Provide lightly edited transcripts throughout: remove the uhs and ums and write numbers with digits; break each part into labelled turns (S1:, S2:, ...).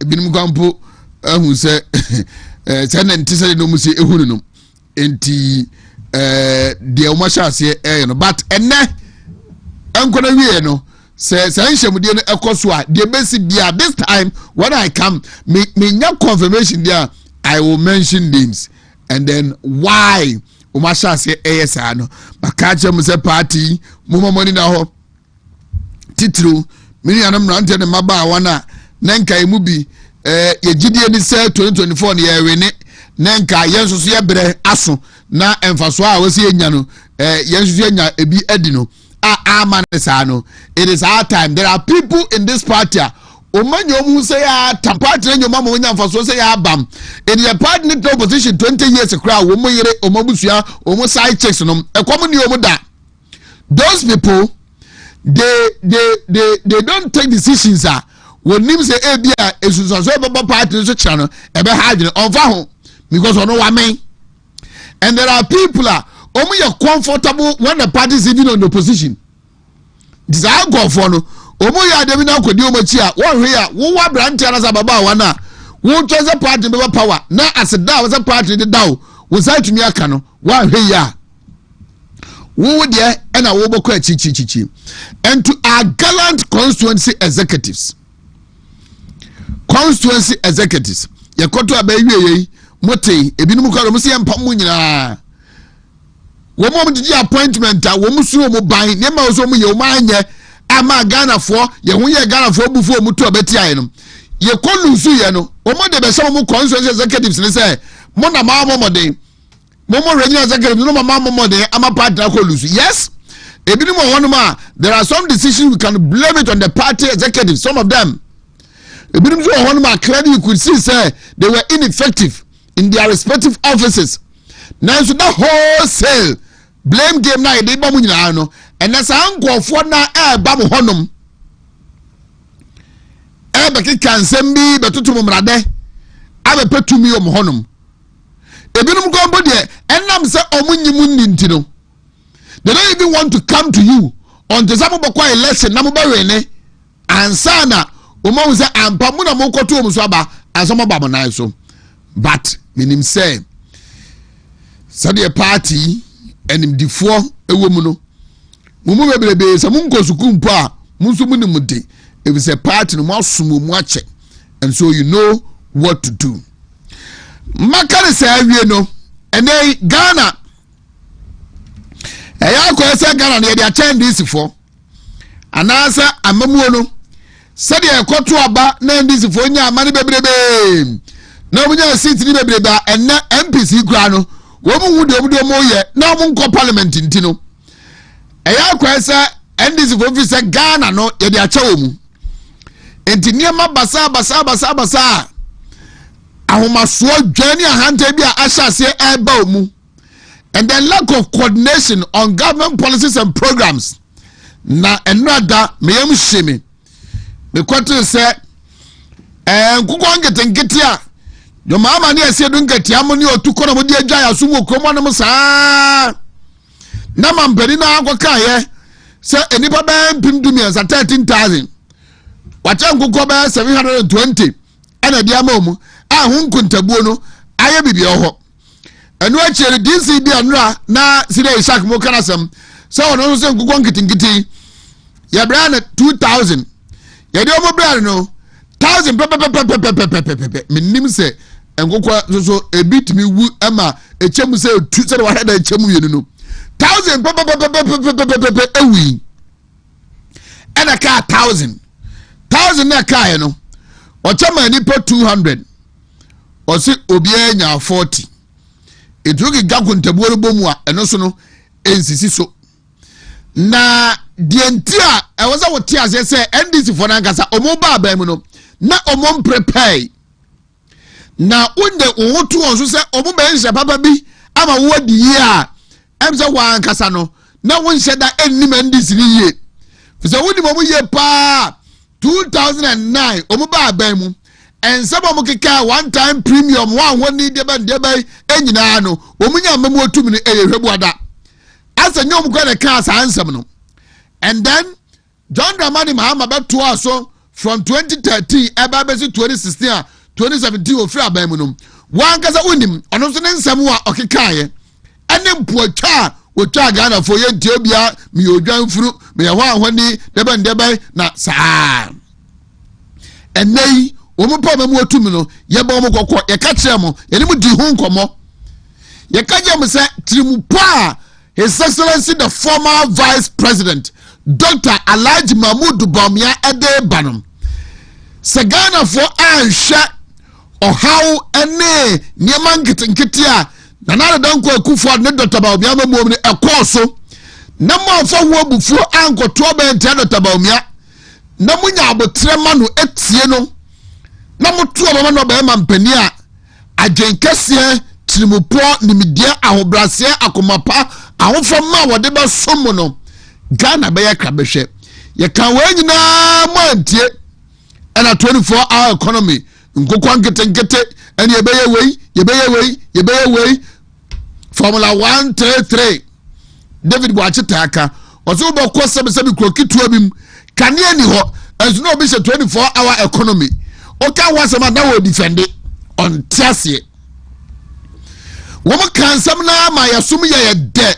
S1: binim kwampo ahu se se na ntise no musi ehunu no enti de o ma hyase no but enne enkona wie no say nhemudie no ekoso a de besi bia this time when I come me nya confirmation there I will mention names and then why o ma hyase esa no bakache mu se party mu money na ho titru mini anam rante ne maba wana nanka emu bi yegidie ni say 2024 ne ye wene nanka yenso ye brɛ aso na emfaso a wose enya no yenso enya ebi adino man no it is our time. There are people in this party omanyo say party nyoma mo nya mfaso say bam in your party no position 20 years akra wo mo yere omabusua omo side checks no ekom ni omo da. Those people they don't take decisions when nim say bia esusanso ebe party so kira no ebe ha adwene onfa ho because ono wa men. And there are people you're comfortable when the party is even on the position. This I go for no. Ya dem na kwadi omachi a wo hwe a wo wa branch ana sa baba wana wo choose party be power na aseda was a party de daw wo sai tumi aka no wa hwe ya wo de na wo bokọ achichichichi. And to our gallant constituency executives yakoto abayiwe mote ebinumu kwa mo se yempa mu nyina wo mo didi appointment a wo musu mo ban ne ma so mo ye o manye ama Ghana for ye hu ye Ghana for bufu mo to beti aye no ye kolusu ye no o mo de be se mo constituency executives ne say mo na ma mo den mo regional executives no ma mo den ama party kolusu. Yes, ebinumu wonu ma there are some decisions we can blame it on the party executives, some of them. Ebinumu so wonu ma clearly you could see say they were ineffective in their respective offices. Now so that wholesale blame game na dey ba mu nyina no enesa ankofo na ba mu honum be ke kansem bi betoto mu mrade abepetumi om honum ebinum gombo de enam se omunyimu ninti no they don't even want to come to you on the some bokwa election na mo ba we ne ansa na omo se ampa mu na mo koto mu so aba anso mo ba mo nan so. But minim say the party and him before a woman mumu bebrebe se mun ko suku mpo a mun so mun mu de it was a party no masumu mu ache, and so you know what to do. Makare say awie no ene Ghana ya ko say Ghana ne dia chen this for anasa amamuo no se de ekoto aba na this for nya amane bebrebe na omunya seat ni bebreba enna MPC kura no wo mu hu de omudo mo ye na omu nko parliament ntino eya kwesa NDC for officer Ghana no ye de acha omu enti niema basa ahomaso dwani ahanta bi a ahyase eba omu. And then lack of coordination on government policies and programs na enrada meyem sheme me kwatu se nkukwa ngete a yo mama ni Asiedu ngati amoni otuko na modi adwa ya sumo kromo no saa na mampani na akwaka ye se enipa ba mpimdumi 13,000 wacha nkukwa ba 720 ana dia mamu hu nkuntabuo no aye bibi oho enu achere DC bi anura na sire Isaac mo kana sam se ono se nkukwa nkitingiti ya bra na 2000 ya de omo bra no 1000 pepe minim se nkukwa so ebit mi wu ama echemu se tu se wa heda echemu yenu no 1000 pepe ewi ena ka 1000 na ka ye no ochama ni po 200 osi obi enya 40 etuki gakuntabuo bomu a eno so no ensisi so na dientia ewoza wote ase se NDC for na nkasa omo ba aban mu no na omo prepare na unde owotu onso se omo ba nhye papa bi ama wo di ye a emse wa nkasa no na wo nhye da ennim NDC ni ye fise wodi mo ye pa 2009 omo ba aban mu and some of keka one time premium one woni deba enyina no omunya mamu otumi ne ehwebu ada asa nyom kwa ne ka sa ansem no. And then John Dramani Mahama beto aso from 2013 eba besi 2016 2017 ofri aban mu no wan kasa unim ono so ne nsam wa okekaye ene mpuatwa wotwa Ghana fo ye ntie bia mi odwan furu me ye ho ahoni deben na saa enei omo pa mamu otumi no ye ba omo kokko ye ka kire mo ye mu di hu nkomo ye ka je mo se trimu pa His Excellency the former Vice President Dr. Alhaji Mahmoud Bawumia ede banom se Ghana fo anhwe ohaw ene niema nkete a na danko akufo ne Dr. Bawumia mamuom ne ekoso na mo afa wo bufu ankoto ba ntia Dr. Bawumia na munya abotre ma no etie no na moto ba no ba mampani a agenkese trimupo nimidia ahobrase akomapa ahofama wode ba somo no Ghana be yakrabehwe ye kan wa nyina mo antie na 24-hour economy nkokwa nkete ene ye beye wei Formula 133 David Boachita aka ozo bo ko sebesebi krokitua bim kane ani ho enso no be 24-hour economy o kan wasema na wo defend on tiasie wo mo kan sam na ma yasum ye de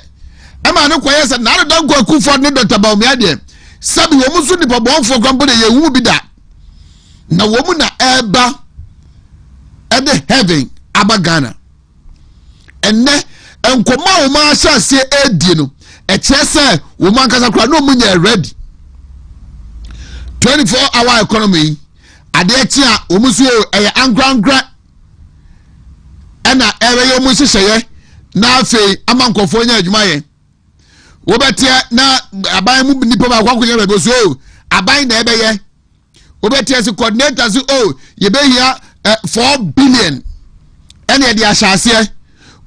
S1: ama ne koye se na dan ko akufo ne Dr. Bawumia de sabi wo mo so ni bobonfo kwambo de ye wu bi da na wo mu na eba ede heaven abagana enne enkoma wo ma asase edi no e chese wo man kasa kra no munya ready 24-hour economy ade tia wo muso eye angrangran ena ere yo mu hihye na afei amankofo nya adwuma ye wo betia na aban mu nipa ba kwakonya be so aban na ebe ye wo betia se coordinator so ye be hia 4 billion ene de ahase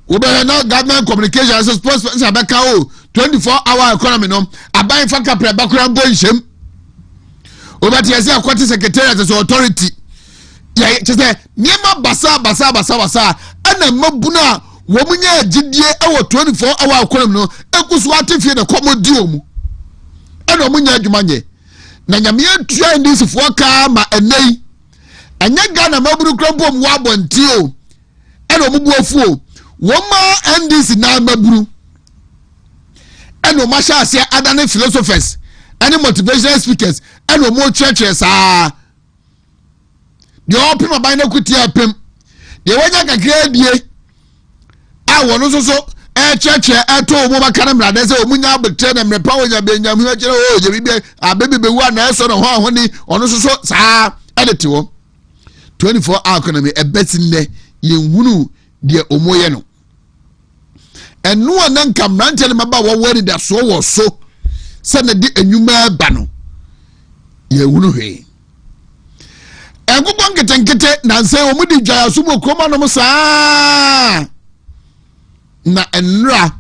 S1: we be no government communication as sports abeka 24-hour economy no aban fa kapre bakura bonhiem obati yesi akwati secretariat as authority ya chese niema basa ana mabuna wo munya agidie ewo 24-hour economy no ekusu atifie de komodi omu ana munya adwumanye na nyame atua ndisi foka ma enei anya Ghana maburu krampo mu abonti o ana omubuofu Woma NDC na maburu eno masha ase adane philosophers any motivational speakers eno mo churches de open my na kuti apem de wanya kakra die a wono so church to mo bakana mrade se omunya abetre na mrepa wonya benyam hu akere o je bibe abebe wu na eso no ho ahoni ono so saa edete wo 24-hour economy ebetinne yenhunu de omoye no enu ananka mrante ne maba wo wari da so wo so se na di enwuma ba no ye wunu hwe egugo nkete na nse omudi dwa so mo kroma no saa na enra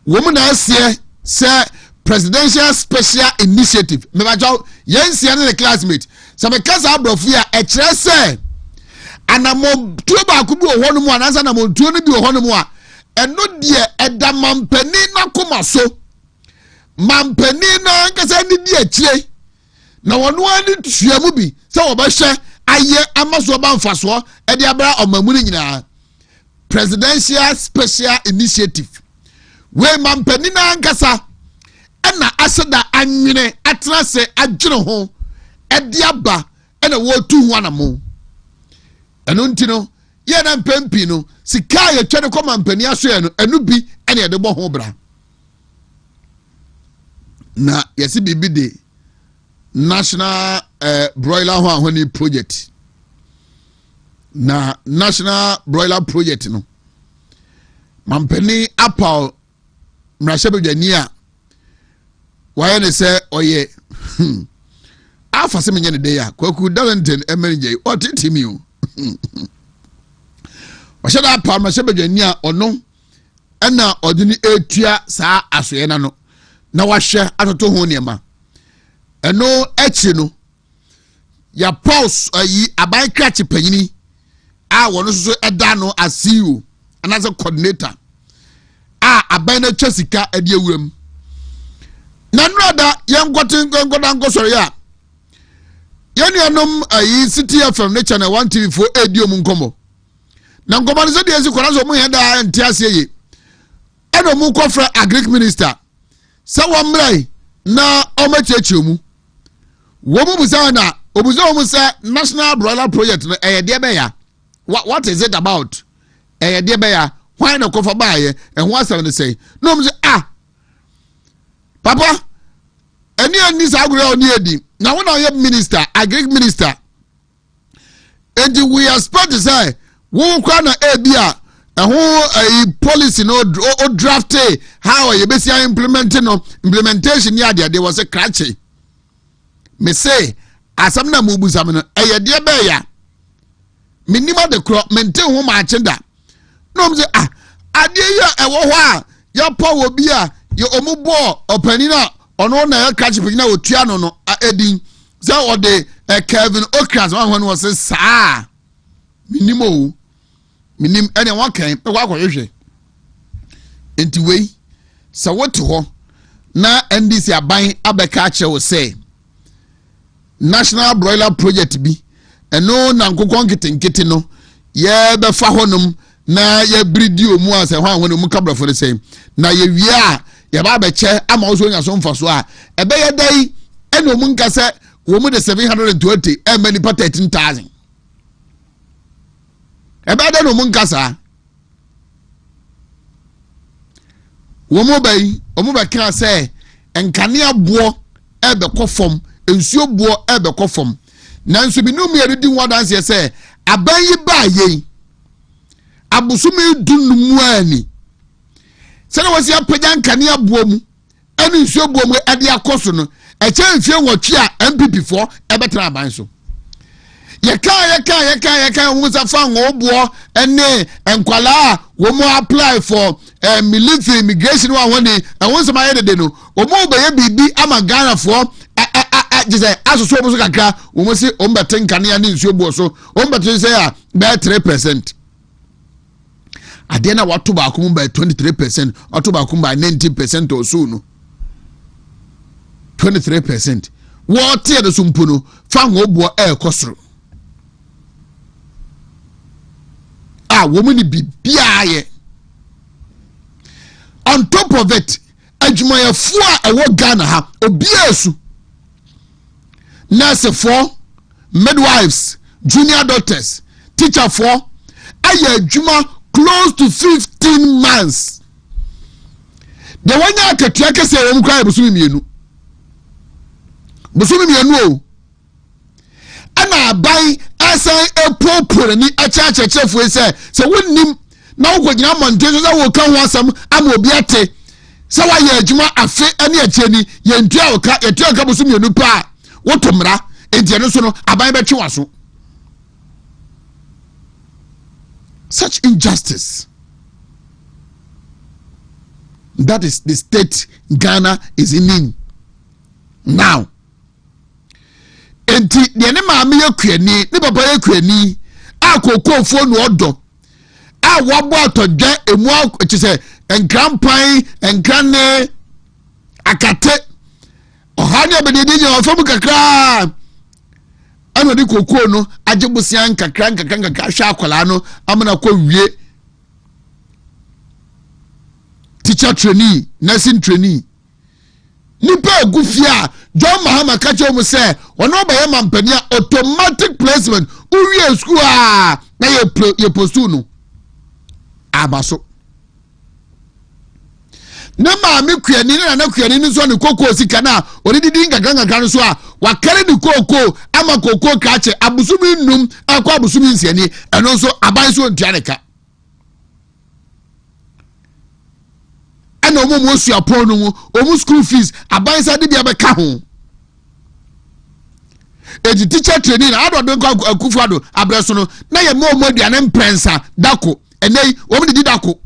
S1: wo mu na asie se presidential special initiative me ba jaw yensia ne classmate se me kasa abrofu a e kire se anamo tuo ba ku bi wo hono mu anansa na mo tuo ne bi wo hono mu a eno die eda mampani na koma so mampani na nkasa ni die akire na wono ani tuamu bi se wo ba hwe aye amaso ba mfaso e de abra omamu ni nyina presidential special initiative we mampani na nkasa ena aseda anwene atena se adwene ho e de aba ena wo tu ho anamo eno ntino ye na mpempi no sika ye twede ko mampani aso ye no enu bi ene ye de bo ho bra na yesi bibi de national broiler ho ahoni project na national broiler project no mampani apal mrashebedwani a waye ne se oye afa se menye ne de ya kwaku Darlington emerije otitimi o washada apal mrashebedwani a ono ena odini etua saa asoye na no na wahwe atoto ho niema eno echi no ya pause ayi aban krachi panyini a wono so eda no Asiedu anaze coordinator a aban na twasika ade awuram na nrada yengotin ngodan gosori a Yanuanom ayi City FM ne channel 1 TV for edio mu nkomo. Na nkomo ne se de esi kora so mu heda nti ase ye. Eno mu kofra agric minister. Sa wamrai na omachechi mu. Wo mu busa na obuzo mu se national broiler project no de be ya. What is it about? De be ya. Why no kofa baye and what am say? No mu say Papa any sa agro oni edi. Now when I am minister, agric minister, and we expect to say, who can a who policy no draft how you basically implementation there was a cratchy. Me say, as some na mubusamino, a dear bear, minima the crop maintain home agenda. No, say, dear, a your power be your omubo or penina. Ono na catch pina o tuano no edin say o de Kevin Okras one was say sa minim ene one kan e kwa kwehwe enti wei se wote ho na NDC aban abeka che wo say national broiler project bi eno na nkokon kitenkete no ye be fa honum na ye bridi omu ase ho anwo mu kabrafo de say na ye wie a ya ba be che ama oso nya so mfaso a ebe ye dai eno mu nkase wo mu de 720 emani pa 13000 ebe da no mu nkasa wo mu bai o mu ba kan se enkane aboɔ ebe kɔfom ensuo boɔ ebe kɔfom nanso bi no me yedi wadanse ye se aban yi ba ye abusumi dunmu ani sene wasi apajan kane aboɔ mu ene nsuo boɔ mu ade akoso no e che mfie nwotwe a MPP fo ebetra aban so yeka wo sa fa ngoboɔ ene enkwala wo mo apply for military immigration wa woni won so maye de no wo mo be ye bibi ama Ghana fo jise asoso mo so kakra wo mo si o mbeten kane ya ne nsuo boɔ so o mbeten say a be 3%. Adena watu ba akum by 23%, watu ba akum by 90% or so no. 23%. What ye the sumpuno, fang obo kosro. Woman be biaye. On top of it, ajumaya fua ewo Ghana ha, obiesu. Nurse for, midwives, junior doctors, teacher for, aye juma close to 15 months. The one ya katia say we mkwa busumi mienu. Busumi mienu. Ana abai asan epopore ni achache chefu say wonnim na wo gyina mantezo za wo kan ho asam am obi ate. Se wa ye adwuma afe ane acheni ye ntua wo ka etua ka busumi mienu pa wo tomra enti no so no abai be twe waso. Such injustice. That is the state Ghana is in now. Enti de ne maame yakuani ne papa yakuani akoko fo no odo a wabo atodwa emu akise enkrampan enkrane akate ohanya bedede nya ofam kakra ano di kokoo no ajebusian kakra hwa akwala no amana kwa wie teacher trainee nursing trainee nipa agufia John Mahama kacho mu se ono ba ye mampani automatic placement uwie school a na ye postu no abaso na maame kuani na kuani ni so ne kokoo sika na odidi ngaganga so a wakare ni kokoo ama kokoo kache abusumi num akwa abusumi nsiani eno so aban so ntuaneka ana omo osu apon no mu omu school fees aban sa de bia be ka ho eji teacher training na ado den kwa akufuado abreso no na ye mo aduane mprensa dako enei omu didi dako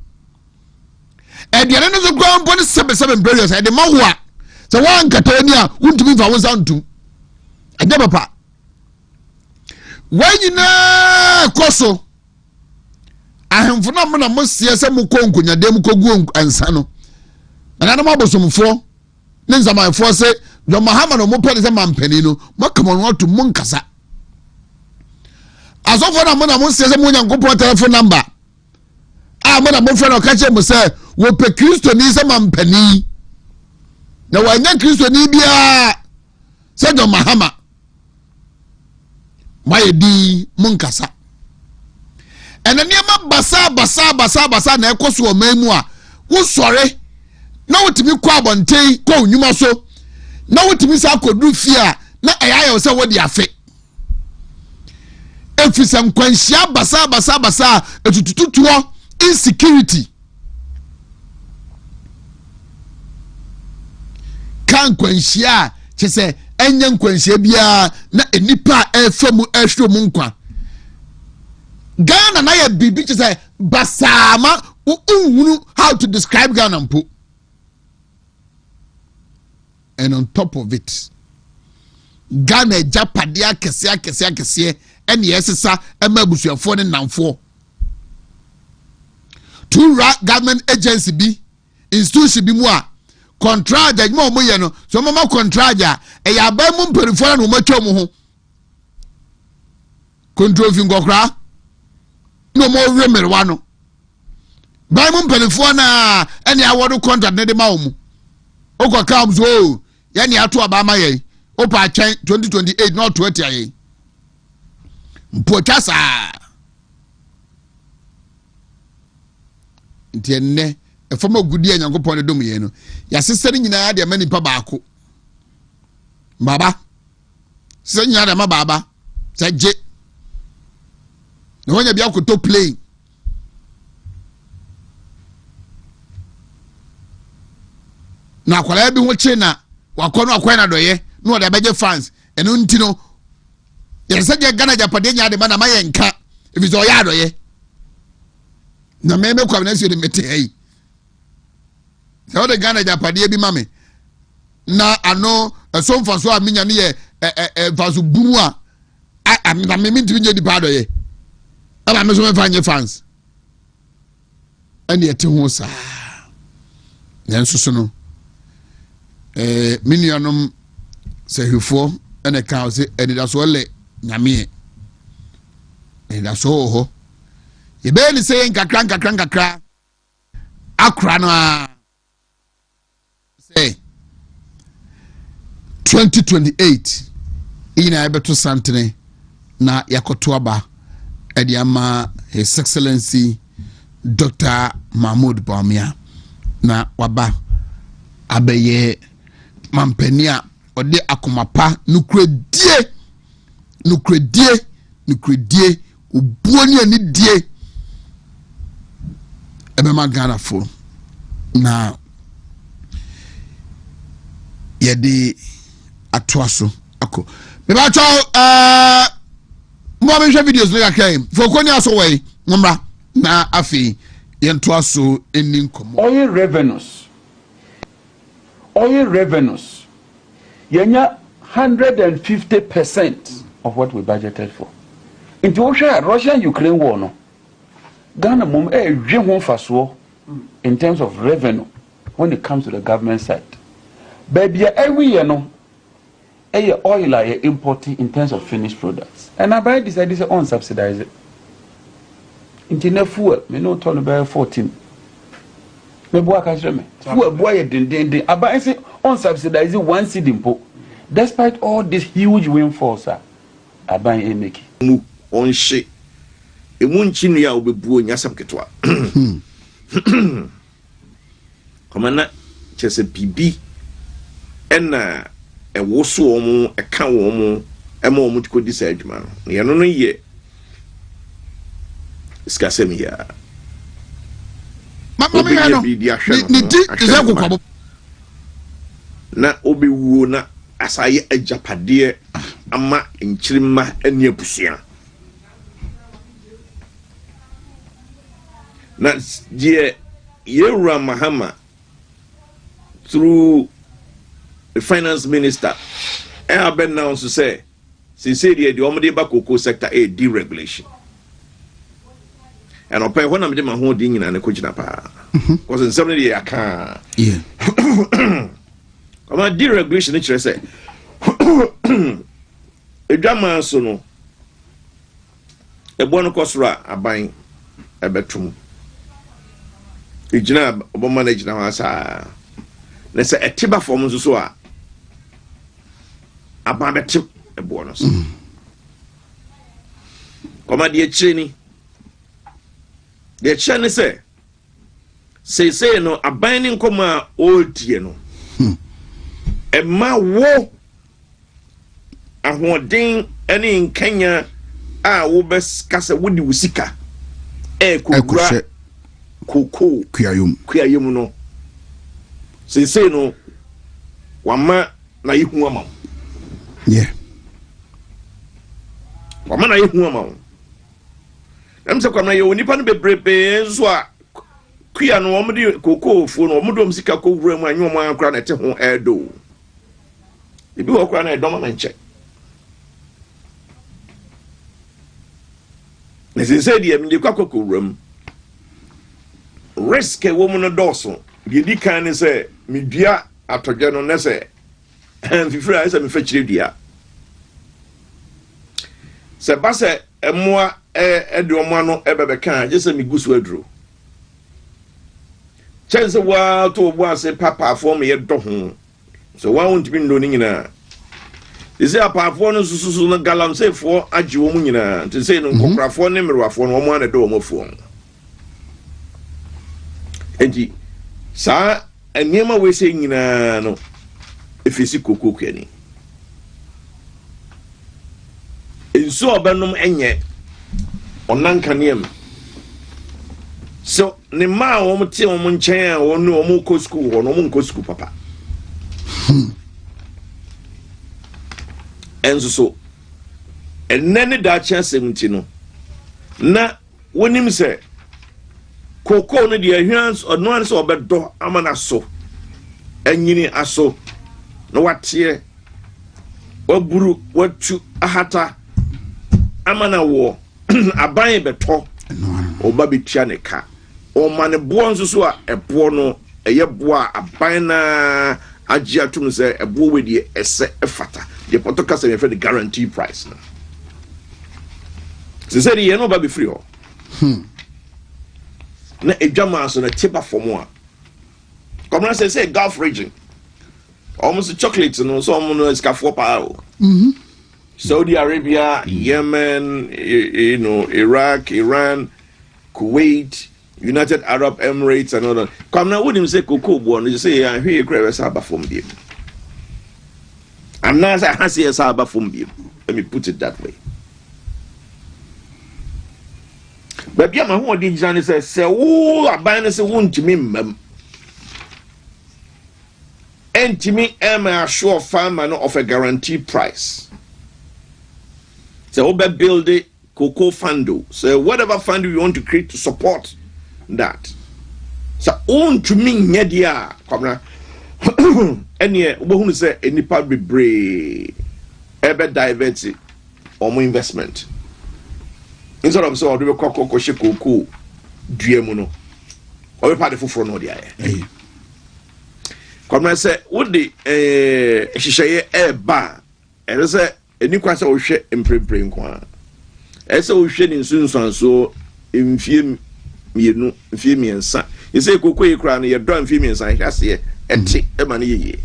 S1: ediane no so kwa mpo ne 77 billion e de ma ho a se wan katani a wuntumi fa wonsa ntum ade papa wanyina koso ahemfo na mo na mo sie se mo konkunya dem kogu ansa no na mo abosomfo ne nzamanfo se John Mahama no mo pɛ de sɛ mampani no mo come on to mo nkasa asofo na mo sɛ sɛ mo Nyankopɔn telephone number mo na mo fɛ no ka kyɛ mo sɛ wo pɛ Kristo ni sɛ mampani na wanya Kristo ni bia sɛ John Mahama my di mo nkasa ɛna nneɛma basa na ɛkɔ so ɔman mu a wo sɔre na wotimi kɔ abɔnten kɔ onyuma so na wotimi sa akɔdu fie a na ɛyɛ sɛ wodi afe efisɛ nkwanhyia basa etututuo insecurity kan nkwanhyia kyɛ sɛ ɛnyɛ nkwanhyia bia na enipa ɛfa mu ɛhwɛ mu nkwa Ghana na ya bibi kyɛ sɛ basama unhunu how to describe Ghana mpo. And on top of it, Ghana japadia kese and yesesa emabusuafo ne namfo. Two government agency bi institution bi mu a contract mo ye no so mama contract e ya ba mu mperifo na mo matwa mo ho. Control fi ngokra no mo remere wa no. Ba mu mperifo na ene awodo contract ne de ma wo mu. Oko comes oh yani ato abama ye opa atwen 2028 not 20 aye mpotasa ntenne efama gudi Nyankopon ne dom ye no ya sesere nyina de mani pa baako baba sesere nyina de ma baba saje no wonya bia koto play na akwala bi ho che na wakono akwa na doye no de beje fans eno nti no yesa je Ghana japade nya de ma na ma ye nka if so ya doye na meme kwa na si de mete ai so de Ghana japade bi ma me na ano so mfa so amenya ne ye faso bumu a na meme nti nye di pa doye aba me so me fa nye fans ani ete ho sa nanso so no minianum sehifo ene ka se edida so le nyame edida so ho ye be ni se nkakra akra no a say 2028 ina ebeto santene na yakoto aba ediama His Excellency Dr. Mahmoud Bawumia na waba abeye mampania ode akomapa nukredie obuoni ani die ebema Ghana fo na yedi atoaso ako me ba cho mo be hwe videos like kai fo koni aso we ngomra na afi yentoaso eni nkomo oil revenues yenya 150% of what we budgeted for. Into Russia-Ukraine war no Ghana mum in terms of revenue when it comes to the government side. Baby every year no oil are importing in terms of finished products. And I buy this I unsubsidize it. Into fuel, me no turn about 14. Me boy catch me. Fuel boy den. Aba say unsubsidize one seed impo. Despite all these huge windfalls, aba make mu on she. E munchi no ya obebuo nyasam ketwa. Komana chese bibi ena e woso omo e ka omo e ma omo tiko di sa adwuma no. Ye no no ye. Skasem ya. Na obewu na asaye ajapade ama nchirima ani abusia na die Yewura Mahama through the finance minister have been announced to say sincerely the omode ba cocoa sector a deregulation and open when am dey ma ho din nyina ne kogina pa because in 70 year aka
S2: ama deregulation ni kyerɛ sɛ edwaman so no ebo no kɔsoro a aban ɛbɛtum egyina ɔbɔma na gyina hɔ asa na sɛ ɛtiba fam nso so a aban bɛtim ebo no so kɔma de akyire ni de akyire ne sɛ seesei no aban ne nkɔma a ɔretie no ɛma wo ahoɔden ne nkanya a wobɛkasa wode wo sika ɛkɔkura koko kuayom no seesei no wama na yehu ama wo wama na yehu ama wo nam sɛ kwamna yɛ onipa no bebrebe nso a kuya no wɔn de koko fo no wɔn dom sika kowura mu anyo wɔn akora na ɛte ho ɛdo ebi wɔ kora na ɛdɔm na nkyɛ na sɛ deɛ me de kwa kowura mu risk wɔ mu no dɔɔso deɛ di kan ne sɛ me dua atɔdwa no na sɛ mfifiri a sɛ me fa kyerɛ dua sɛ ba sɛ ɛmoa ɛde ɔmo ano ɛbɛbɛka gye sɛ me gu so aduro chance wa to bo ase papa for me yɛ dɔ ho so wa won't be no nyina is there papa for no susu no galamsey for agye wo mu nyina to say no kokrafo ne merwafo no ɔmo ana dɔ ɔmo fo enti sa eniema we say nyina no efisi kokoko ani enso obenom enye onanka nem so ne ma wo mte wo nkyɛn a wo no wo kɔ school wo no mo nkɔ school papa enso so enene da kya 70 no na wonim sɛ koko no de ahwans ɔno an sɛ ɔbɛdɔ amana so anyini aso na wateɛ waburu watu ahata amana wo aban bɛtɔ oba betua ne ka o mane bo nso so a ebo no eye bo a aban na agye atum sɛ ebo we de ɛsɛ ɛfata de poto kasa me the guarantee price no se de ye no ba be free ho na edwama so na tiba for mo a komna say Gulf region almost chocolate no so mo no iskafo pa o Saudi Arabia, Yemen, you know, Iraq, Iran, Kuwait, United Arab Emirates, and all that. Come now, wouldn't say Coco born? You say, I hear you cry a Saba from you. I'm not a Hasi a Saba from you. Let me put it that way. But yeah, my whole DJ says, say, oh, I buy this wound to me, ma'am. And to me, am I sure farmer of a guaranteed price? So we build a cocoa fund. So whatever fund we want to create to support that. So on to me nyedia komna. Any we who say any part be brave ever divert or more investment. Instead of so we cocoa she cocoa duemu no. Or we part for no dia. Komna say what the hihye e ba. E say eni kwasa wo hwe emprepre nkwa ese wo hwe ni nsunsuan so mfie mienu mfie miensa ese kokko yekra no ye do mfie miensa hwase ete e ma ne yeye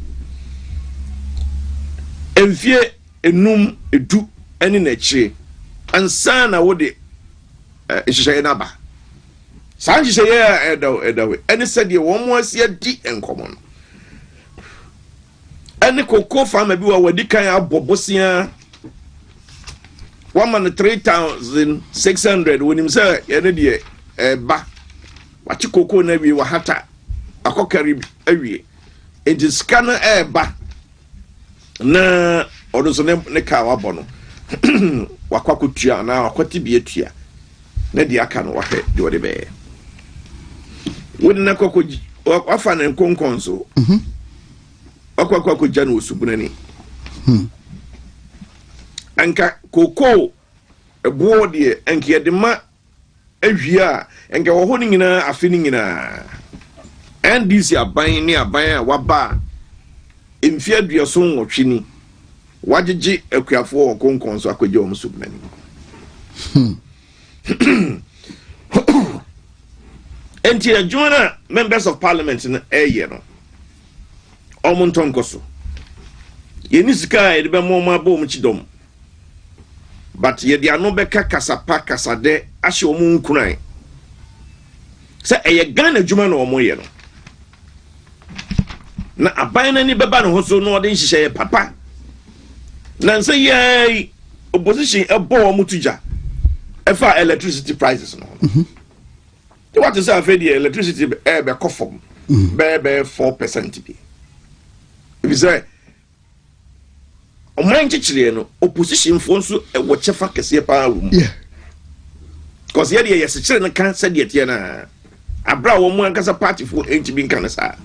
S2: mfie enum edu eni na chi ansa na wo de hyehyɛ na ba san hyehyɛ edawe eni sɛ de wo mo asia di enkomo no eni kokko farmer bi wa wadi kan abobosia 3,600 when him say ene de ba wachi koko na wi wahata akokari awie enti scanner ba na odo so ne ka wabɔ no wakwakotua na wakwati bi atua na de aka no wahɛ de wode bɛɛ wodi na koko wafa ne nkonkon so wakwakwa no osubunani anka koko ebo de enke ye de ma ahia enke wo ho ni nyina afi ni nyina ndc aban ni aban a waba mfia duaso nwotwe wagege akuafo okonkon so akogye om so mani enti adwuna members of parliament no no omontonkoso yeni sika e de be mo ma bo mu chidom but ye de ano beka kasapa kasade ahye omu nkuran se eye Ghana adwuma no omo ye no na aban na ni beba no ho so no de nhihye papa na nse ye opposition ebo omo tuja efa electricity prices no what is say the electricity be kofom be 4% bi if you say o man chichire no opposition fo nso wo chefa kese pa room
S1: yeah
S2: because here dey yes chire no kan say dey tie na abra wo mu ankasa party fo enti bi kan sa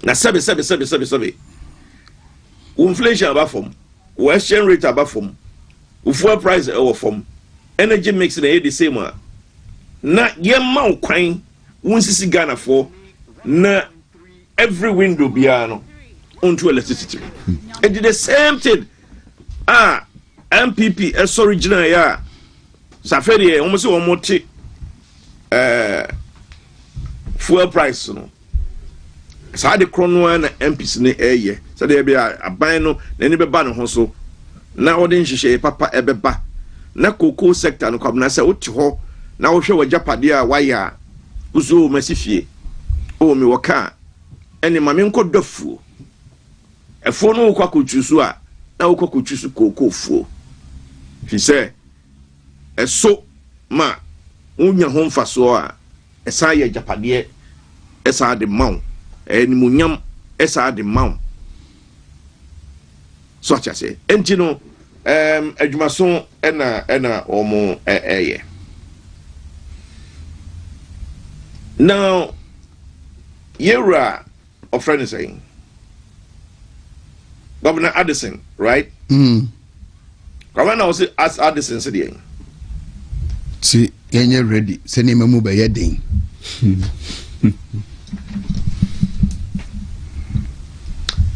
S2: na sabe inflation aba fom wo exchange rate aba fom wo fuel price e wo fom energy mix na the same na yemma ukwan wonsisi Ghana for na every window bia no onto electricity it did the same thing MPP original ya safari almost omote fuel price no sa de krono na MPs ne eye sa de bia aban no na ni beba no ho so na odin hihye papa ebeba na cocoa sector no kwabna say oti ho na wo hwe wajapade a waya uzo masifie o mi woka ene mame nko dofuo efo no kwa kochusu a na wo kwa kochusu kokofuo fi say eso ma unya ho mfaso a esa ya japade esa de maw eni munyam esa de maw so acha say enti no adwumaso ena omo eye. Now, you're a friend is saying, Governor Addison, right? Governor was as Addison said,
S1: see, you're ready. Send him a move by your ding.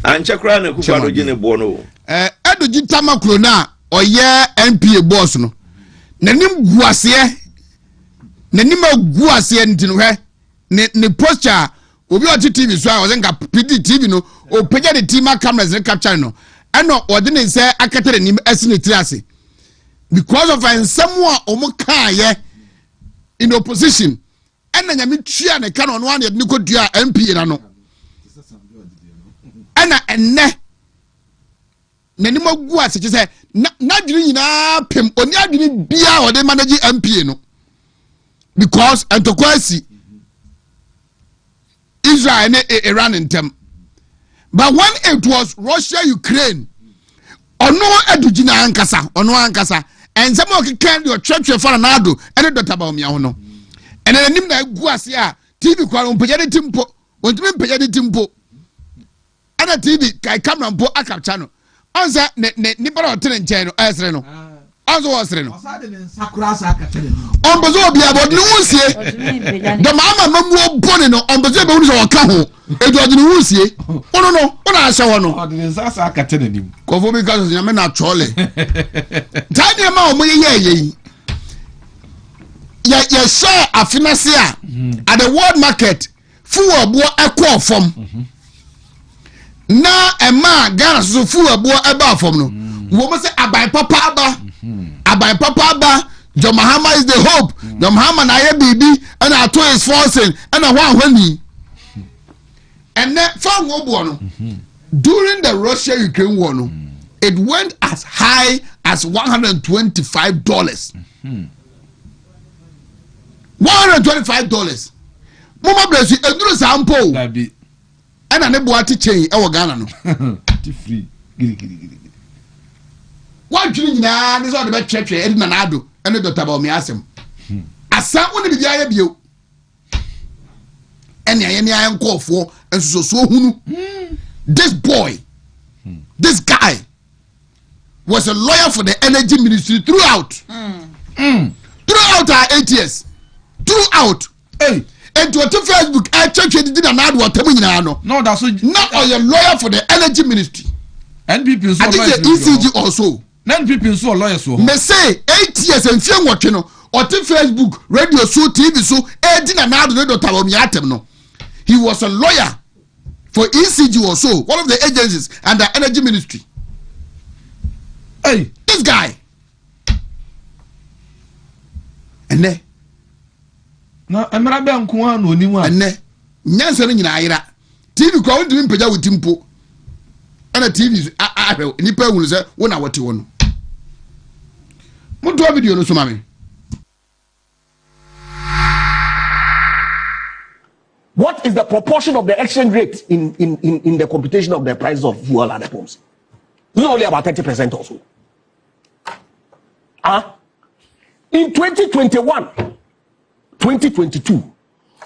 S2: And Chakrana Kupano Gene Bono.
S1: Edo Jitama Krona, or NPA boss no. Nanim Guasie, Nanima Guasie and ne posture obi o TV so I was nka PD TV no o page the team cameras and capture no and no ordinary say akatere nim asine triase because of someone omo kan ye in opposition and na nyame tua ne kan ono an ye ne kodua MP na no ana enne nanim agu ase che say na dwene nyina pem oni adwene bia o de manage MP no because entokwasi Israel and Iran in them. But when it was Russia, Ukraine, ono edugina ankasa, ono ankasa, and some of can your church for an ado, and a dot about me ono. And then him that guasia, TV kwa umpejade timpo, untume pejade timpo. And a TV, I come and po akap channel. Answer nipara hotel channel, Esreno. Also was Reno. On Bazo be about Lucy. The Mama Mamu Bonino on Bazo or Caho. It was Lucy. Oh no, what I saw no. Covo because you're not trolley. Tiny amount ye. Yes, sir, a financier at the world market. Full of boy a call from. Now a man gas so full of boy about from no. Woman say I buy papa. Abai papa ba Jomahama is the hope. Jomahama na ye bibi and our two is forcing and a one when and then from no during the Russia-Ukraine war no, it went as high as $125. $125. Mama bless you, and do sample. And I never want to change our Ghana no. Free. What do you know? This is all the best church and Nanado and the doctor about me ask him. As someone to be the you and I am called for and so this boy, this guy was a lawyer for the energy ministry throughout our 8 years. Throughout. Hey, into Facebook check did an ad what
S3: no that's so
S1: not a lawyer for the energy ministry
S3: NPP so
S1: I think the ECG also
S3: NPP so lawyers so
S1: me say 8 years and few what no or Facebook radio so TV so did an ad no tawo mi atem no he was a lawyer for ECG also one of the agencies and the energy ministry.
S3: Hey,
S1: this guy ene
S3: na emra be nko an onimu a
S1: ene nyansa no nyina ayira TV kwa wondimi mpagya wotimpo ana TV ahwe nipa ehunu se wo na wote wo no muto video no so mame.
S4: What is the proportion of the exchange rate in the computation of the price of fuel at the pumps? It's only about 30% or so. In 2021, 2022,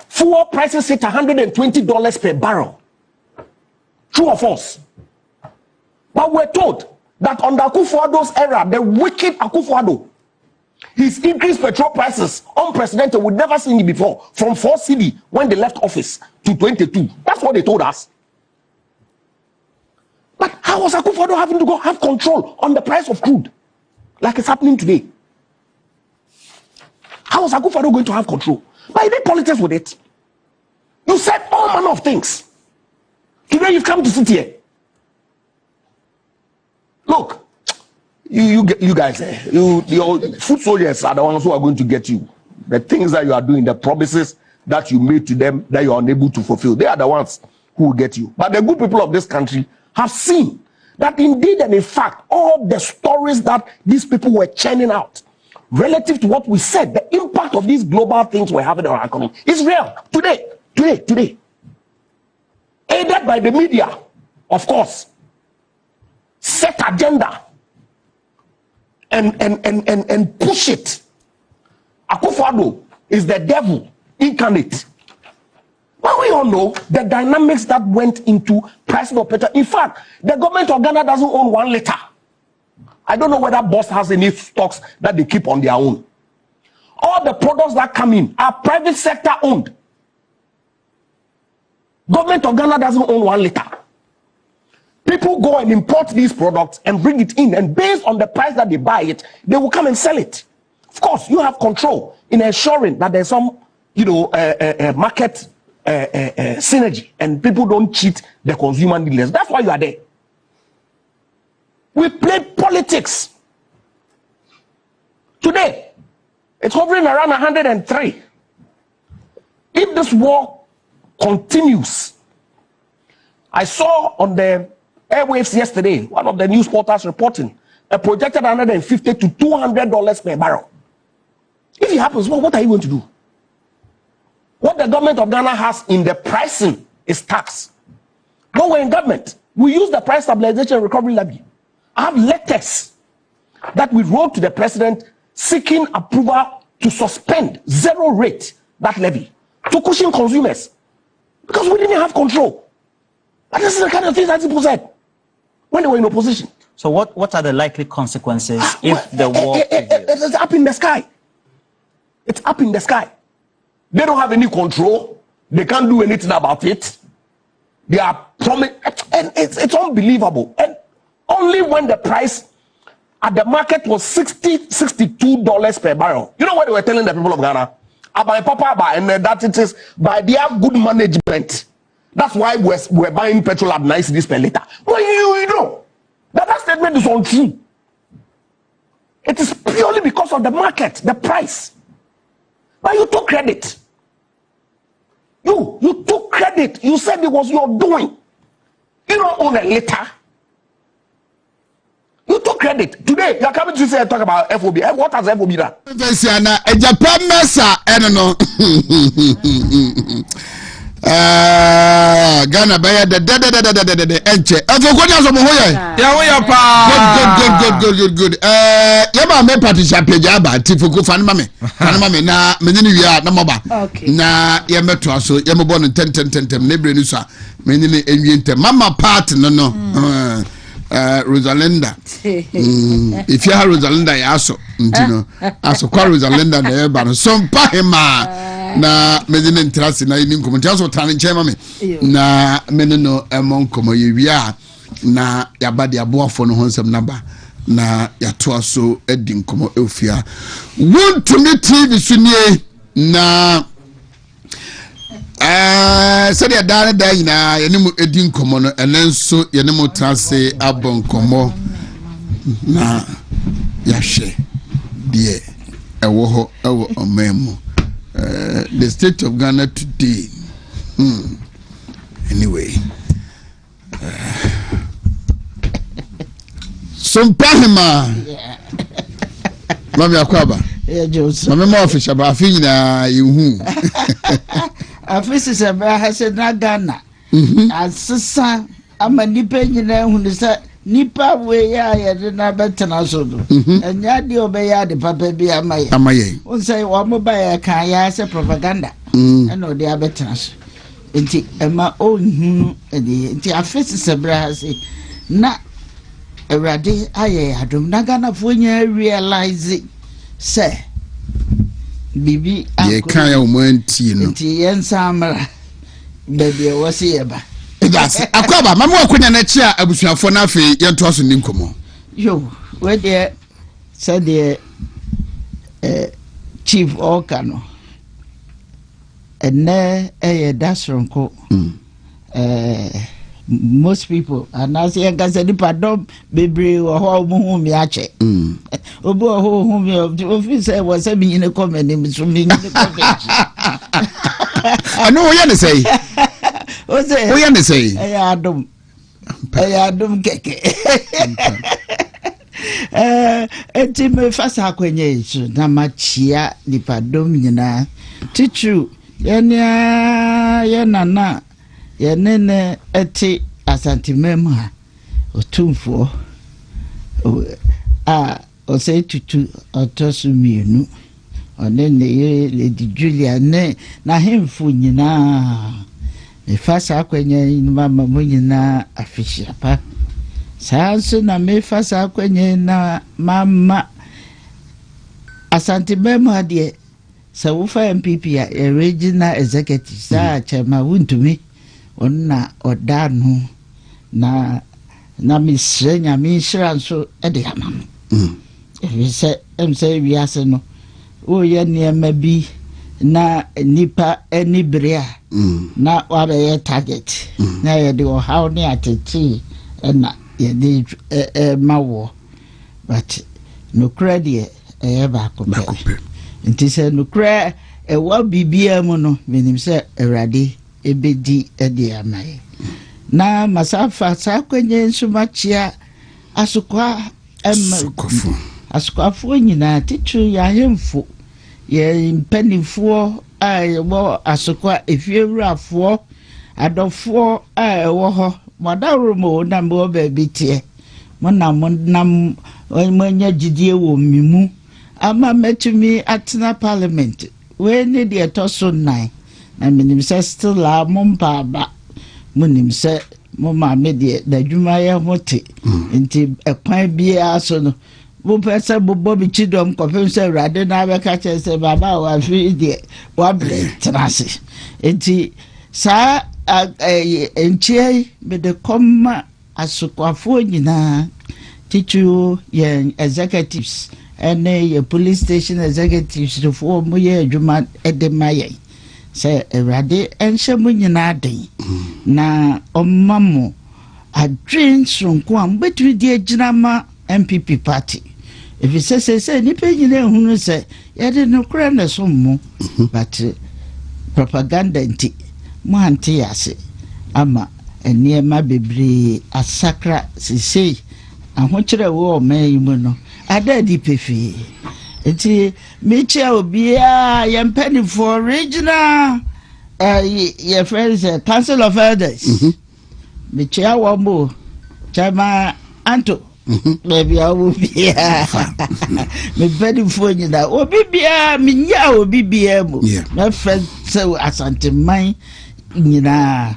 S4: fuel prices hit $120 per barrel. True or false? But we're told that under Akufo-Addo's era, the wicked Akufo-Addo, his increased petrol prices, unprecedented, we'd never seen it before, from 4 cedi when they left office to 22. That's what they told us. But how was Akufo-Addo having to go have control on the price of crude, like it's happening today? How was Akufo-Addo going to have control? But he did politics with it. You said all manner of things. Today you've come to sit here. Look, you guys, your food soldiers are the ones who are going to get you. The things that you are doing, the promises that you made to them that you are unable to fulfill, they are the ones who will get you. But the good people of this country have seen that indeed and in fact, all the stories that these people were churning out relative to what we said, the impact of these global things we're having on our economy is real. Today. Aided by the media, of course. Set agenda and push it. Akufo-Addo is the devil incarnate. But we all know the dynamics that went into pricing of petrol. In fact, the government of Ghana doesn't own 1 liter. I don't know whether Boss has any stocks that they keep on their own. All the products that come in are private sector owned. Government of Ghana doesn't own 1 liter. People go and import these products and bring it in, and based on the price that they buy it, they will come and sell it. Of course, you have control in ensuring that there's some, market synergy, and people don't cheat the consumer dealers. That's why you are there. We play politics. Today, it's hovering around 103. If this war continues, I saw on the airwaves yesterday, one of the news portals reporting a projected $150 to $200 per barrel. If it happens, well, what are you going to do? What the government of Ghana has in the pricing is tax. When we're in government, we use the price stabilization and recovery levy. I have letters that we wrote to the president seeking approval to suspend 0 rate that levy to cushion consumers because we didn't have control. And this is the kind of things that people said when they were in opposition.
S5: So what are the likely consequences if the war
S4: it's up in the sky? It's up in the sky. They don't have any control. They can't do anything about it. They are promising, and it's unbelievable. And only when the price at the market was $62 per barrel. You know what they were telling the people of Ghana? About Papa, and that it is by their good management. That's why we're buying petrol at 9 cedis per liter. Well, you know that statement is untrue. It is purely because of the market, the price. But you took credit. You took credit. You said it was your doing. You don't own a liter. You took credit. Today, you are coming to say talk about FOB. What has FOB done?
S1: Japan Mesa, I don't know. Ghana Baya the Enche. Good. Yaba me patisha pejaba tifuku fanmame. Fanmame na menini wiya na moba. Na yemeto aso yemebo no 10 nebre ni so a menini enwiente mama part no. Rosalinda. If you have Rosalinda, ya aso. Ntino. Aso kwa Rosalinda na eba no. So mpa hema. na mede ne ntrase na yini nkomo ntia so tane nchema me na mene no emon komo ye wia na yaba de aboafo no honsem naba na yato so edi nkomo efia Wontumi TV sunie na said ya dare da nyina yene mu edi nkomo no enenso yene mu trase abon nkomo na yahwe de ewo ho ewo omemu the state of Ghana today anyway Sompahima Mami akwaba Mami mo official ba afi nyina yehu
S6: afisi se ba ha se na Ghana asesa ama nipa nyina hu ne se nipa we ya ye na betena so do enya de obeya de papa bi amaye on say wa mo ba ya kan ya se propaganda ena o de abetena so enti ema ohunu enti afisi se bra ha se na Erade aye adum na Ghana fo nya realize say bibi
S1: ye kan ya omanti no
S6: nti yensa amara baby e wose yeba
S1: that's akwaba mama wakonya na chi a abusuafo na afi yento aso ni nkomo
S6: yo we there said the chief okano ene dasronko most people and as you guys say pardon bebre ho mu mi ache obo ho mi office was say me in comment me so me in comment
S1: I know what you say
S6: o say
S1: what you say
S6: ya adum keke enti me fasa akwenye isu na machia ni pardon nyina tichu yana yenene eti asantimem ha otumfo o say tutu otosumienu onene ye Lady Julia ne na hemfu nyina me fasa akwenya mama mo nyina afishia pa sanso na me fasa akwenya na mama asantimem ha de sa wo fa MPP a regional executive sa chama Wontumi onna odanu na misrenya misranso ede amam se wiase no o ye niema bi na nipa enibrea na wabe ye target na ye de how ne atete na ye de mawo but no credit e ba ko nti se no credit e wa bibia mu no menim se Erade ebedi ede amaye na masafa sakwenye nsumachia asukwa asukwafu nyina titu ya hemfo ye mpanifo wo asukwa efiewrafo adofo wo ho madarumo na mbo babitie monam onye jidie wo mimu ama metumi atena parliament we ne de toso 9 na minim se still a mompa ba munim se mama me de dadwuma ye hote nti ekwan bia so no bo pese bo bi chidom kopem se Erade na abeka che se baba wa fi de wa bre trase nti sa enchie me de komma asukwafo nyina tichu ye executives ene ye police station executives for mo ye adwuma edemaye say Erade enhye mu nyina den na omamo adwen sonko am betri di agina ma MPP party if you say ni pe nyina ehunu say ye de no kra na so mu but propaganda nti mo ante yase ama eniema bebre asakra sisei ahokyere wo man mu no adadi pefi enti mecha obia yempani for regional your friends council of elders mecha wo mo chama anto baby obia me pedi for nyina obibia minya obibia mo na friend so asanteman nyina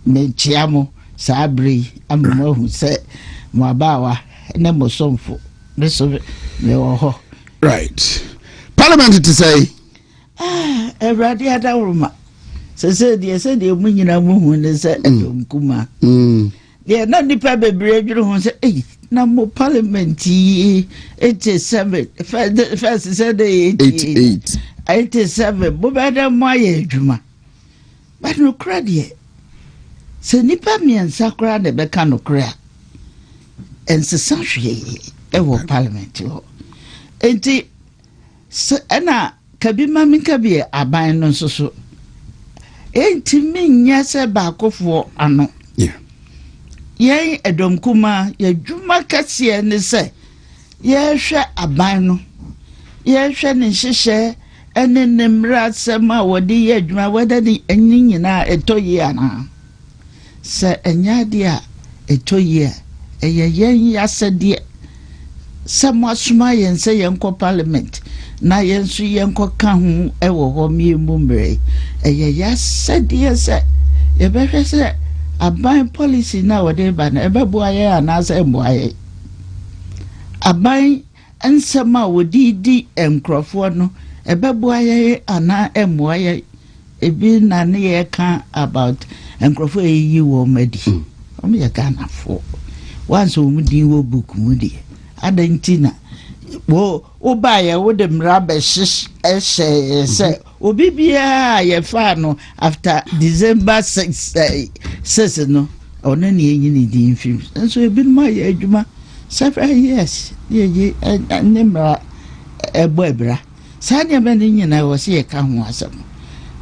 S6: mecha mo sabri ammo hu se mo abawa ne mo somfo ne so me wo ho
S1: right parliament to say
S6: Everybody had a room. So said, yes, said the woman who is a Kuma. They are not the paper bread who said, hey, no more parliament, 87. First said 88. 87. Bobada Maya Juma. But no credit. So Nipa me and Sakra the Becano crack. And Sassashi, ever parliament. And Anna Kabima Minkabi, a buying on so. Ain't me, yes, a back of war, ano. Yea, a dom kuma, ye Juma Cassia, and say, ye share a bino. Ye shannon she and in them rats, some more dear Juma, whether the ending in a toyana. Sir, and ya dear, a toya, a yen yassa dear. Somewhat smile and say, Uncle Parliament. Na yensu yenko ka hu ewo ho mi mumbre ya said yes e be hwe se aban policy na wode ba na e be bo aye anasa embo aye aban ensema wodi di enkrofo no e be bo aye ana embo aye e bi na ne ye ka about enkrofo yi wo madi o me ye ka na fo once o mu di wo book mu di adantina wo obaye wo de mrabe shish say obi bia ye fa no after December 6 no ono ne yin ni din film so e bi ma ye adwuma several years ye nemra ebo ebra sa ne be ni nyina wo se ye ka ho asem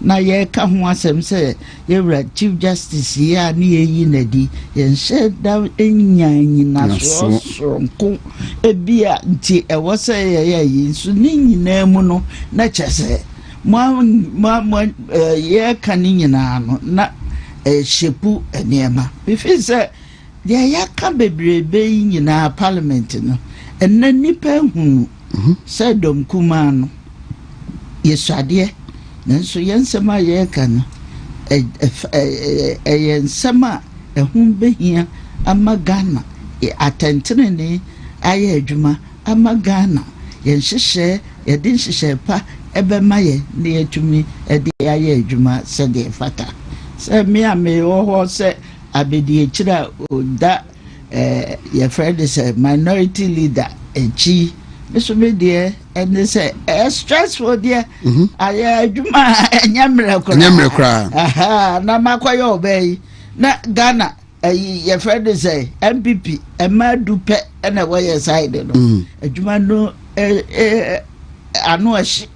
S6: na ye ka ho asem say ye wra chief justice ya ni yi na di ye nse da enya nyina so nko ebia nti e wo say ye yi so ni nyina mu no na chese mo ye ka ni nyina no na shepu eniema bifi say ye ya ka bebrebe nyina parliament no enna nipa hu say dom kuma no ye swade nanso yensema ye kan yensema ehun behia amagana atentene aye adwuma amagana yenhyehyɛ yɛde nhyehyɛ pa ɛbɛma yɛ ne yɛtumi ɛde aye adwuma sɛ de fata sɛ me a me wo sɛ abedi ekyira oda ye friend sɛ minority leader echi Mr. Media and they say stressful dear. I Juma and Yamra. Aha, Namakwayo obey. Na Ghana, your friend say MPP, a mad dupe and a way aside. A Juma no, I know she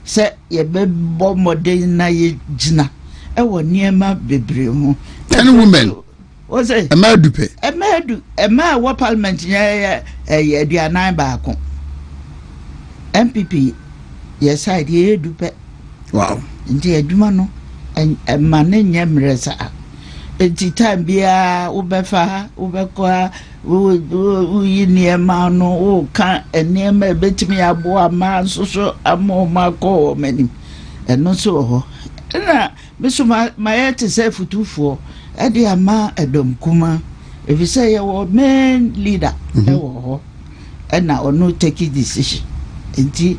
S6: said, ye baby bomb more day na ye jina. I was near my baby.
S1: Any woman
S6: was it
S1: a mad dupe?
S6: A mad what parliament, a dear 9 back. MPP yes I dey dupe
S1: wow
S6: nti adwuma no mane nyemre sa enti time bia wo befa wo bekwa wo yini ma no wo ka enema betimi abo ama soso amoma ko mani eno so ho na biso mayete se futufo e dey ama edom kuma if you say your main leader e wo ho na ono take decision enti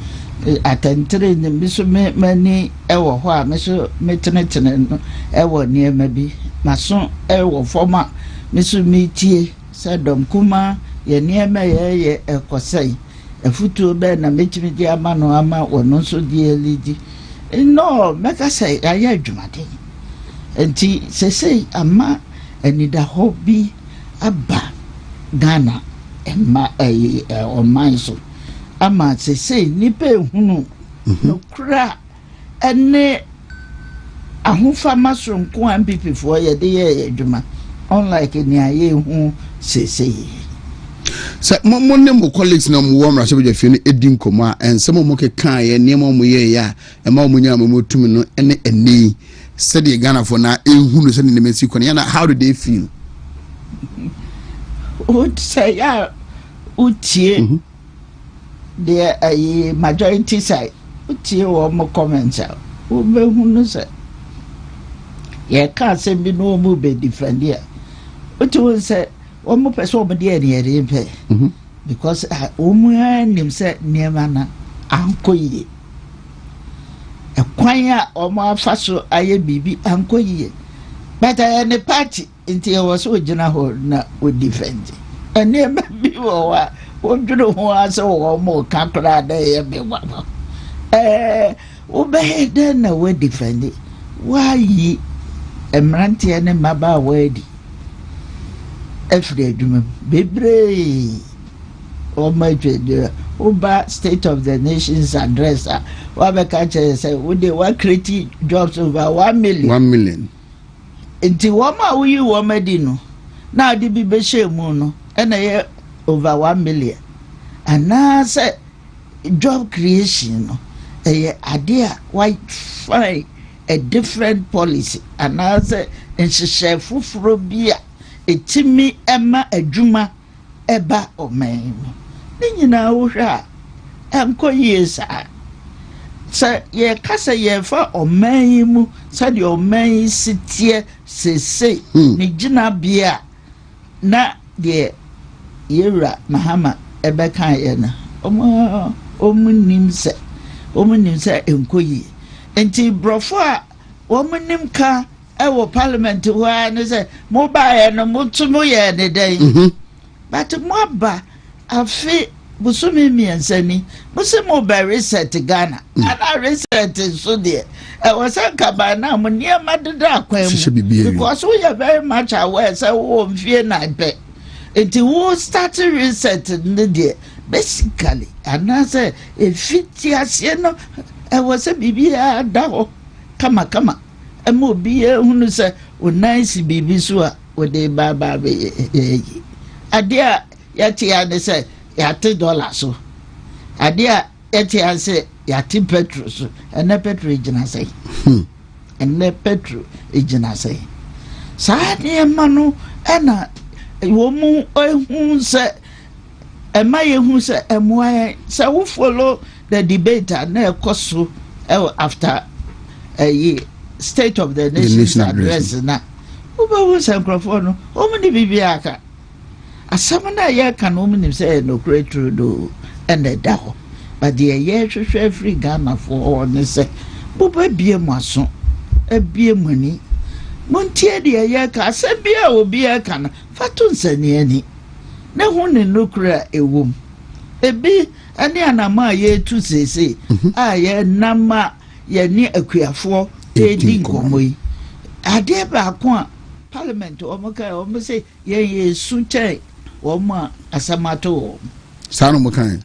S6: atentere ne biso mani ewo ho a meso metenetene no ewo niema bi maso ewo forma meso metie sadom kuma ye niema ye ekosai efutu be na metimi di ama no ama wono so di elidi no meka say aye adwumade enti sesei ama enida hobby aba Ghana emma o manso ama say nipa ehunu no kra ene ahofa masonko MPP for ye de ye adwuma unlike ni aye hu say
S1: mo ne mo colleagues na mo wo mra so be fie no edin koma ensem mo ke kan ye ne mo ye ya e ma mo nya mo tumi no ene eni said the Ghana for na ehunu se ne mesi ko na how do they feel
S6: would say ya utie there a majority side utie wo mo comments out wo be hunu se ye ka se bi no mo be defend here utie wo se wo mo person mo de ne ye pe because o mo anim se niema na anko yi e kwanya omo afaso aye bibi ankoyie but any party nti e was so gina ho na we defend ene bi wo wa woduro ho ase wo mo kakra da ye be wa wo be den na we defend why emrante ne maba wadi every adwuma bebre o ma twede Uba State of the Nation's address. Wabeka say would they want create jobs over 1 million.
S1: 1 million.
S6: Inti wama uyi wama dino. Now the bibeshe muno and a over 1 million. And now say job creation a idea white fine a different policy. And now say and she share fufrobia a timmy emma a juma eba o man. Nina wohwa enko yesa sa ye kasa ye fa oman mu sa de oman sitie sese ni gina bia na de yewra mahama ebeka ye na omunim se enko yi enti brofo a omunim ka ewo parliament wa ne se mo ba ye no mo tumo ye ne den but mo ba afi busumi miensani musimo be reset Ghana ana reset so there was a cabana mo near madeda kwam because we are very much aware say wo mfie na be enti wo start reset there basically ana say efiti ase no was a bibia da ho kama emo bi ehunu say o nice bibi so a we dey baba be adia yati ade say yati dollar so adia yati ase yati petrol so ene petrol ejina say ene petrol ejina say sa de manu ena wo mu ehun say ema ehun say emoa say we follow the debate na ekoso after a State of the Nation's address na uba wo say microphone no o mu ni bibia aka asamana ya kan omunim say no great do and the daho but the year hwehwe free Ghana for on say boba bie mu aso abie mani montie de ya ka asabia obi aka na fatu nsani ani na hu ne nokura ewom ebi ani anama ye tu sese a ye nama ye ni akuafo edi nkomoyi ade ba ko a parliament omo say ye sunche Woma asamato.
S1: Sano Mukai.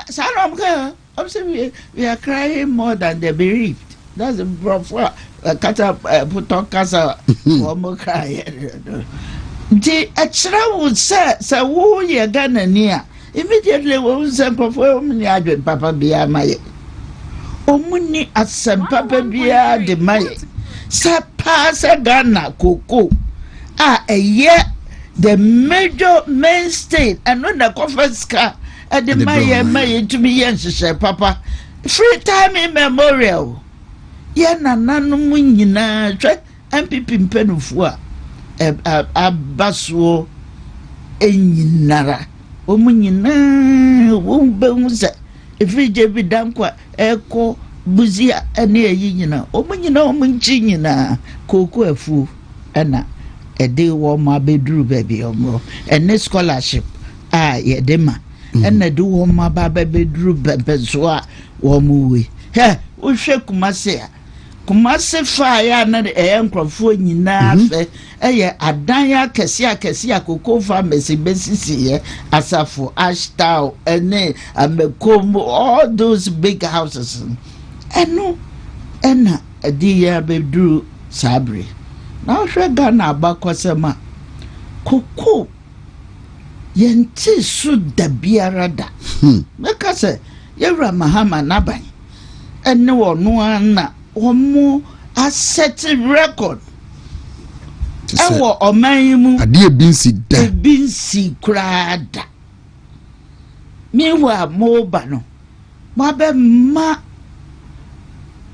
S6: I'm saying we are crying more than the bereaved. That's the before kata put on casa woma cry. The extra would say wo ye Ghana near. Immediately we say before me adwen papa bia maye. Omuni asem papa bia de maye. Sa pass Ghana koko. The major mainstay and when the conference car at the Maya to me yes papa free time immemorial ye na nanu nyina twa MPP mpenufo abaso enyinara omunyina wo be se efije bi dankwa eko buzia ene eyi nyina omunyina omunchi nyina koko afu ena ede wo ma bedru baby omro ene scholarship ye dema ene do wo ma ba bedru bebe so a wo mu we he wo hwe kumase fa ya na enkrofo nyina fe eye adan ya kese akoko pharmacy besisi ye asafo ashtown ene amekom all those big houses eno ena edi ya bedru sabre na hwe Ghana abakosema koko yenti su da biara da meka se yewra mahama naban ene wono ana omo asset record ewo oman mu
S1: ade binsi krada
S6: miwa moba no mabe ma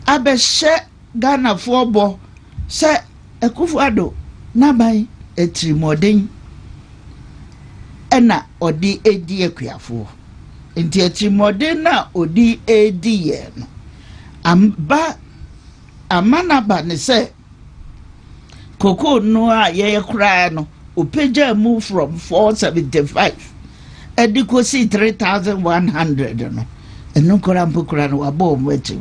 S6: abehye Ghana fobo se Ekufuado naban etrimoden ena odi edi akuafo enti etrimoden na odi edi ye no amba amanaba ne say cocoa no a ye cry no upeja move from 475 edikosi 3100 no enu korampo kora no wabo mweti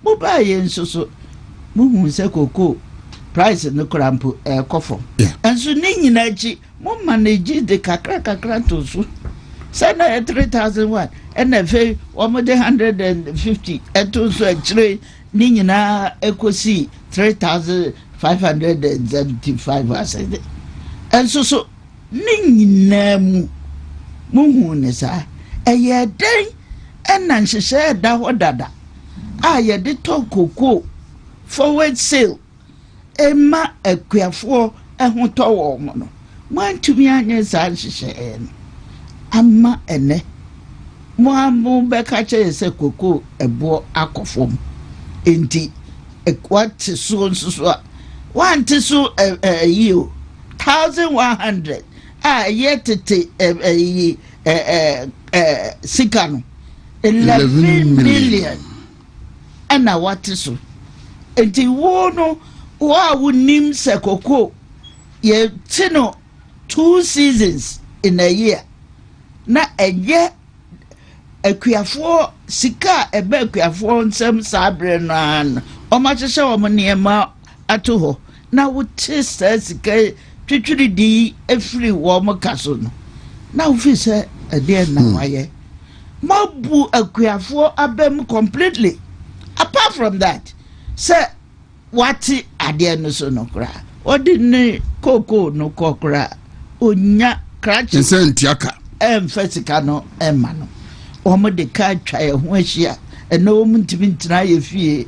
S6: mo ba ye nsoso mo hu se cocoa price no korampo kofo enso ni nyina chi mo manage de kakra to so say na 3001 and fe o mo de 150 eto so achire ni nyina ekosi 3575 asede enso so ni nyina mu hu ne sa eye den ena nhihye da ho dada a ye de to cocoa forward sale ema akuafo ehun to wo mo no mantumi anye sa nhihye no ama ene mo amu be ka che se cocoa ebo akofom enti ekwati so nso want so you 1100 yetete sikano 11 million ana what so enti wo no wa wunim se cocoa ye tino 2 seasons in a year na eye akuafo sika ebe akuafo nsem sabre no an o ma chese o mo niema ato ho na wo tese sika twitwiri di efiri wo mo kaso no na wo fi se ade na waye mabu akuafo abem completely apart from that say what ade no so no kra odini koko no kokra onya krachi
S1: ntiaka
S6: emfetika no emma no omo de ka twa ye ho ahia ena omu ntimi ntina ye fie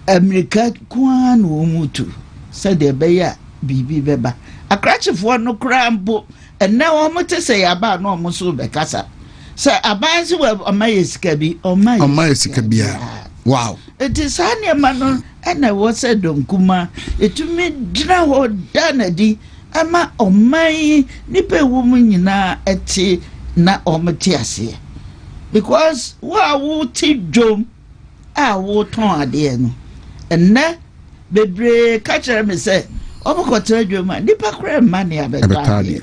S6: America kwa no omutu said de beya bibi beba akrachifo no krambo ena omo te se yaba no omo so be kasa se abanzi we omaye sika bi omaye sika bia
S1: wow
S6: it is anya mano ena wo se donkuma etumi dra ho danadi ama omai nipa wo mu nyina eti na ometi ase because wa wo ti dwom a wo ton ade no enne bebre ka kire me se omokotra dwom a nipa kra ma ne abetade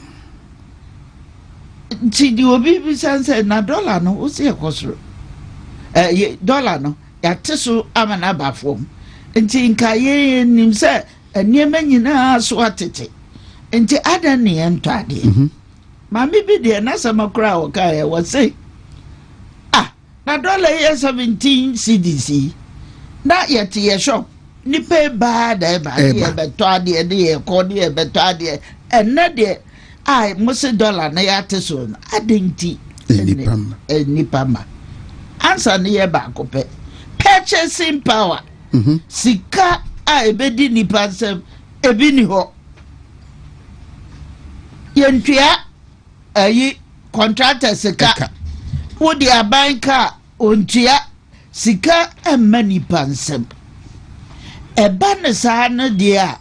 S6: ti di obi bi sanse na dollar no o se ekosoro dollar no ya teso amana bafom nti nka ye nim se eniema nyina so atete nti ada ne ento ade mami bi de na samakura o ka e wo say na dollar ye 17 cedis na yete ye shop ni pay bad e ba ye beto ade de ye ko de beto ade enne de ai musi dollar na ya teso adenti enipama answer ne ye ba ko pe purchasing power sika a ebedi nipa nsem ebi ni ho yentua ayi contractor sika wo di abanka ontua sika emma nipa nsem eba ne sa no dia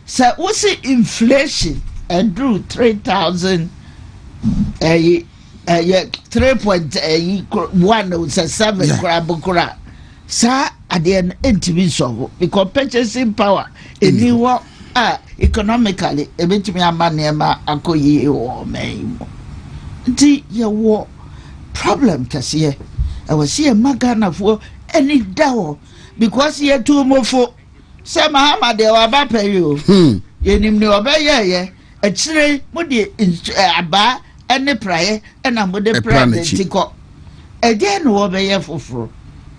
S6: sa wo see inflation and drew 3000 3.107 krabukura sa ade entimi so because purchasing power eniwo economically ebetimi amane ma akoyi o meimo nti ye wo problem kase e was here magana for any dawo because ye too mofo se mahama de wa ba payo yenim ne obeye achire mode aba ene praye ena mode president ko again wo obeye foforo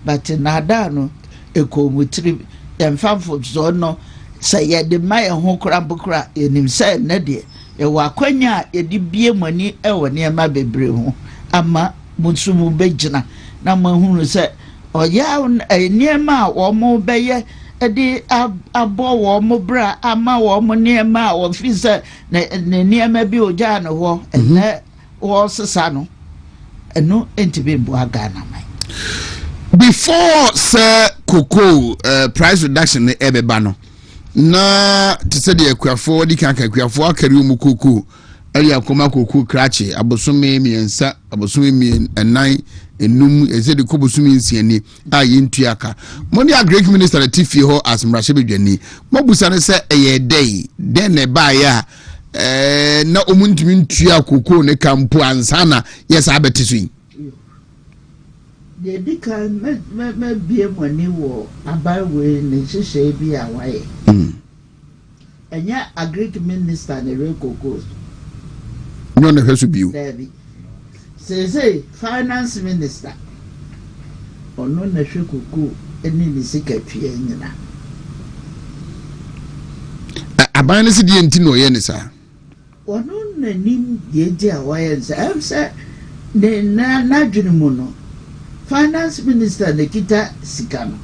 S6: but nada no ekomutri emfamfo zo no say ye de my ho kra bukra yenim say na de ye wa kwanya ye de bie mani e wo ne ma bebre ho ama munsumu begina na mahunu say oya ne ma wo mo beye edi abo wo mo bra ama wo mo ne ma wo fi say ne ma bi oja no ho ene wo sesa no eno entibe bu aga na mai
S1: before sir cocoa price reduction ebeba no na to say the akuafo di kan akuafo akari mu cocoa ɛyɛ akoma koku krache abosome miensa abosome mien enan enum ezedi kobosome nsiani a yentu aka money a great minister the tifie ho as mrahye bedwani mobusa ne se ɛyɛ day den ne ba ya na omuntumi ntua koko ne kampo ansana yes abetiso yi
S6: de dika me bie moni wo abawe ne hihye bi a waye enya agric minister ne rekoko
S1: no ne hweso biu
S6: say finance minister ono na hwekoko eni ni sikatwie nyina
S1: aban ne se die nti no ye ne sa
S6: ono na nim de je a waye say ne na dwene mu no finance minister ne kita sika no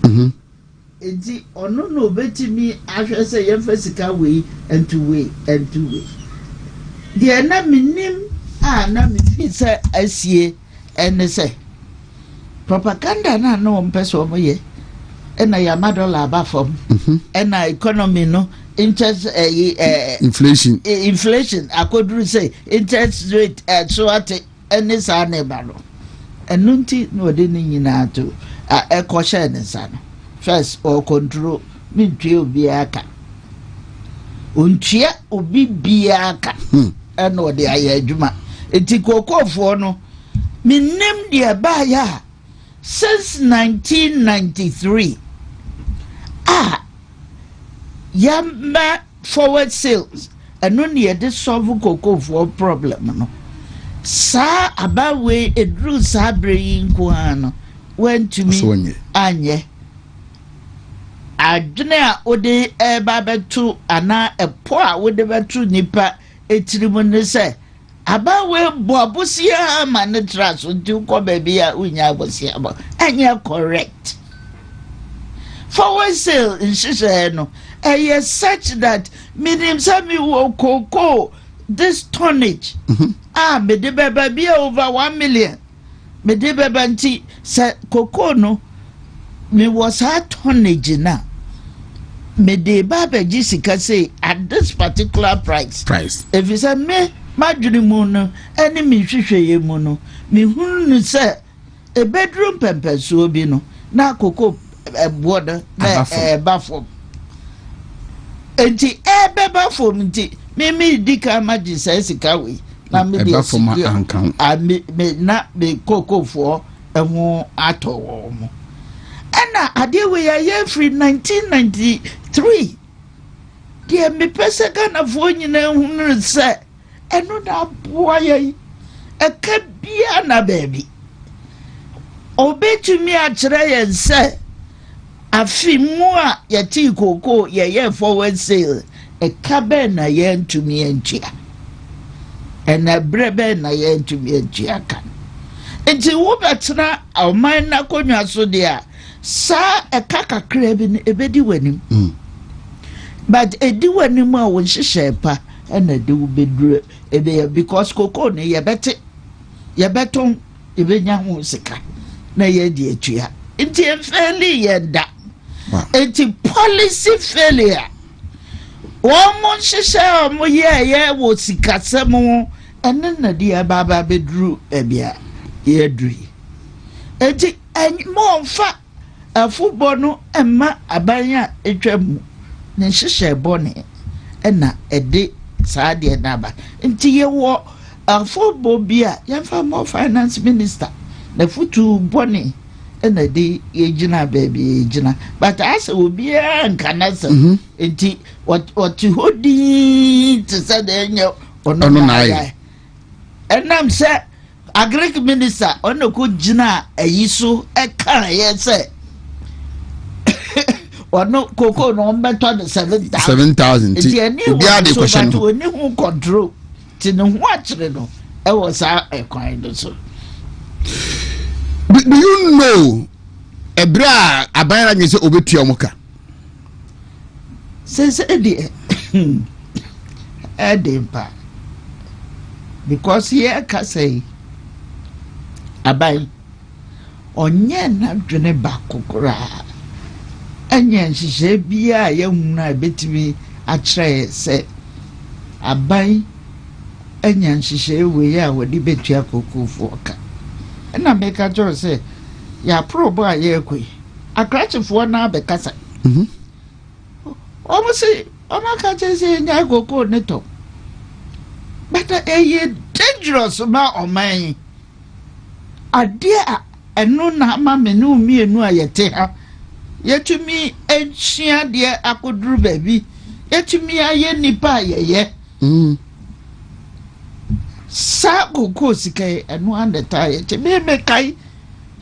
S6: enti ono no betimi ahwe say yemfa sika we entu we de na minim na mi fi say asie ene say propaganda na no mpeso mo ye ena ya madola aba fom ena economy no interest inflation akoduru say interest rate so ate ene sa na ba no enunti no de ni nyina to ekoshe ne sa no first or control mi tue obi aka ontua obi biaka eno de aye adwuma enti kokofo no minim de ba ya since 1993 yamba forward sales eno ne de solve kokofo problem no sa abawe edru sa breyin ko ano went to me anye adwene a ode eba betu ana epo a wode betu nipa etirimu ne se abawe bo abosia ma ne trust nti ko baby a unya abosia ba anya correct forward sale in shisha no such that minim sami wo koko this tonnage me de beba be over 1 million me de beba nti se koko no me was a tonnage na me de baba jisika say at this particular price if you say me madwene mu no ene me hwehweye mu no me hunu se a bedroom pempesuo bi no na koko boda na bafom enti befom nti me dika maji say sika we na me de bafom ankan me na me koko fo eho atowo mo ana ade we ya free 1993 die me pese kana fo nyina hunu se eno na boye eka bia na baby obetumi a kire yen se afimu a yeti koko ye forward sale eka be na ye ntumi entua ena brebe na ye ntumi entua kan enti wo betra oman na konwa so de a sa eka kakra bi ebedi wanim but edi wanim a won hihye pa ena de wo bedure ebe because koko ne ye beton ebenya ho sika na ye di atua enti fairly ye da enti policy failure womo hihye omo ye wo sika semo ena na di baba beduru ebia ye duri enti mo fa football no emma abanya etwam ne hihye bone ena ede saade na ba nti ye wo football bia yemfa mo finance minister na futu bone ena de ye gina baby gina but as obi anka na se nti what hodi to say de enyo ono na enam se agric minister ono ko gina ayiso eka ye se ono koko no mbeto de 7,000
S1: ti bia de question
S6: no oni hu control ti no hu akire no e was a ekwan do so
S1: do you know ebra abayra nyese obetua omuka
S6: se edi edimpa because here ka say abai onye na dwene ba kokora anya nhihye bia ya huna betimi akire se aban anya nhyehyɛ we ya wodi betua kokofo ka na meka jo say ya probo a ye koi akrachefo na abekasa omo say ona ka say nya koko ne to but ye dangerous ma oman ade a eno na ma me no mienu a yete ha yetumi enhia de akoduru baabi yetumi aye nipa yeye sa koko sika eno andeta yete me kai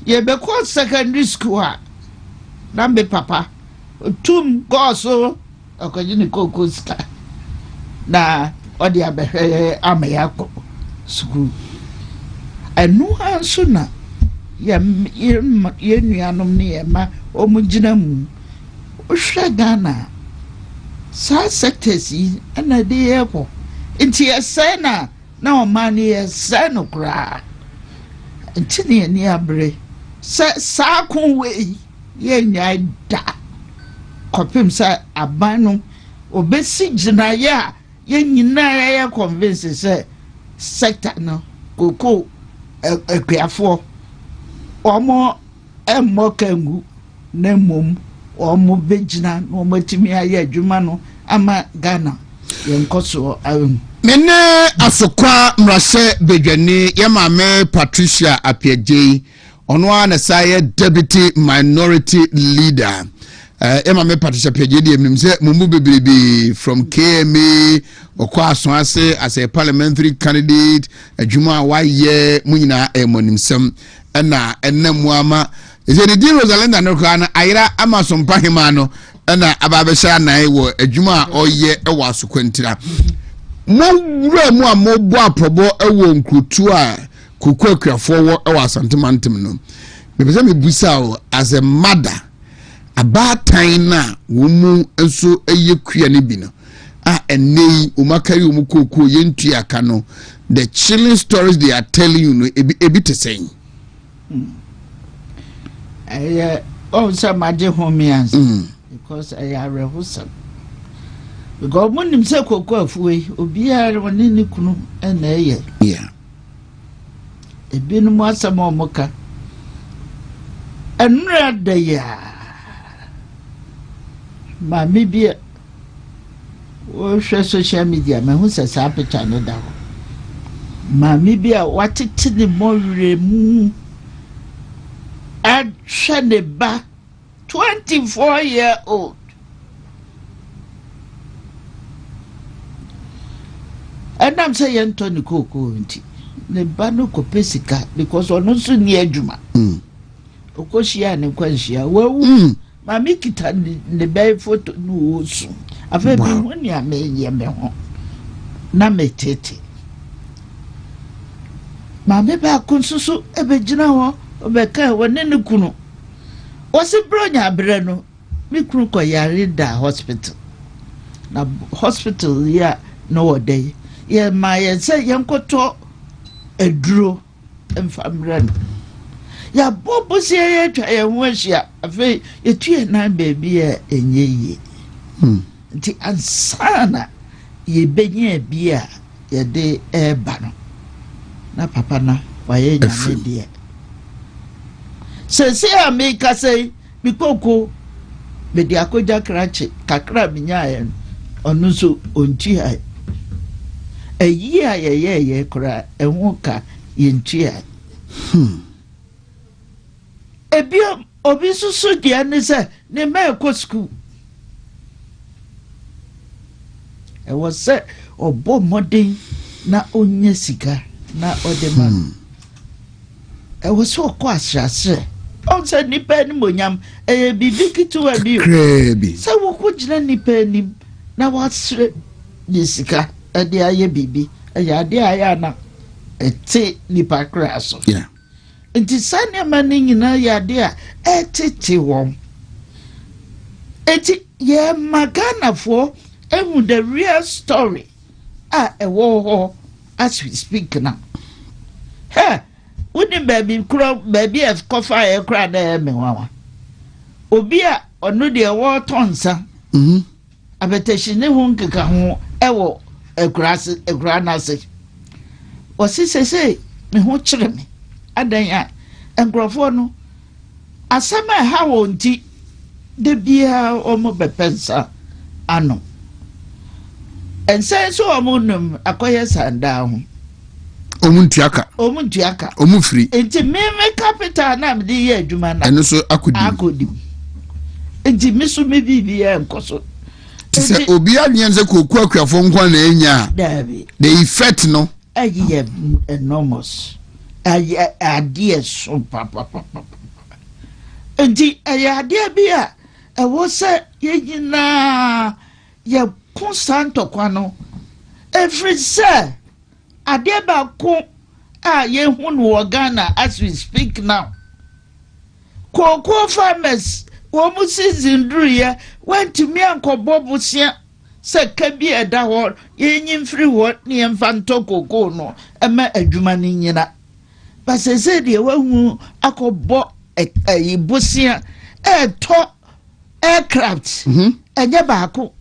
S6: ye be ko secondary school a na me papa tum go so akoji ni koko sika na odi abehwe amayako school enu anso na ye nuanom ne ye ma omugina mu ohwe Ghana sa sectors yi na de ye ko nti ye na o man ye se no kra nti ne ni abre sa kun we ye nya da kopim sa abanu obesi gina ya ye nyina ya convince say sector no koko ekwiafo omo emmo kangu na mom omo begina no matimi aye adwuma no ama Ghana yenkoso
S1: mene asokwa mrase bedwane ye maame Patricia Apiaje ono ana saye deputy minority leader maame Patricia Apiaje de emnim se mumu bebrebe from KMA okwa so ase as a parliamentary candidate adwuma waye munyina emonimsem na ennamu ama eze di Rosalinda no kwa na ayira amasom pahema no na ababesha nan wo adwuma oye ewa asokwantira mo wura mu amobo aprobo ewo nkrutu a kukwakufo wo ewa asantemantem no mebese mebusa o as a mother abatan na wo mu enso eye kua ne bi no enei umakari umukoko yentu aka no the chilling stories they are telling you no ebi te saying
S6: some maje homians because I are rehusam because monim se koko afuwe obiara woni ni kunu na eye ebinu mo asama omoka enra da ya ma mi bia o hwe social media me hu se sa picture no da ho ma mi bia watete ni morire mu adhwe ba 24-year-old and I'm saying Tony Koko nti ne ba no kopesika because ono so ni adwuma okoshia ne kwanhia wawu mami kita ne bay photo no osu afa bi woni ameye me ho na metete mami ba kunsusu ebegina ho obeka woni ne kunu osi bronya abre no mi kunu ko yare da hospital na hospital ya no odey ye ma ye se yenkoto eduro emfamran ya bobo se ye twa ye hwahia afi etue na baby e enyeyi nti ansana ye benye bia ye de eba no na papa na waye nyame de se ameka say bikoko be di akoja krache kakra binya ye onu so onti ha eyi ayeye kra ehun ka yentu ha ebia obi susu dia ne se ne ma ko school e was say obo modern na onye sika na odema e was so ko asase on se nipa ni monyam e bibi kitu wa bi
S1: krebi
S6: se wo ko gina nipa ni na wasre ni sika e de aye bibi e ya de aya na ete nipa kra so
S1: yeah
S6: nti sane mani nyina ya de a etete won eti ye magana for ehu the real story ewo as we speak now he woni baby as kofa e kra na me wawa obi a onu de wo tonsa abetashi ne hu nkeka ho ewo ekra na se wɔsi sese me ho kyerɛ me adan a nkurɔfoɔ no asɛm a ɛha wɔn ti de biara wɔn bɛpɛ nsa ano nsɛn so wɔn nom akɔyɛ sandaa ho
S1: ɔmo ntuaka ɔmo firi
S6: nti mímí capital náà mi di yɛ adwuma náà
S1: ɛno so akɔdi
S6: nti mi so mi bibi yɛ nkɔ so
S1: sɛ obi adeɛ sɛ kɔku akuafo nkwa na enya the effect no
S6: ɛyɛ yɛ enormous ɛyɛ adeɛ so papapapa nti ɛyɛ adeɛ bi a ɛwɔ sɛ yɛ nyinaa yɛ ko saa ntɔkwa no ɛfiri sɛ adeɛ baako a yɛhu no wɔ Ghana as we speak now cocoa farmers wɔn mu season duruyɛ wɔntumi ankɔbɔ bosia sɛ ka bi ɛda hɔ yɛnyi mfiri hɔ ne yɛmfa ntɔ cocoa no ɛma adwuma no nyina basɛsɛ deɛ wahu akɔbɔ ɛyi bosia ɛtɔ aircraft ɛnyɛ baako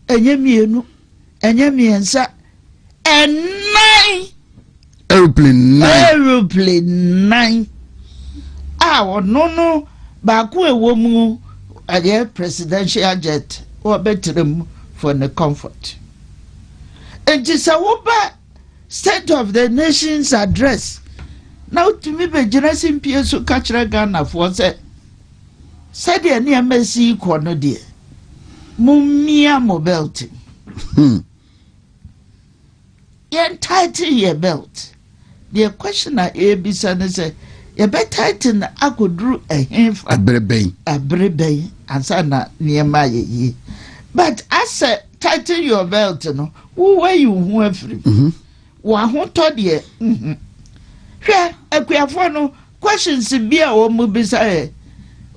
S6: ɛnyɛ mmienu ɛnyɛ mmiɛnsa ɛnan aeroplane 9 a ɔno no baako ɛwɔ mu ɛyɛ presidential jet wɔbɛtire mu for the comfort nti sɛ woba state of the nation's address na wotumi bɛgyina si mpie so ka kyerɛ Ghanafoɔ sɛ sɛdeɛ nneɛma si kɔ no deɛ mummia mo belt yɛn tighten yɛ belt the question a ebisa ne sɛ yɛbɛ tighten akoduru ɛhenfa abrebɛn ansa na nneɛma yɛ but asɛ tighten your belt no wo yi wo ho afiri wo ahotɔ deɛ hwɛ akuafoɔ no questions bi a wɔn mu bisa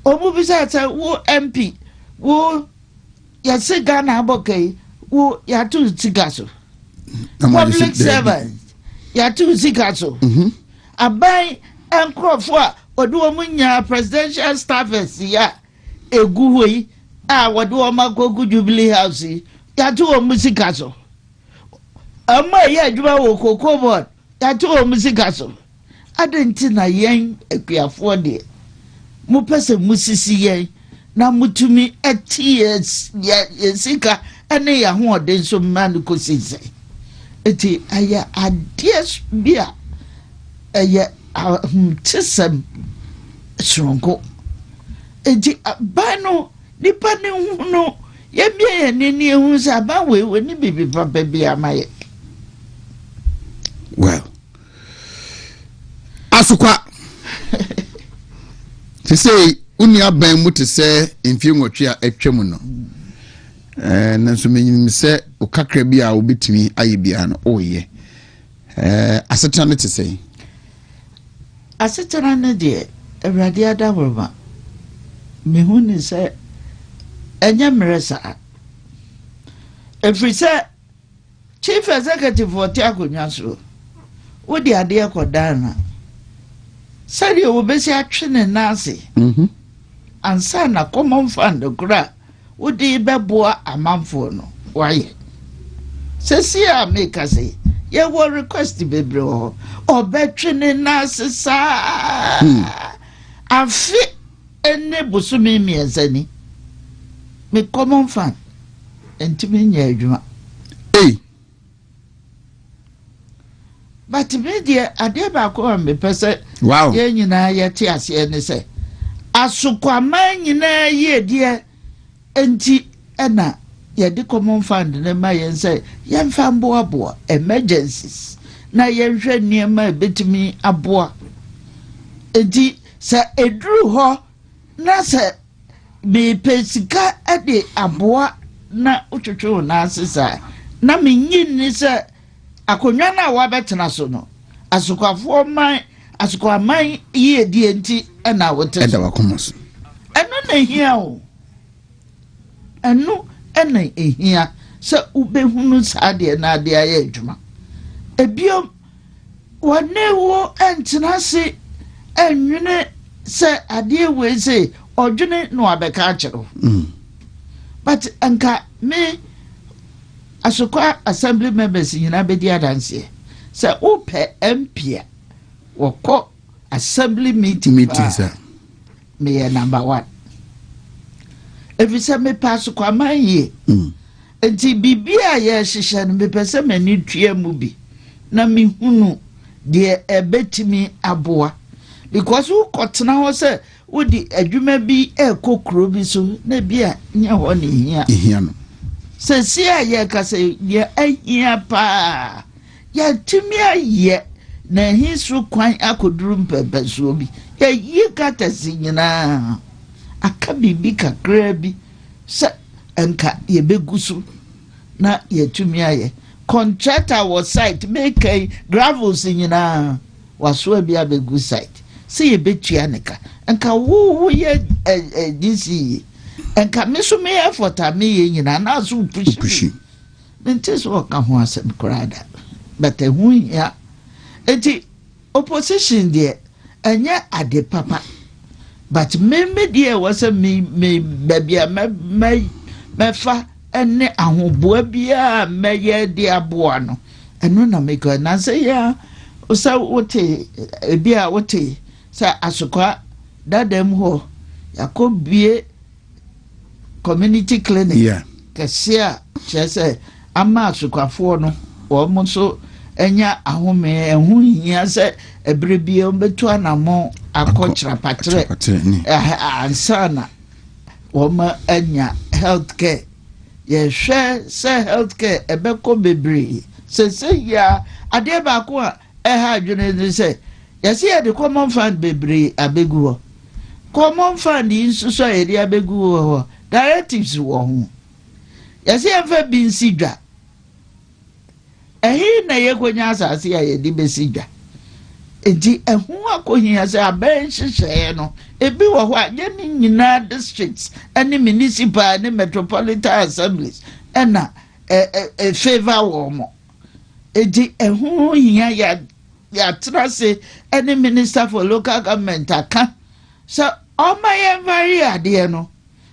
S6: sɛ wo MP wo yɛsɛ Ghana abɔkɛyi wo yɛato sika so public servant yɛato sika so aban nkurɔfoɔ a wɔde wɔn nya presidential staffers a egu hɔ yi a wɔde wɔn akɔgu Jubilee House yi yɛato wɔn sika so ɔmo a ɛyɛ adwuma wɔ cocoa board yɛato wɔn sika so adanti na yɛn akuafoɔ deɛ mo pɛ sɛ mo sisi yɛn na mutumi ɛti yɛ sika ɛne yɛ ahoɔden so mma no kɔsi sɛ eti ayɛ adeɛ bi a ɛyɛ ahomtesɛm soronko eti aban no nipa ne ho no yɛbia yɛ n'ani ehu sɛ aban wei ne bibi papa bi ama yɛ
S1: well asukwa te sɛ uni aban mu te sɛ mfie nwɔtwe a atwam no nanso menyim sɛ okakra bi a obetumi ayɛ bia no oyɛ asetena ne te sɛ
S6: asetena ne deɛ awurade adaworoma mehu ne sɛ ɛnyɛ mmerɛ saa ɛfiri sɛ chief executive wɔte akonnwa so wode adeɛ kɔdaa na sɛdeɛ wɔbɛsi atwe ne naase ansa na common fund kora wode bɛboa amanfoɔ no wayɛ sɛsi a meka sɛ yɛwɔ request bebree wɔ hɔ ɔbɛtwe ne naase saa afe ne bosome mmiɛnsa ni me common fund ntumi nyɛ adwuma but me deɛ adeɛ baako a mepɛ sɛ yɛn nyinaa yɛte aseɛ ne sɛ asokwaman nyinaa yie deɛ enti ɛna yɛde common fund ne ma yɛn sɛ yɛmfa mboaboa emergencies na yɛnhwɛ nneɛma a betumi aboa enti sɛ eduru hɔ na sɛ mepɛ sika de aboa na wotwetwe na asesa na menyi ni sɛ akonnwa na wabɛtena so no asokwaman yie die nti ɛna wote
S1: ɛda wakomaso
S6: ɛno na ehia o ɛno ɛna ehia sɛ ubehunu saa deɛ na adeɛ ayɛ adwuma ebio wɔne wo ɛntena se ɛnwene sɛ adeɛ wei sɛ ɔdwene na wabɛka akyerɛw but anka me asokwa assembly members nyina bedi adanse sɛ wopɛ MP wɔkɔ assembly meeting
S1: sir.
S6: meyɛ number 1 ɛfiri sɛ mepɛ so kwaman yie nti biribi a yɛhyehyɛ no mepɛ sɛ m'ani tua mu bi na mehunu deɛ ɛbɛtumi aboa because wokɔtena hɔ sɛ wodi adwuma bi ɛkɔ kuro bi so na bi a nyɛ hɔ ne hia
S1: no
S6: sɛ si a yɛka sɛ yɛ ahia paa yɛtumi ayɛ na ɛhi so kwan akɔduru mpɛmpɛsoɔ bi yɛyie katasi nyinaa aka biribi kakraa bi sɛ ɛnka yɛbɛgu so na yɛtumi ayɛ contractor wɔ site make gravels nyinaa wasoa bi abɛgu site sɛ yɛbɛtua ne ka ɛnka wo yɛ DC ɛnka me so me effort a meyɛ nyinaa na so pushi nti so ɔka ho asɛm koraa da but ɛho hia enti opposition deɛ ɛnyɛ ade papa but me deɛ wɔ sɛ me baabi a mɛfa ɛne ahoboa biara mɛyɛ de aboa no ɛno na mekɔ na sɛ yɛ sɛ wote ebi a wote sɛ asokwa dadam hɔ yakɔ bie community clinic kɛse a kyerɛ sɛ ama asokwafoɔ no wɔn nso enya ahome ɛho hia sɛ ebere bie ɔmbɛtu anamɔ akɔkyerɛ patre ansa na wɔn anya health care yɛhwɛ sɛ health care ɛbɛkɔ bebree sɛ ya adeɛ baako a ɛha adwene ne sɛ yɛsɛ yɛde common fund bebree abɛgu hɔ common fund yi nso so a yɛde abɛgu hɔ directives wɔ ho yɛsɛ yɛmfa bi nsi dwa ɛhe na yɛkɔnya asase a yɛde bɛsi dwa enti ɛho akɔhia sɛ abɛn hyehyɛeɛ no ebi wɔ hɔ a yɛne nyinaa districts ɛne municipal ne metropolitan assemblies ɛna favor wɔ mo enti ɛho hia yɛatena se ɛne minister for local government aka sɛ ɔma yɛmfari adeɛ no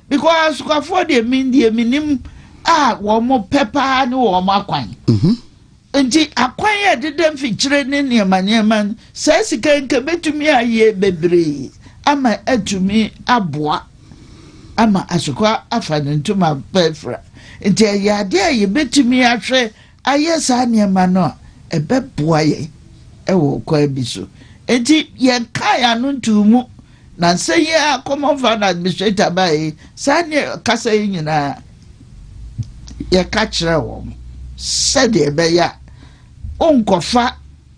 S6: because asukwafoɔ deɛ menim a wɔn mo pɛ paa ne wɔn mo akwan nti akwan yɛ deda mfikyire ne nneɛma sɛ sika nka betumi ayɛ bebree ama atumi aboa ama asukwa afa ne ntoma pɛfra nti ɛyɛ adeɛ a yɛbɛtumi ahwɛ ayɛ saa nneɛma no a ɛbɛboa yɛn ɛwɔ kwa bi so nti yɛnka ya no ntumu na sɛ yɛ common fund administrator bae saa ne kasa yi nyinaa yɛka kyerɛ wɔn sɛdeɛ ɛbɛyɛ onkɔfa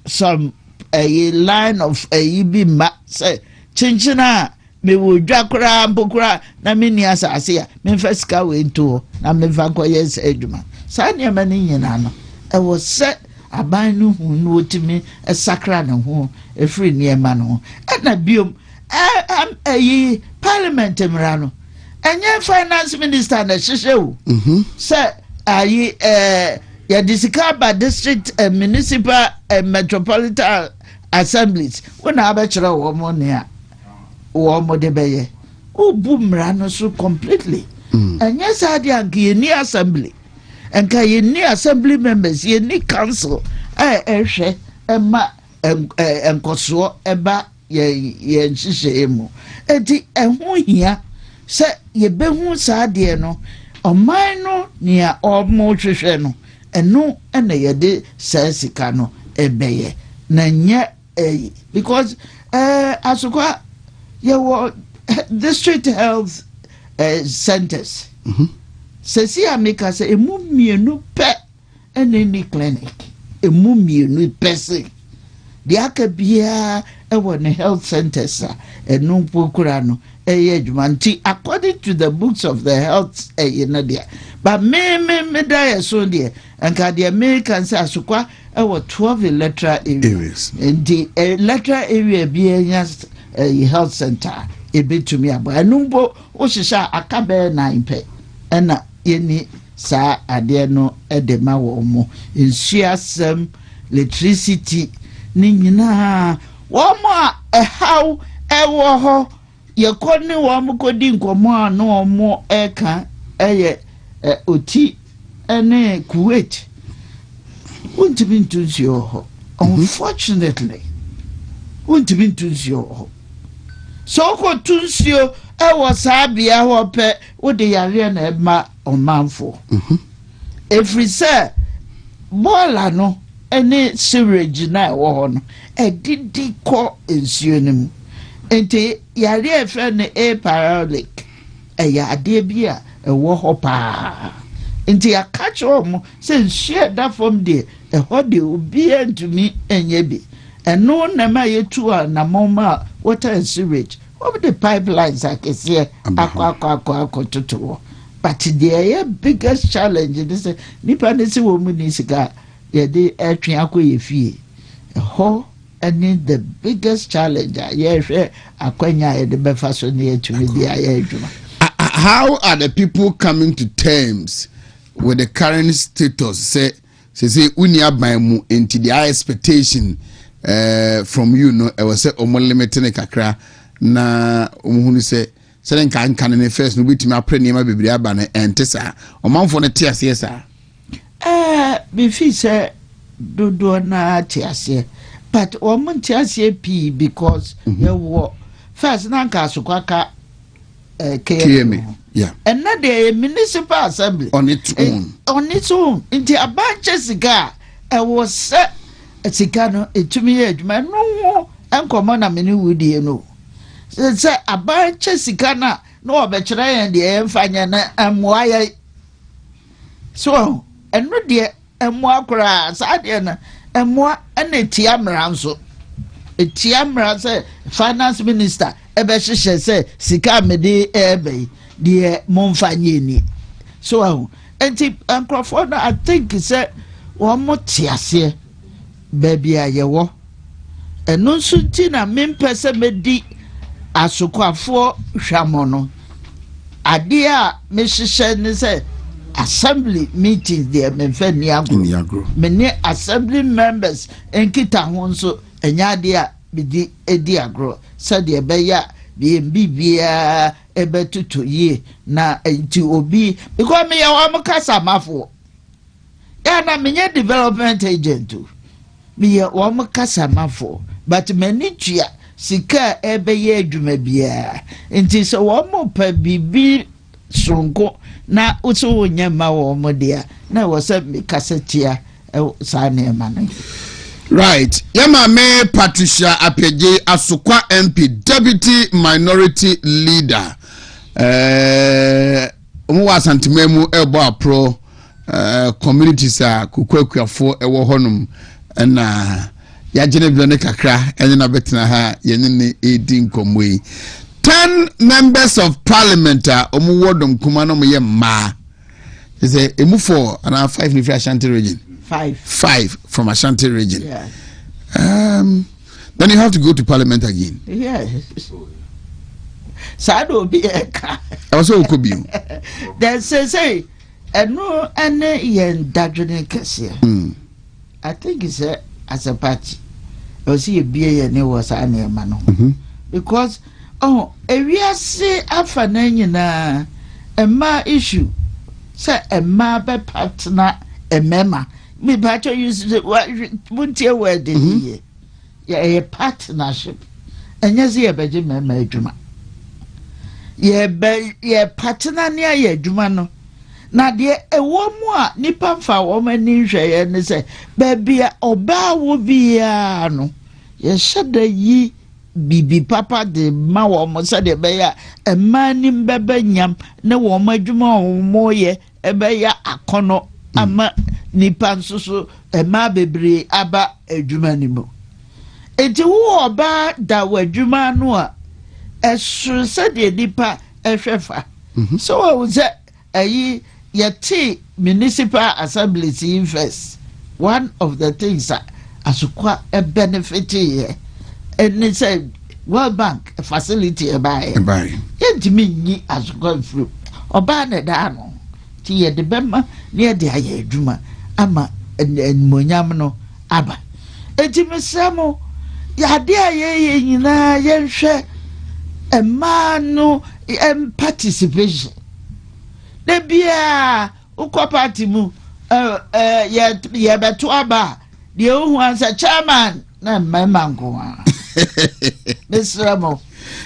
S6: some a line of a bi ma say chinchina me wo dwa kora mpokora na me ni asase a me fa sika we nto na me fa kɔ yes adwuma saa ne ma ni nyina no e wo se aban no hu no otimi sakra ne ho efiri ne ma no na biom parliament mra no enye finance minister na hyehyɛ wo se ayi ya disika district and municipal and metropolitan assemblies when abɛkyerɛ wɔ mo ne a wɔ mo de bɛyɛ obu mmara no so completely ɛnyɛ saa de anka yɛni assembly anka yɛni assembly members yɛni council ɛhwɛ ɛma nkɔsoɔ ɛba yɛn nhyehyɛ mu enti ɛho hia sɛ yɛbɛhu saa deɛ no ɔman no nea ɔmo hwehwɛ no ɛno ɛna yɛde saa sika no ɛbɛyɛ na nyɛ because asokwa yɛwɔ district health centers sɛsi ameka sɛ emu mmienu pɛ ɛna ni clinic emu mmienu pɛ se deɛ aka biara ɛwɔ ne health centers a ɛno mpokura no ɛyɛ adwuma nti according to the books of the health no deɛ but me da yɛ so deɛ nka deɛ me kan sɛ asokwa ɛwɔ 12 electoral areas nti electoral area bi nya health center ebetumi aba ɛno mpo wo hyehyɛ aka bɛɛ 9 pɛ ɛna yɛni saa adeɛ no ɛde ma wɔ mo nsuasɛm electricity ne nyinaa wɔn a ɛhaw ɛwɔ hɔ yɛkɔ ne wɔn kɔdi nkɔmɔ a na wɔn ɛka ɛyɛ oti ɛne Kuwait wontumi ntu nsuo hɔ unfortunately wontumi ntunsuo ho so ko tunsuo was abia ho pe wo de yare na ma omanfo every say bola no any sewage na wo ho no edidi ko ensuo nim enti yare efe ne paralic ya ade bia wo ho pa enti akache omo say share that from there ho de obi antumi enye bi eno na ma yetu a na moma water and sewage over the pipelines I can see akwa toto but the biggest challenge is nipa ne se wo mu ni sika ye de atwe akoye fie ho and the biggest challenge ye hwe akwanya ye de befa so ne atumi di aye adwuma.
S1: How are the people coming to terms with the current status say uni aban mu into the expectation from you no I was say omo limited kakra na omuhunu se sele nka ne first no bitimi apre niam bebiri aba na entesa omanfo ne te ase sa
S6: be fi say dodo na te ase but omo te ase p because you wo first na nka sokwaka KM
S1: yeah
S6: and na the municipal assembly
S1: on its own
S6: into a bunch of cigar was set a cigar no etumi adwuma no enkomo na meni wudi no say a bunch of cigar na no obekere yan de emfanya na amoaya so eno de amoa kura sa de na amoa na tiamra nso etiamra say finance minister ebe hihye say sika mede ebe de monfanye ni so enti ankrofo na I think say wo motiase baby ayewo eno nso ti na mempese medi asokwafo hwamo no ade a me hihye ni say assembly meetings there memfa ni agro many assembly members enkita ho nso enya ade a bidi edi agro said the beya bibia ebetutu ye na enti obi because me ya am kasamafo ya na me development agent me ya am kasamafo but many tua sika ebeye adwuma bia enti so wo mo pa bibi sonko na uso wonya ma wo mo dia na wo se me kasetia sa na ma na.
S1: Right. Yama me Patricia Apeje Asukwa MP Deputy Minority Leader. Omo asantememu ebo apro communities a kukwekuafo ewo honum na ya jene blone kakra ene na betina ha yene ne edi nkomwe 10 members of parliament omo wodom kuma no ye ma is emu 4 and 5 in Ashanti region. 5 from Ashanti region.
S6: Yeah.
S1: Then you have to go to parliament again.
S6: Yes. Sado be eka.
S1: Also could be.
S6: Then say no ene yen dadwene kese. I think it's as a party. O see e bie ne was ane ma no. Because ewiase afa na nyina emma issue say emma be partner emema me bacho use wuntie word here a partnership enye se ye beje mema adwuma ye partner ne ya adwuma no na de ewo mu a nipa fa wo mani hweye ne se ba bia oba wo bia no ye sheda yi bibi papa de ma wo mo se de be ya emani mbebe nyam ne wo madwuma wo moye ebe ya akono ama nipa nsoso ema bebre aba adwuma ni mo enti wo oba da wadwuma no a esu se de nipa ehwefa so wo ze ayi yeti municipal assemblies in first one of the things that asukwa a benefit here and they said World Bank a facility by yenti minyi asukwa free oba na da no ti ye de bema ne de aye adwuma ama monyam no aba enti mesamo ya de aye nyina ye hwe ema no participation de bia ukọ party mu ye beto aba the old ones a chairman na memangwa Mr. Mo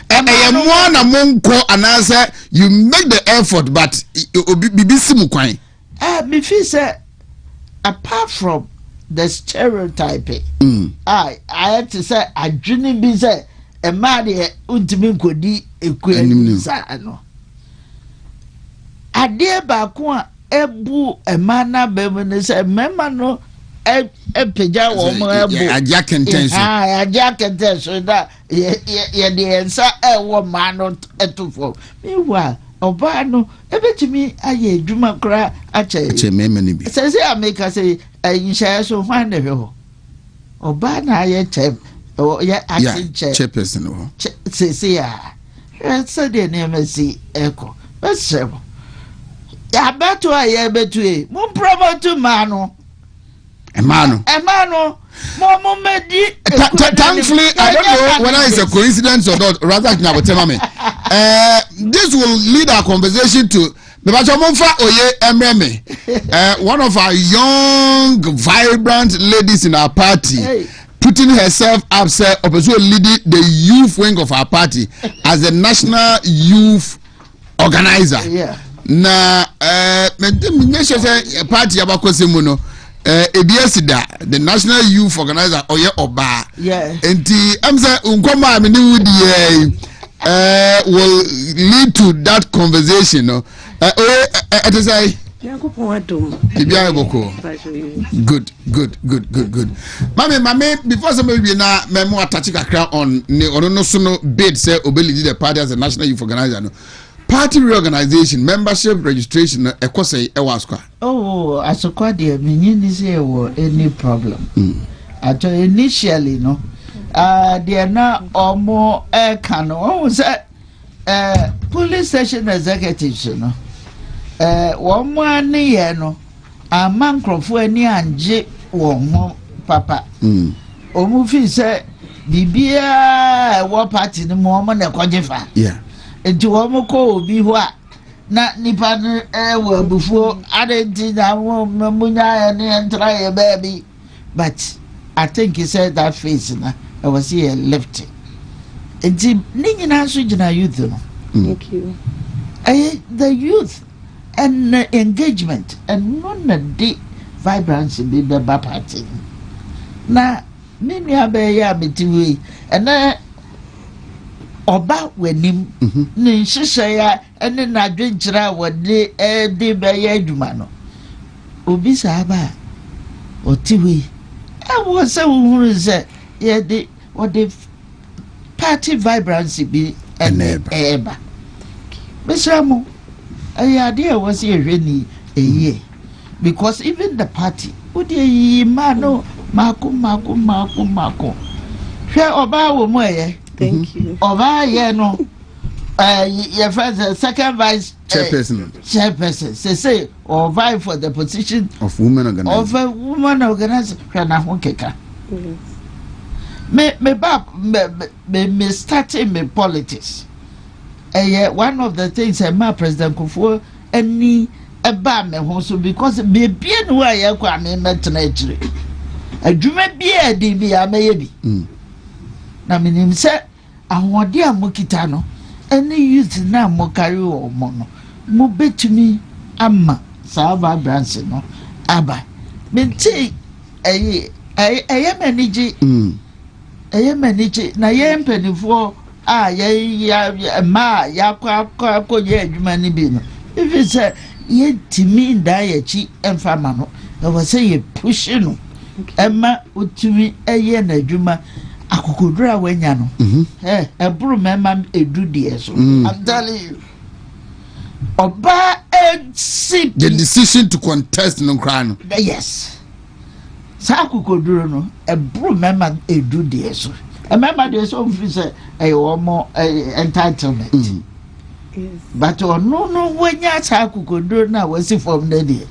S1: and one among ko anasa you make the effort but bibisi kwan
S6: me feel say apart from the stereotyping I had to say adwene bi say e ma de untimi nkodi ekua sa no ade ba ko a ebu e ma na be me say mema no peja wo mo ebu
S1: aja kenten so
S6: aja kenten so da ye de ensa e wo ma no etofo meanwhile oba no ebetimi aye adwuma kra ache
S1: mema ni bi
S6: say ameka say insha so hwan de ho oba na aye chem ya acting
S1: chairperson ho
S6: say ya say de na emesi eko besebo ya beto aye beto e mo promote ma no
S1: Emano,
S6: Momo Medi.
S1: Thankfully, I don't know whether it's a coincidence or not. Rather, this will lead our conversation to one of our young, vibrant ladies in our party, putting herself up, leading the youth wing of our party as the national youth organizer.
S6: Yeah.
S1: Na, party abakosemuno. The national youth organizer Oye Oba.
S6: Yeah.
S1: And I'm saying unkoma will lead to that conversation. It is good. Mami, before somebody na memo attach kakra on no so bid say obeli the party as a national youth organizer no. Party reorganization, membership registration, ekose ewaskwa.
S6: Oh, asokwa de menyini say any problem. Initially no. There na omo can no say police station executives no. One man ye no. A man crofo ani anje wo papa. Omu fi say bibia wo party no mo na kwajefa.
S1: Yeah.
S6: Enti wo ko obi ho a na nipa no wo abufuo adenti na wo munya ne entra ye baby but I think he said that face na I was here lifting enti ni nyina so gina youth no.
S7: Thank you.
S6: The youth and engagement and non the vibrancy be the party na me nua be ya betiwe and Oba wenim ne nhyehyɛ ya ene na dwenkyira wode de be ya adwuma no obi saaba otiwe wo se wo se ye de wode party vibrancy bi eba mesamo ade a was ye hweni eye because even the party wode yi ma no mako hwe oba wo mo eye.
S7: Thank you.
S6: Over here, no. Your first, second vice chairperson. Say, or vie for the position
S1: of women organizer.
S6: Of a woman organizer. Me starting me politics. One of the things my President Kufuor any about me also because be bien why I can met nature. A dream be a DB, maybe. Na minim se ahode amokita no ene youth na mokari o mo no mo betumi ama sa vibrancy no aba menti manage na ye mpanifo a ye ma yakwa ye adwuma ni bi no if say ye timi nda ye chi emfa ma no e was say ye push no ema utumi eye na adwuma akokodura wanya no eburu mema edu de so I'm telling you oba the
S1: decision to contest no kra no
S6: yes sa akokodura no eburu mema edu de so mema de so fi say wo mo entitlement
S7: yes
S6: but no wanya sa akokodura na wasi from there de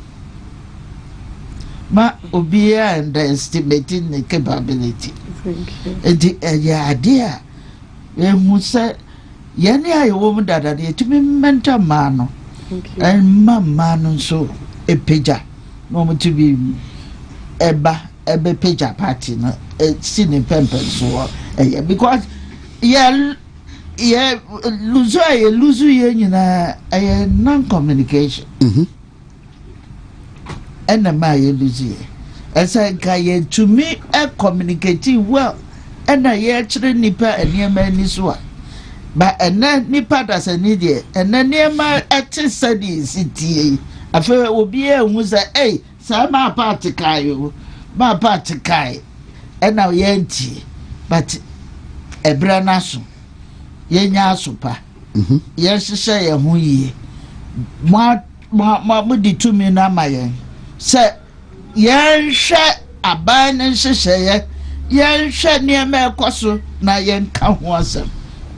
S6: ma obia underestimating the capability. Thank you. Idea. Who said, Yanni, I woman that I to be mentor man. And man so a pager. Moment to be Eba ebe page party no see ne pempen so because lose ye nyina non communication ma ye lose esa ka ye to me communicate well ye chire nipa eniema ni so a ba nipa da se ni de niema study sitie afa obi ehun say sa ma party kai o ma party kai ye nti but ebra na so ye nya asopa ye hyehyɛ ye ho yie mo di tumi na ma ye sɛ ye hwɛ aban ne hyehyɛ ye hwɛ niema ekoso na ye nka ho asɛm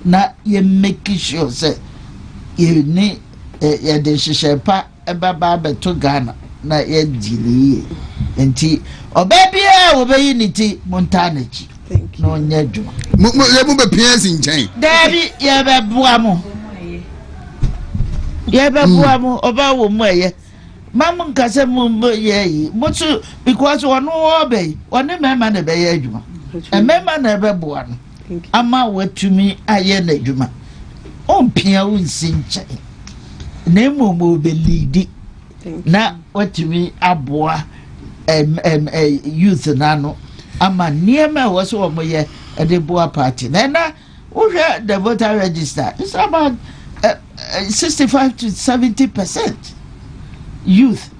S6: na ye make sure sɛ ye ni ye de hyehyɛ pa ebaba beto Ghana na ye dili enti obebia obeyi niti montanachi no nyedu
S1: mo be PS nchen
S6: Dabi ye be boa mo oba wo mo eye mam nkase mo ye yi motu because ono obey one mema na be ye adwuma mema na be boa no ama watumi aye na adwuma ompia wo nsi nchen na mo be lead na watumi aboa youth nano ama niema was wo ye the boa party na the voter register it's about 65 to 70% youth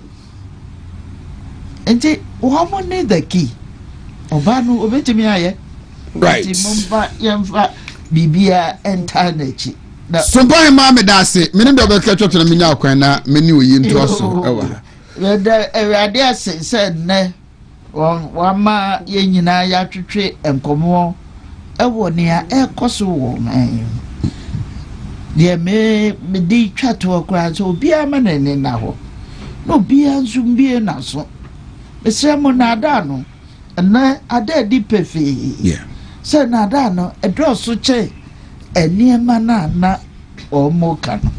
S6: and wo need the key oba no obetimi aye
S1: right
S6: mumba yemfa bibia entanechi
S1: so boy ma me da se me ne do be ka twotwe na menya akwan na meni oyi nto so ewa
S6: ade ase se ne wama ye nyina ya twetwe enkomo ewo ne a ekoso wo man de me di twato akra so obi ama na ne na ho no obi anzu mbie na so esemo na ada no na ada di pefe se na ada no edroso che eniema na omo ka no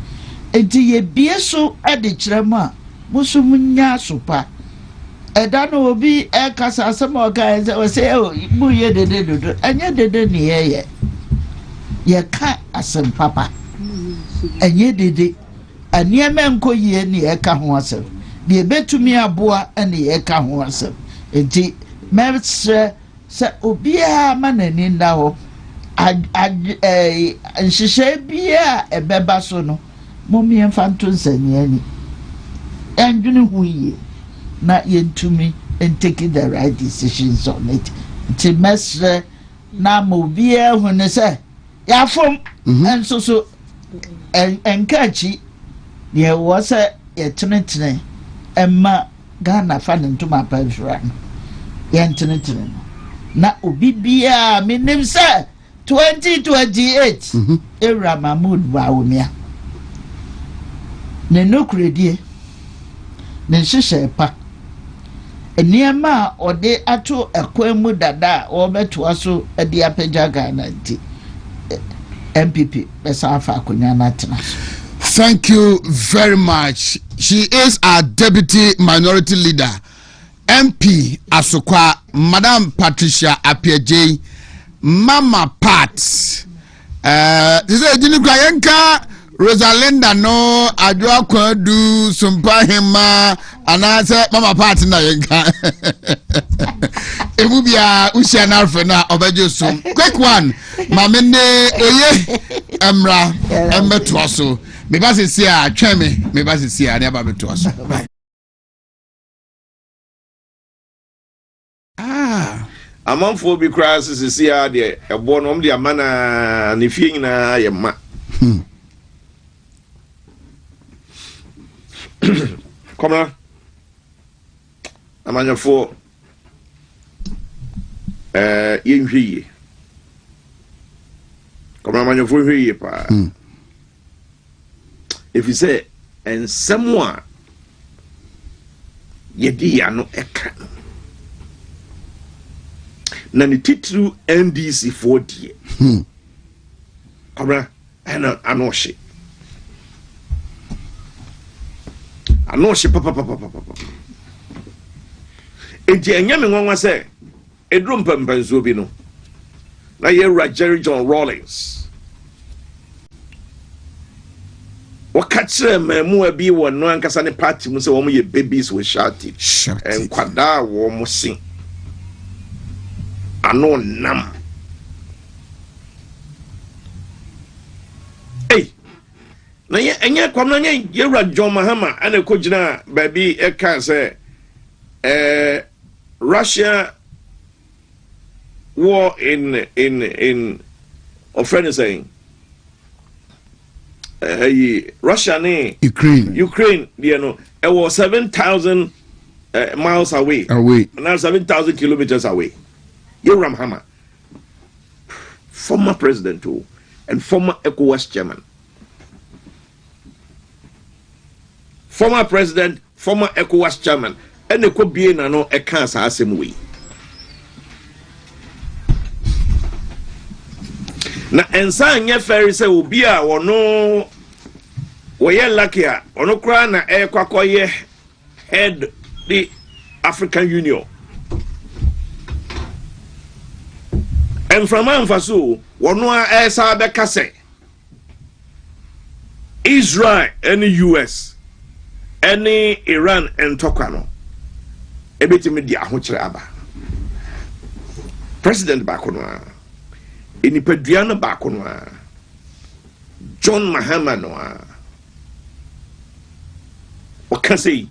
S6: enti ye bie so ade kyerem a musu munya sopa eda no obi kasa asema oga ze say o bu ye dede dodo anya dede ni ye ka asem papa anya dede aniema nko ye ni ka ho asem de betumi aboa ene ye ka ho asem enti mesre se obi a manani nda ho nhyehyɛ bia ebeba so no momie mfanto nsaniani endwene hu yie na yentumi and taking the right decisions on it nti mesre na mo bia hu ne se ya fom enso so enkachi ye wo se ye tenetene emma Ghana fa ne ntoma pa hwira no ye tenetene na obi bia menim se 2028 Era Mahmoud Bawumia ne nokredie ne hyehyɛ pa eniema ode ato ekwan mu dada o beto aso de apagya Ghana nti MPP besafa akonya na tena.
S1: Thank you very much. She is our deputy minority leader MP Asokwa Madam Patricia Apiaje Mama Pat this is Jini Kwayenka Rosalinda no adwa kwadu sumpa hema anase Mama Pat na yenka ebu bia usia na alfe na obeje sum quick one mama ne eye emra embeto so me ba sisi a tweme me ba sisi a ne ba beto so
S2: amanfo bi kra sisi a de ebo no de amana ne fie nyina ye ma Komna amanyafo yenhwie komna amanyafo hwie pa if you say ensemo a yedi ya no eka na ni titru NDC 40 komna ana anohye papa enti enya me nwanwa se edrum pampanzo bi no na ye Jerry John Rawlings wakachire mamu abi wo no ankasa ne party mu se wo mo ye babies we shouted and kwada wo mo sin ano nam na ye enye kwam na nye yewra John Mahama ana ko gina baby e kan say Russia war in offend saying Russia ne Ukraine you know it was 7,000 miles away now 7,000 kilometers away. Yewra Mahama, former president too and former ECOWAS chairman. Former president, former ECOWAS chairman, and the could be no a cancer same way. Na ensa nye ferry say obi a wono woye lucky a ono kra na e kwakoye head the African Union. And from Anfaso, wono a esa be kase Israel and the US. Any Iran and Tokano, a bit media Hochaba. President Bakonwa, any Pedriana Bakonwa, John Mahama Noa. What can say?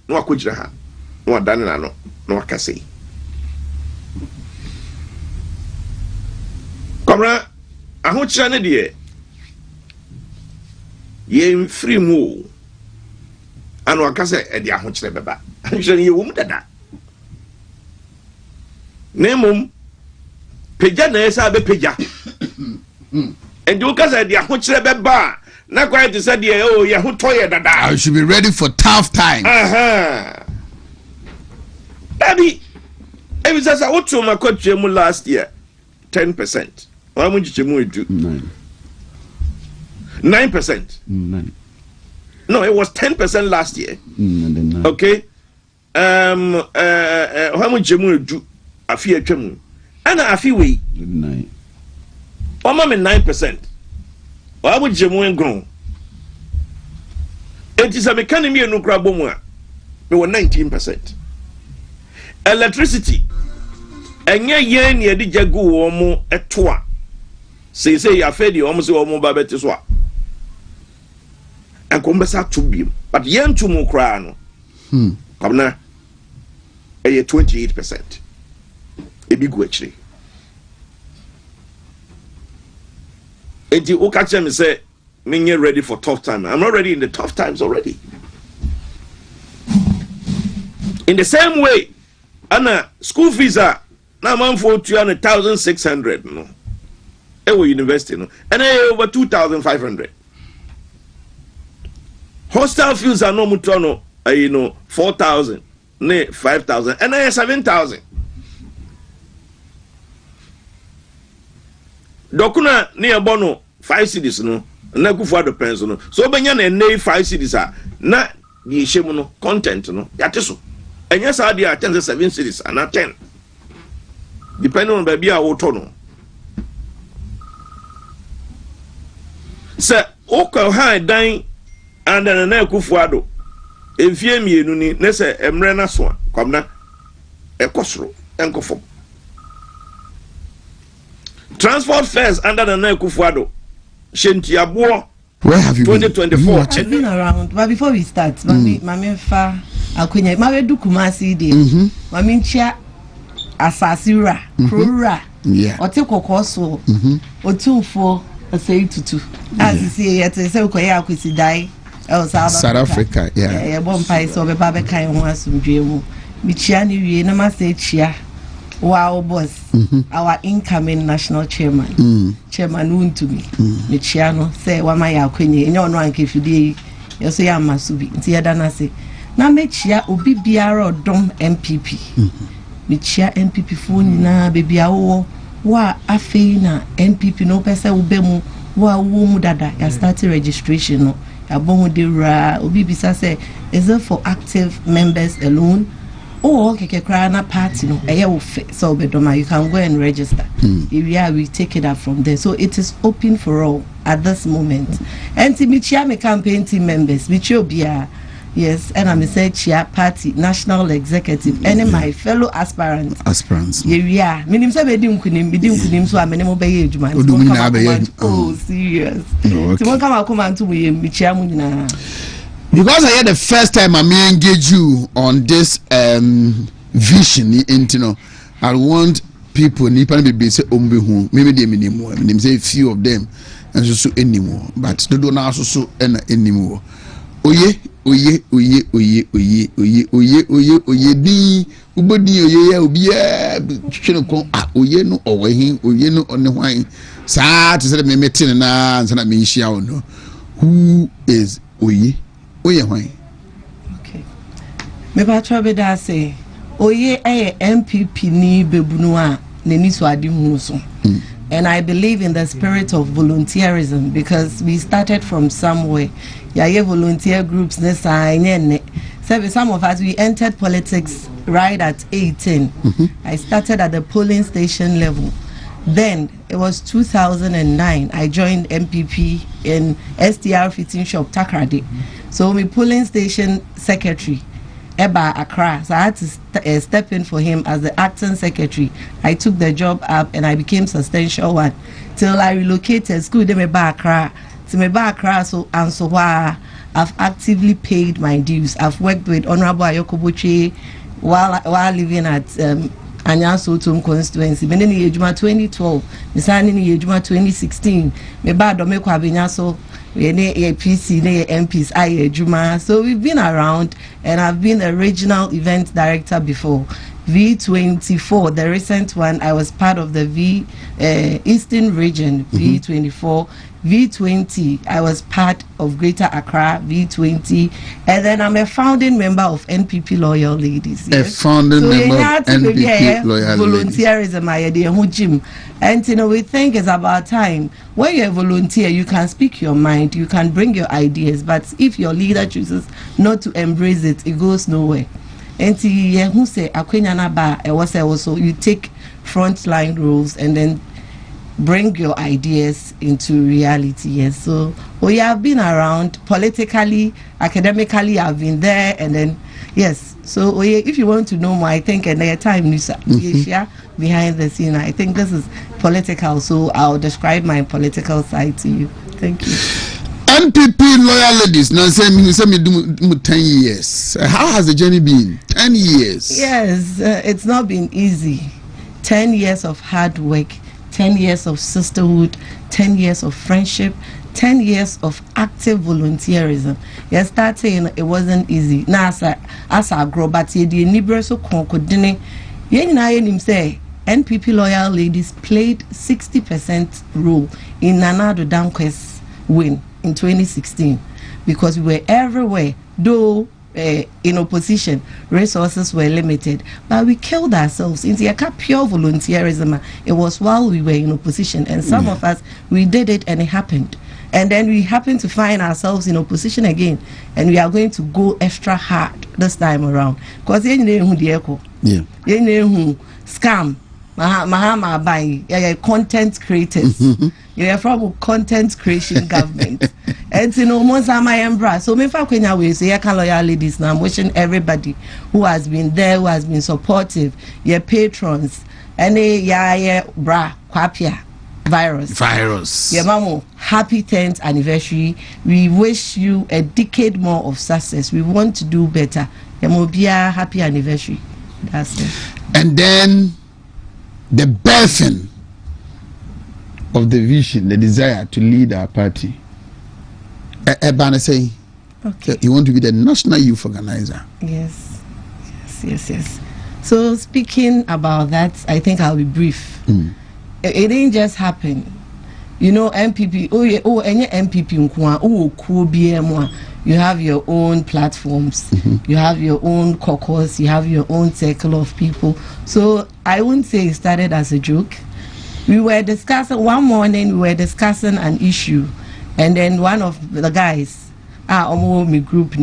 S2: No Kujraha, no Danano, no Kasi. Comra, a Hochana dear. Ye free move. And one can say, Eddie Ahunch Baba. I'm sure you won't that. Name Peja Nessa be Peja. And you can say, the Ahunch Baba. Not quite to say, oh, Yahoo Toya that.
S1: I should be ready for tough times.
S2: Daddy, it was as I went to my coach last year 10%. How much you do? 9%.
S3: 9.
S2: No, it was 10% last year. Okay. How much you do? A few chum. And a few we
S3: 9.
S2: Oh, mamma 9%. How much you grown? It is a mechanic no crabomwa. We were 19%. Electricity. And yen ye did jagu omo et toi. Say ya fed you almost omo babetiswa. And combesa to be, but yen to mo crano. Come na a 28%. A big witchery. And you catch them and say, me ready for tough time. I'm not ready in the tough times already. In the same way, Anna school fees are now man for 200,600 no. Ewo university no. And over 2,500. Hostel fees are no mutono, 4,000, ne 5,000, and 7,000. Dokuna near bono 5 cities no, na kufa the pens no. So benya na 5 cities are na the shemu no content no. Yateso. And yes, I did 10 to 7 cities and not 10. Depending on baby I will turn. Sir, Oka high dying. And then na kufuado efie mienu ni ne se emre na so kwamna ekosoro enkofo transport fares under the na kufuado shentiabo.
S1: Where have you
S2: 2024
S1: been?
S7: I've been around, but before we start, mami fa akonya mami du Kumasi de mami chia asasira krora ote kokoso otumfo asei tutu as you see yet say ukoya akwisi dai South
S1: Africa, yeah.
S7: Bon pie so be baba kan ho asumdwe mu. Mi chia ni wie na ma say chia. Wow boss. Our incoming national chairman. Chairman Wontumi. Mi chia no say wa ma ya kwenye enye ono anke fidie. Yo so ya masubi. Nti ya dana say na me chia obi biara odom MPP. Mi chia MPP fo nyina bebia wo wa afei na MPP no pese wo be mu wa wo mu dada ya start registration no. Obi bisa say, is it for active members alone oh okay na party no so bedoma you can go and register. We take it up from there, so it is open for all at this moment. And Timichia me campaign team members Michiobia, yes, and I'm a Chia Party National Executive and my fellow aspirants yeah minim say bedim kunim so amenemo beye ejuma oh serious Timon come and to we Michia mu nyina.
S1: Because I had the first time I may engage you on this vision, I want people nipa be say ombehu maybe they minimum them say few of them and so anymore, but they don't also anymore. Oye di ubodi oye obiya twene kon oye no owehin oye no one hwan saa to say me metin na nsa na me nhia wo no. Who is oye hwan?
S7: Okay, me ba trabe da say oye MPP ni bebunu a neni so ade hu so. And I believe in the spirit of volunteerism because we started from somewhere. Yeah, volunteer groups. Some of us, we entered politics right at 18. I started at the polling station level. Then it was 2009. I joined MPP in STR fitting shop Takrade. So my polling station secretary. Eba Accra, so I had to step in for him as the acting secretary. I took the job up and I became substantial one till I relocated school them Eba Accra. To Eba Accra, so and so I've actively paid my dues. I've worked with Honorable Ayoko Boche while living at Anyaso Tum constituency. Meneni Yejuma 2012, Misani Yejuma 2016. Meba Domeko Abinyaso. PC, MPs, Juma. So we've been around, and I've been a regional event director before. V24, the recent one, I was part of the Eastern region, V24. V20, I was part of Greater Accra, V20, and then I'm a founding member of NPP Loyal Ladies. Yes?
S1: A founding member of NPP Loyal
S7: volunteerism, Ladies. And we think it's about time. When you're a volunteer, you can speak your mind, you can bring your ideas, but if your leader chooses not to embrace it, it goes nowhere. And who say also you take frontline roles and then bring your ideas into reality. Yes, so we have been around politically, academically. I've been there, and then yes. So if you want to know more, I think another time behind the scene. I think this is political, so I'll describe my political side to you. Thank you.
S1: NPP Loyal Ladies. Now say me do 10 years. How has the journey been? 10 years.
S7: Yes, it's not been easy. 10 years of hard work. 10 years of sisterhood, 10 years of friendship, 10 years of active volunteerism. You start saying it wasn't easy. Now, as I grow, but the Nibreso Conkodine, you say NPP Loyal Ladies played 60% role in Nanado Danquest's win in 2016 because we were everywhere, though. In opposition, resources were limited, but we killed ourselves into a pure volunteerism. It was while we were in opposition, and some of us, we did it and it happened. And then we happened to find ourselves in opposition again, and we are going to go extra hard this time around. Because you know who scam, Mahama by content creators. You are from content creation government. And Monza so me fa kwenya we say Loyal Ladies now. I'm wishing everybody who has been there, who has been supportive, your patrons, and bra kwapia virus. Your mamo, happy 10th anniversary. We wish you a decade more of success. We want to do better. Yamobia, happy anniversary. That's it.
S1: And then the birthing of the vision, the desire to lead our party. Ebana say, okay, you want to be the national youth organizer.
S7: Yes. So speaking about that, I think I'll be brief. It didn't just happen. You know, MPP, any MPP, you have your own platforms, you have your own caucus, you have your own circle of people. So I wouldn't say it started as a joke. We were discussing, one morning we were discussing an issue, and then one of the guys, my group,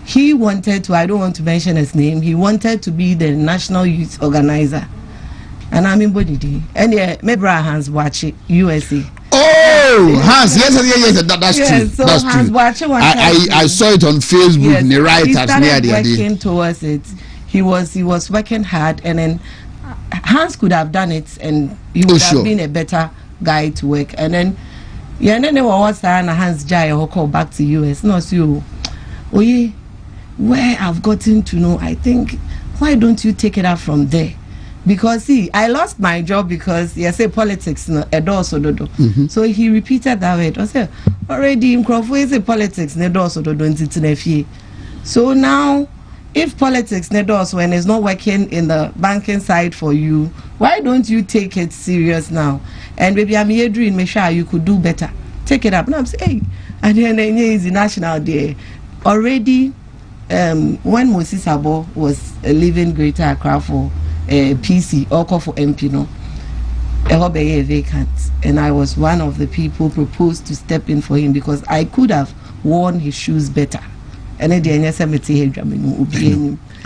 S7: he wanted to, I don't want to mention his name, he wanted to be the national youth organizer. And I'm in Bodidi. And yeah, maybe Hans watch it, USA.
S1: Oh, Hans, yes, that's
S7: yes,
S1: true.
S7: So
S1: that's
S7: Hans
S1: true. I saw it on Facebook.
S7: Yes,
S1: in the right
S7: he
S1: as
S7: started
S1: near
S7: working towards it. He was working hard, and then Hans could have done it, and he would have been a better guy to work. And then they were saying Hans Jai or call back to US. No, so where I've gotten to know, I think, why don't you take it up from there? Because see, I lost my job because say politics no edoso dodo. So he repeated that word. I said already in Crawford say politics ne edoso dodo ntitine. So now if politics ne edoso when it's not working in the banking side for you, why don't you take it serious now? And maybe I'm here dreaming, make sure you could do better. Take it up. And I'm saying, hey, and then is the National Day already. When Moses Abo was leaving Greater Accra for PC or call for MP, no, a vacant, and I was one of the people proposed to step in for him because I could have worn his shoes better. And I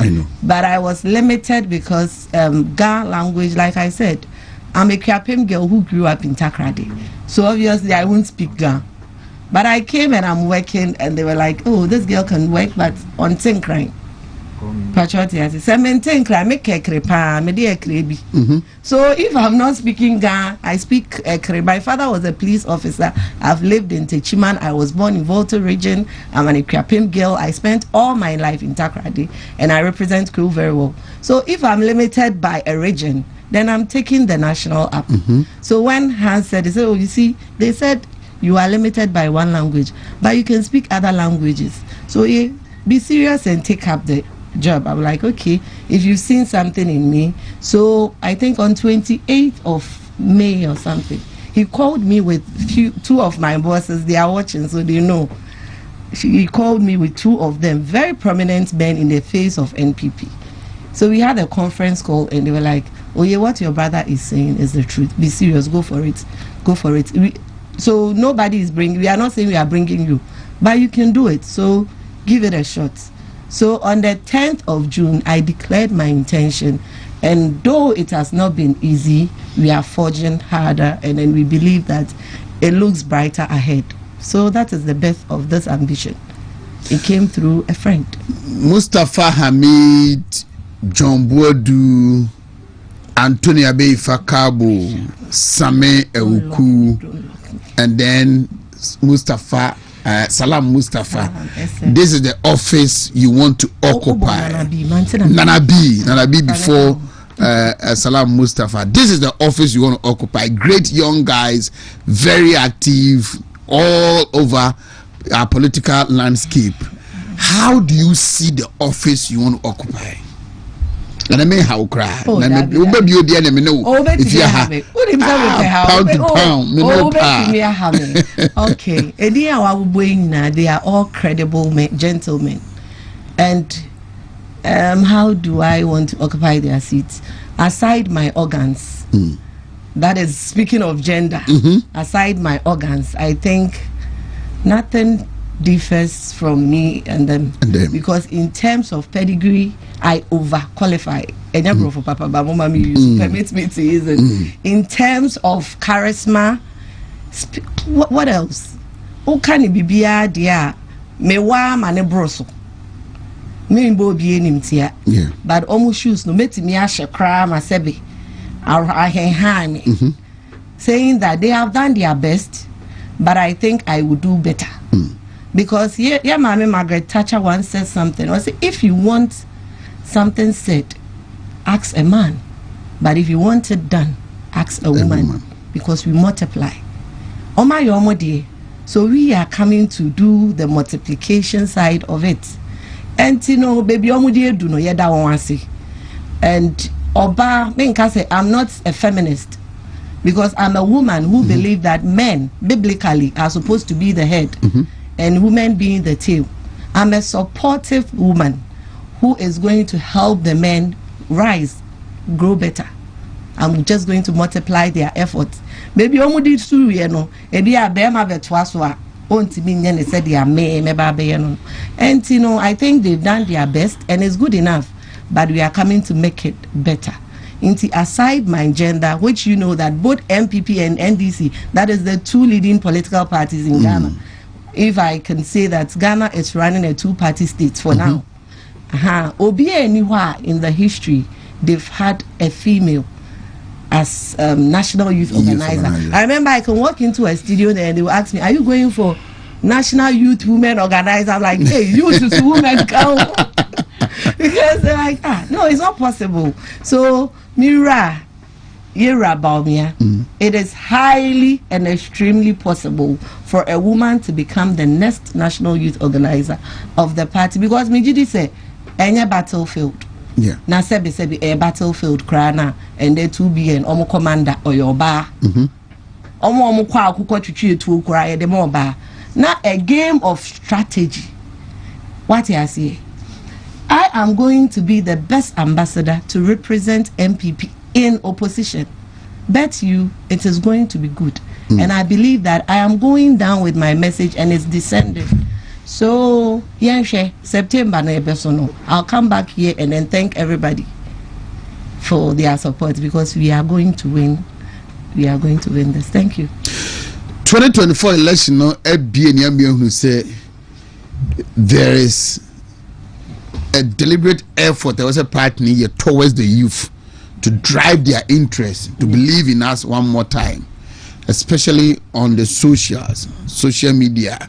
S1: know.
S7: But I was limited because Ga language, like I said, I'm a Krapim girl who grew up in Takrady, so obviously I won't speak Ga. But I came and I'm working, and they were like, "Oh, this girl can work, but on Tinkring." Patriotic, so if I'm not speaking Ga, I speak Ekre. My father was a police officer. I've lived in Techiman. I was born in Volta region. I'm an Ekrapim girl. I spent all my life in Takrady, and I represent Crew very well. So if I'm limited by a region, then I'm taking the national up. So when Hans said, he said, "Oh, you see," they said, "You are limited by one language, but you can speak other languages. So be serious and take up the job." I'm like, okay, if you've seen something in me. So I think on 28th of May or something, he called me with two of my bosses. They are watching, so they know. He called me with two of them, very prominent men in the face of NPP. So we had a conference call, and they were like, "Oh yeah, what your brother is saying is the truth. Be serious. Go for it. Go for it." So nobody is bringing. We are not saying we are bringing you, but you can do it. So give it a shot. So on the 10th of June, I declared my intention, and though it has not been easy, we are forging harder, and then we believe that it looks brighter ahead. So that is the birth of this ambition. It came through a friend.
S1: Mustafa Hamid, John Boadu, Antonia Beifakabo, Same Euku, and then Mustafa. Salam Mustafa. This is the office you want to occupy. Nana B before Salam Mustafa. This is the office you want to occupy. Great young guys, very active all over our political landscape. How do you see the office you want to occupy? And I mean how cry. If you have pound to pound,
S7: okay. They are all credible gentlemen. And how do I want to occupy their seats? Aside my organs, that is speaking of gender. Aside my organs, I think nothing differs from me and them. Because in terms of pedigree, I overqualify. For Papa Bamoma permits me to use it. In terms of charisma, what else? Who can it be? Dear, me wa mane broso. Me mbo bi enim tia. But almost shoes no meti me ashe kra ma sebe. Saying that they have done their best, but I think I would do better. Because Mama Margaret Thatcher once said something. I said, if you want something said, ask a man. But if you want it done, ask a woman. Because we multiply. So we are coming to do the multiplication side of it. And baby, and Oba, say I'm not a feminist. Because I'm a woman who believe that men, biblically, are supposed to be the head. And women being the tail. I'm a supportive woman who is going to help the men rise, grow better. I'm just going to multiply their efforts. Maybe omudi su maybe a bema betwaswa Wontumi nye ne said they are me babe no. And you know, I think they've done their best and it's good enough, but we are coming to make it better. Aside my gender, which you know that both MPP and NDC, that is the two leading political parties in Ghana. If I can say that Ghana is running a two-party state for now. Obi anywhere in the history, they've had a female as national youth organizer. I remember I can walk into a studio there and they will ask me, "Are you going for national youth women organizer?" I'm like, "Hey, youth is women come." Because they're like, no, it's not possible. So Mira Baumia, it is highly and extremely possible for a woman to become the next national youth organizer of the party, because Mijidi say any battlefield.
S1: Yeah.
S7: Na sebi a battlefield krana and there to be an omo commander or your bar. Omo kwa kuko chuchu to kra de mo ba. Na a game of strategy. What I say? I am going to be the best ambassador to represent MPP in opposition. Bet you it is going to be good. And I believe that I am going down with my message and it's descending. So, September, I'll come back here and then thank everybody for their support, because we are going to win. We are going to win this. Thank you.
S1: 2024 election, who say there is a deliberate effort. There was a partner here towards the youth to drive their interest, to believe in us one more time, especially on the social media.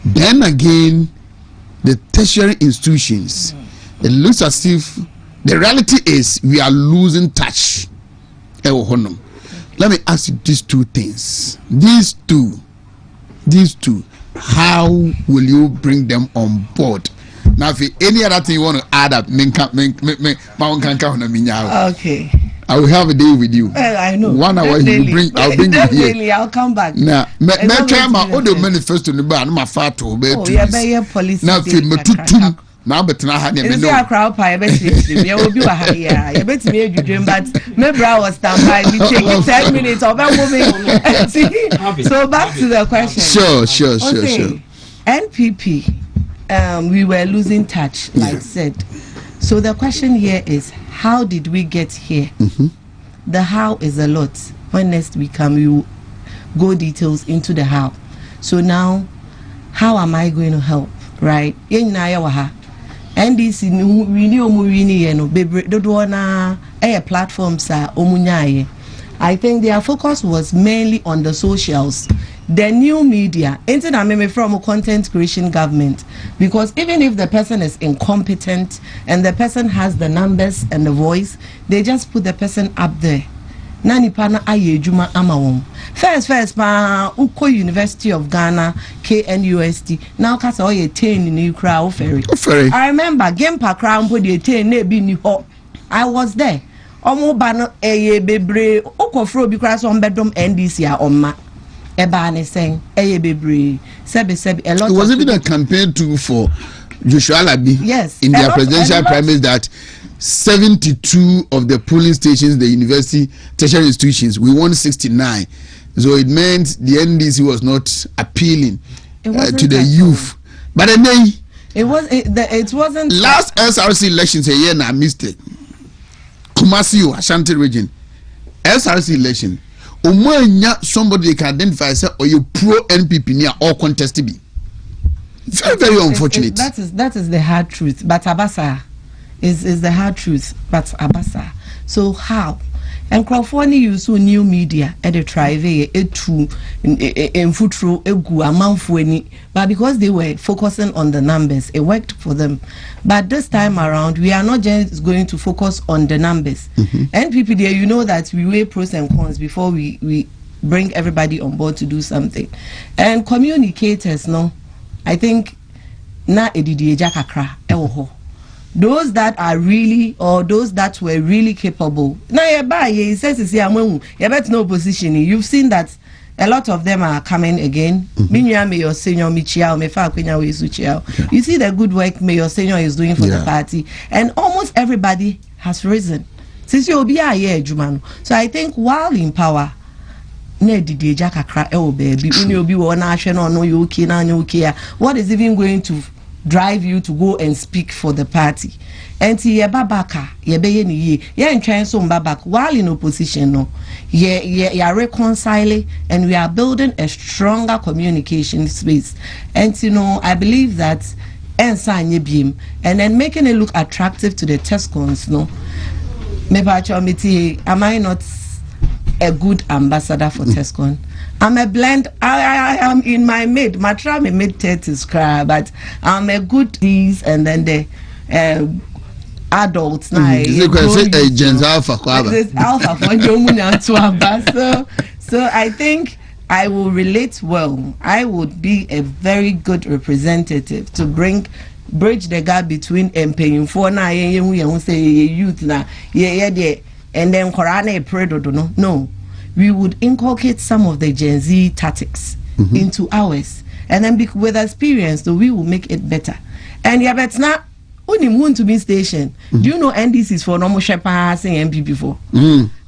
S1: Then again, the tertiary institutions, it looks as if the reality is we are losing touch. Let me ask you these two things. These two, how will you bring them on board? Now, if any other thing you want to add up,
S7: okay.
S1: I will have a day with you.
S7: Well, I know.
S1: 1 hour you bring. I'll bring you here.
S7: I'll come back.
S1: Now, try my other manifesto in the bar. I'm a fat to obey.
S7: Oh, yeah, police.
S1: Now, feel me too. Now, but now I have
S7: a crowd pie. I bet you will be a higher. I bet me you dream, but maybe I was stand by. We take 10 minutes of a moving. So back to the question.
S1: Sure.
S7: NPP. We were losing touch, like I said. So the question here is, how did we get here? The how is a lot. When next we come, we will go details into the how. So now, how am I going to help? Right? NDC platforms are I think their focus was mainly on the socials. The new media, from a content creation government, because even if the person is incompetent and the person has the numbers and the voice, they just put the person up there. Nani pana aye juma amawom. First uko University of Ghana, KNUST. Now kasa oye 10 in the crowd ferry. I remember game pa crowd put the 10 ne bi ni ho. I was there. Omo bano eye bebre uko fro bi kra so bedom NDC a omma. Ebane saying bebre sebi a lot.
S1: It was even a campaign too for Joshua Alabi.
S7: Yes,
S1: in their presidential primaries that 72 of the polling stations, the university tertiary institutions, we won 69. So it meant the NDC was not appealing to the youth. But then
S7: it wasn't
S1: last SRC elections a year now missed it. Kumasi Ashanti region SRC election. Somebody they can identify say or you pro NPP near all contest be. Very unfortunate.
S7: That is the hard truth. But Abasa is the hard truth. But Abasa. So how? And Crawford use new media at the trive to in futuro egu amanfueni. But because they were focusing on the numbers, it worked for them. But this time around, we are not just going to focus on the numbers. NPP there, you know that we weigh pros and cons before we bring everybody on board to do something. And communicators, no, I think na edidi ejakakra ewoho. Those that are really, or those that were really capable. Now, he says, no position. You've seen that a lot of them are coming again. You see the good work Mayor Senior is doing for the party. And almost everybody has risen. Since you'll be a year, Jumano. So I think while in power, na didi eja kakra e wo baby uni obi wo na ahwe no no you okay na you okay. What is even going to drive you to go and speak for the party? And ye babaka ye be ni ye ntwen so mbabak while in opposition no ye reconciling, and we are building a stronger communication space. And I believe that and then making it look attractive to the Tescons. No, am I not a good ambassador for Tescon? I'm a blend. I am in my mid. My try me mid 30s cry, but I'm a good these and then the adults now.
S1: Alpha
S7: so I think I will relate well. I would be a very good representative to bridge the gap between paying for now say youth now and then Korana predo no. We would inculcate some of the Gen Z tactics into ours, and then with experience, so we will make it better. And yeah, but now only Wontumi station. Do you know NDCs for normal shepherd saying MP before?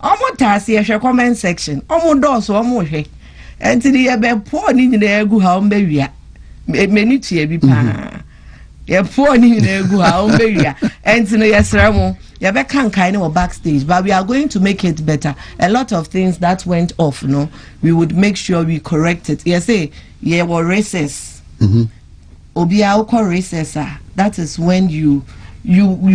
S7: Almost task comment section. Almost doors or almost he. And to the poor in the go home baby. Many tea be pa. Yeah, poor in the go home baby. And to know yes, Ramo. Yeah, we can't kind of backstage, but we are going to make it better. A lot of things that went off, we would make sure we correct it. Yes, were racist. Obia racist. That is when you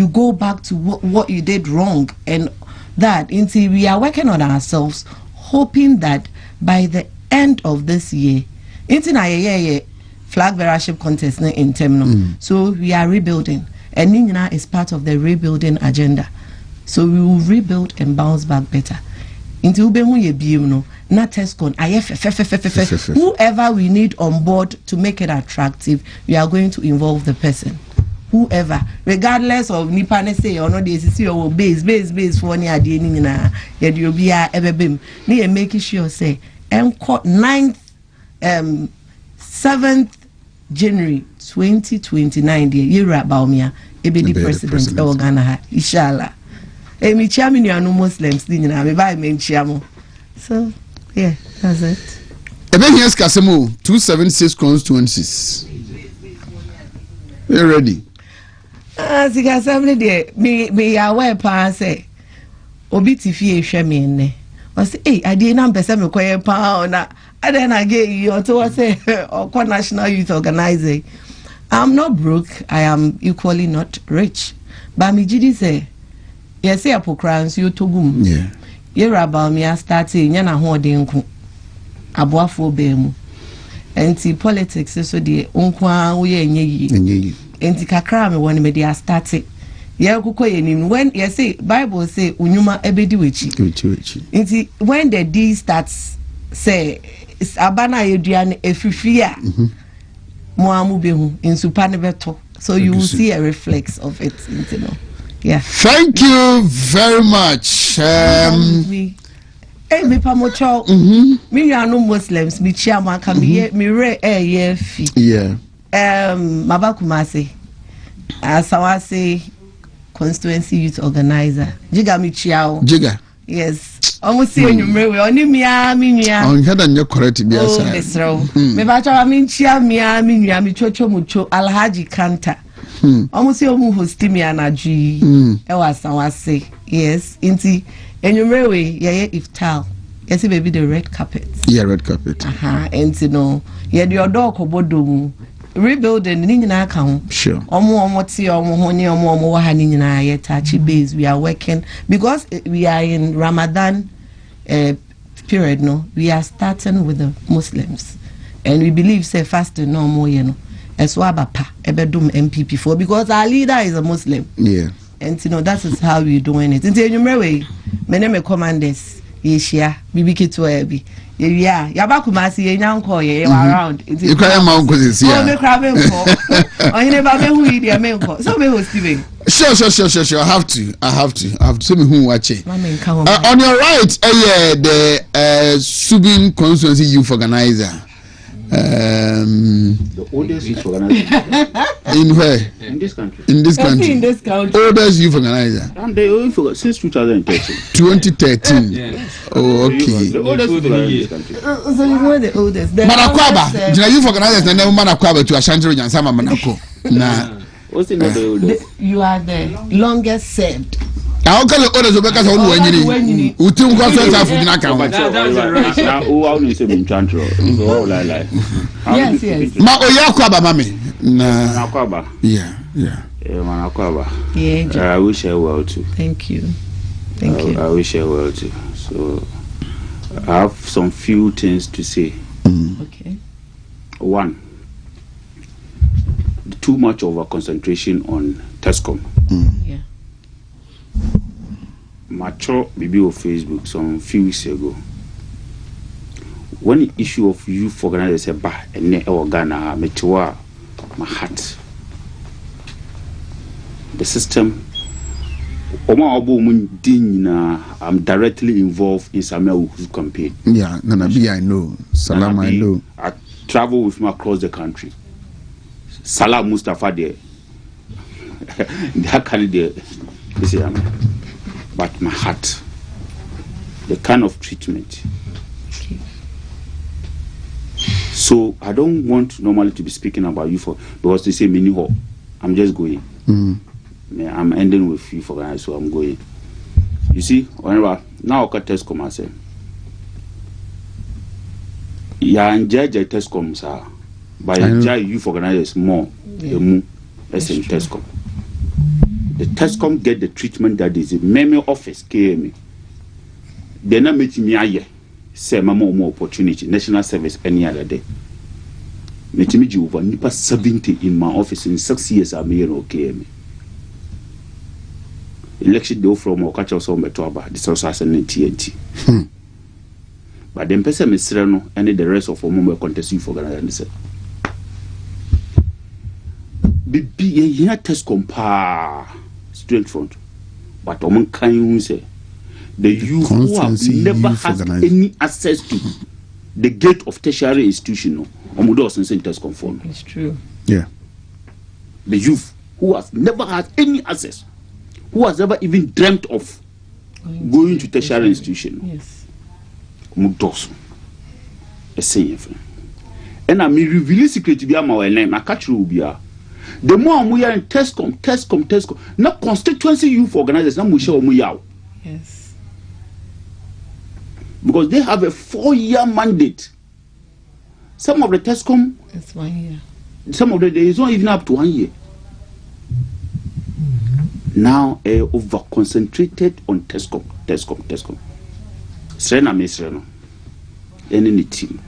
S7: go back to what you did wrong, and that until we are working on ourselves, hoping that by the end of this year, flag bearership contest in terminal. So we are rebuilding. And Nina is part of the rebuilding agenda. So we will rebuild and bounce back better. Into not Tescon, whoever we need on board to make it attractive, we are going to involve the person. Whoever, regardless of Nipane say or not, this or base for any idea, yet you'll be ever bim. Near making sure say, 9th, 7th January 2029, the year about me, the president of Ghana, inshallah. Me chairman, you are no Muslims, didn't I? Buy me chairman. So, yeah, that's it.
S1: Eben here's Kasemo 276 constituencies. We're ready.
S7: Assembly there, me aware pa say, Obi Tifi Shemine. I say, hey, I didn't understand me quite pound. And then I get you to say, or National Youth Organizer. I'm not broke, I am equally not rich. But me jidi say, yes, I pokrans you to boom.
S1: Yeah.
S7: You're about me, I started, yana holding abuafo bemu. Enti politics, so the unkwa uye nye. Enti kakra me wani me dia started. Yeah, when you say Bible say unyuma ebedi wechi. Enti when the D starts say abana yeduane efifia. Moamu behu in supane beto. So you will see a reflex of it, Yeah.
S1: Thank you very much.
S7: Me pamocho. Me are no Muslims. Me chiama can be me re ye fi.
S1: Yeah.
S7: Mabakumase. Asawase constituency youth organizer. Jiga mi chiao.
S1: Jiga.
S7: Yes. Almost see you me only me nua.
S1: On had an correct be
S7: me bacha mi chia me nua mi chocho mucho Alhaji Kanta. Almost see omu host me anaji. E wasawase. Yes. Inti enyumrewe ye iftal. Yes, baby the red carpet.
S1: Yeah, red carpet.
S7: And ye the odor kobodomu. Rebuilding nyina aka ho.
S1: Sure.
S7: Omo ti omo ho ni omo wa ha nyina ye touch base. We are working because we are in Ramadan period. No, we are starting with the Muslims, and we believe say fasting no more. Eswabapa ebedum MPP for because our leader is a Muslim.
S1: Yeah.
S7: And that is how we doing it. Into enyumrewe, me name commanders. Yeshia, BBK to Ebi. Yeah, Yabakumasi, Yanko, around.
S1: You can't mount this year.
S7: Oh, the crabbing for. I never know who you are. So, we will Steven.
S1: Sure. I have to. Tell me who watch it. On your right, the Subin Constituency Youth Organizer.
S8: The oldest youth organizer.
S1: In where?
S8: In this country.
S1: In this country.
S7: In this country.
S1: Oldest youth organizer.
S8: And they only forgot since 2013.
S1: 2013. Oh, okay.
S8: The oldest youth organizer in this country.
S7: So you know the oldest. The
S1: Manakwaba.
S7: longest,
S1: Jina youth organizers na nemu Manakwaba to Ashanti Nyansama Manako. Na.
S8: What's not the oldest?
S7: you are the longest served.
S1: How can the others obeka so onu wanyini? Utim kwa so tafu gina kan.
S8: Now, who only say in country? So lie.
S7: Yes, yes.
S1: Ma oyakwaba mami. Na.
S8: Manakwaba.
S1: Yeah.
S8: Manakwaba.
S7: Yeah.
S8: I wish her well too.
S7: Thank you. Thank you.
S8: I wish her well too. So I have some few things to say.
S7: Okay.
S8: One, too much over concentration on Tescom.
S7: Yeah.
S8: Mature BB on Facebook some few weeks ago. When the issue of youth organizers said bah and ne Ghana metewa my heart. The system I'm directly involved in Samuel campaign.
S1: Yeah, Nanabi I know. Salam I know.
S8: I travel with him across the country. Salam Mustafa there. That kind of there. But my heart, the kind of treatment.
S7: Okay.
S8: So I don't want normally to be speaking about you because they say mini ho. I'm just going. I'm ending with you for guys, so I'm going. You see, whenever now I test come and say, yeah, and judge test comes, but judge you for organizers more. The Tescom. The Tescom get the treatment that is a memo office KME. They're not making me a say more opportunity, national service any other day. Making me over nipa 70 in my office in 6 years I'm here KME. Election day from or catch us on Betoba, this also has an TNT. But then person is Sereno and the rest of them will contest you for organizers. Be here test compare straight front, but Oman can you say the youth who have never had any access to the gate of tertiary institution, Omudos and Saint Test conform.
S7: It's true.
S1: Yeah.
S8: The youth who has never had any access, who has never even dreamt of going to tertiary institution.
S7: Yes.
S8: Omudos. A saying, and I may reveal secret to be a my name. I catch you be the more we are in Tescom, not constituency youth organizers, now we show me out.
S7: Yes.
S8: Because they have a 4-year mandate. Some of the Tescom,
S7: it's 1 year.
S8: some of the days not even up to 1 year. Now, over concentrated on Tescom. Serena Mesreno, any team.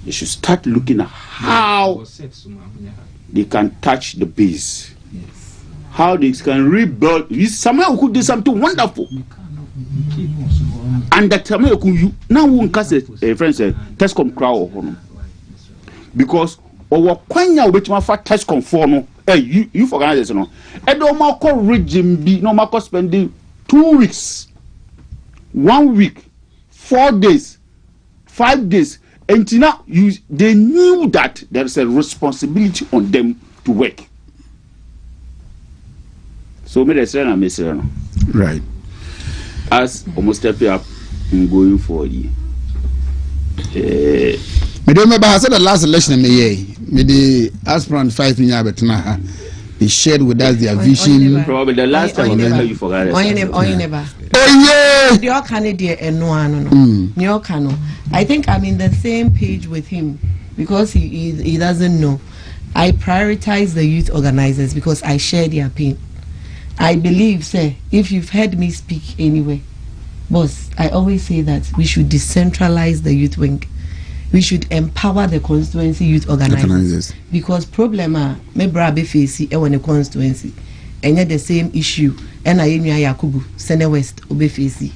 S8: They should start looking at how they can touch the base.
S7: Yes.
S8: How they can rebuild. Someone who did something wonderful. And that someone who now won't cast a friend say Tescom crowd because our Kwanya which my fat Tescom for no. You forget this no. And no more regime be no more spending 2 weeks, 1 week, 4 days, 5 days. And now they knew that there is a responsibility on them to work. So me say na me say no.
S1: Right.
S8: As almost step up in going for a year.
S1: Me don't remember I said the last election in the year. Me the aspirant 5 years betna. They shared with us their vision.
S8: Probably the last time you forgot it.
S7: Oheneba.
S1: Oh yeah.
S7: Your candidate and no. I think I'm in the same page with him because he doesn't know. I prioritize the youth organizers because I share their pain. I believe, say, if you've heard me speak anyway, boss, I always say that we should decentralize the youth wing. We should empower the constituency youth organizers. Because problem me brabe face when the constituency and yet the same issue and I Yakubu Sene West obe face.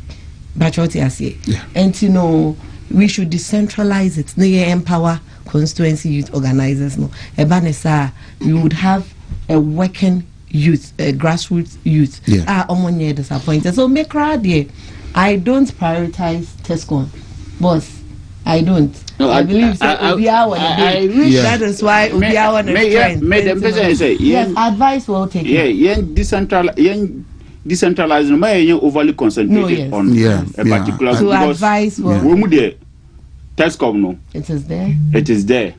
S7: But what I say, and you know, we should decentralize it. No, empower constituency youth organizers. No, Ebanesa, we would have a working youth, a grassroots youth. Omonye disappointed. So make there. I don't prioritize Tescom, boss. I don't.
S8: No,
S7: I believe so.
S8: I
S7: wish that is why Obiawa and yes, advice well taken.
S8: Yeah, decentralized. No, overly concentrated on a particular.
S7: So advice well.
S8: Tescom no.
S7: It is there.
S8: It is there.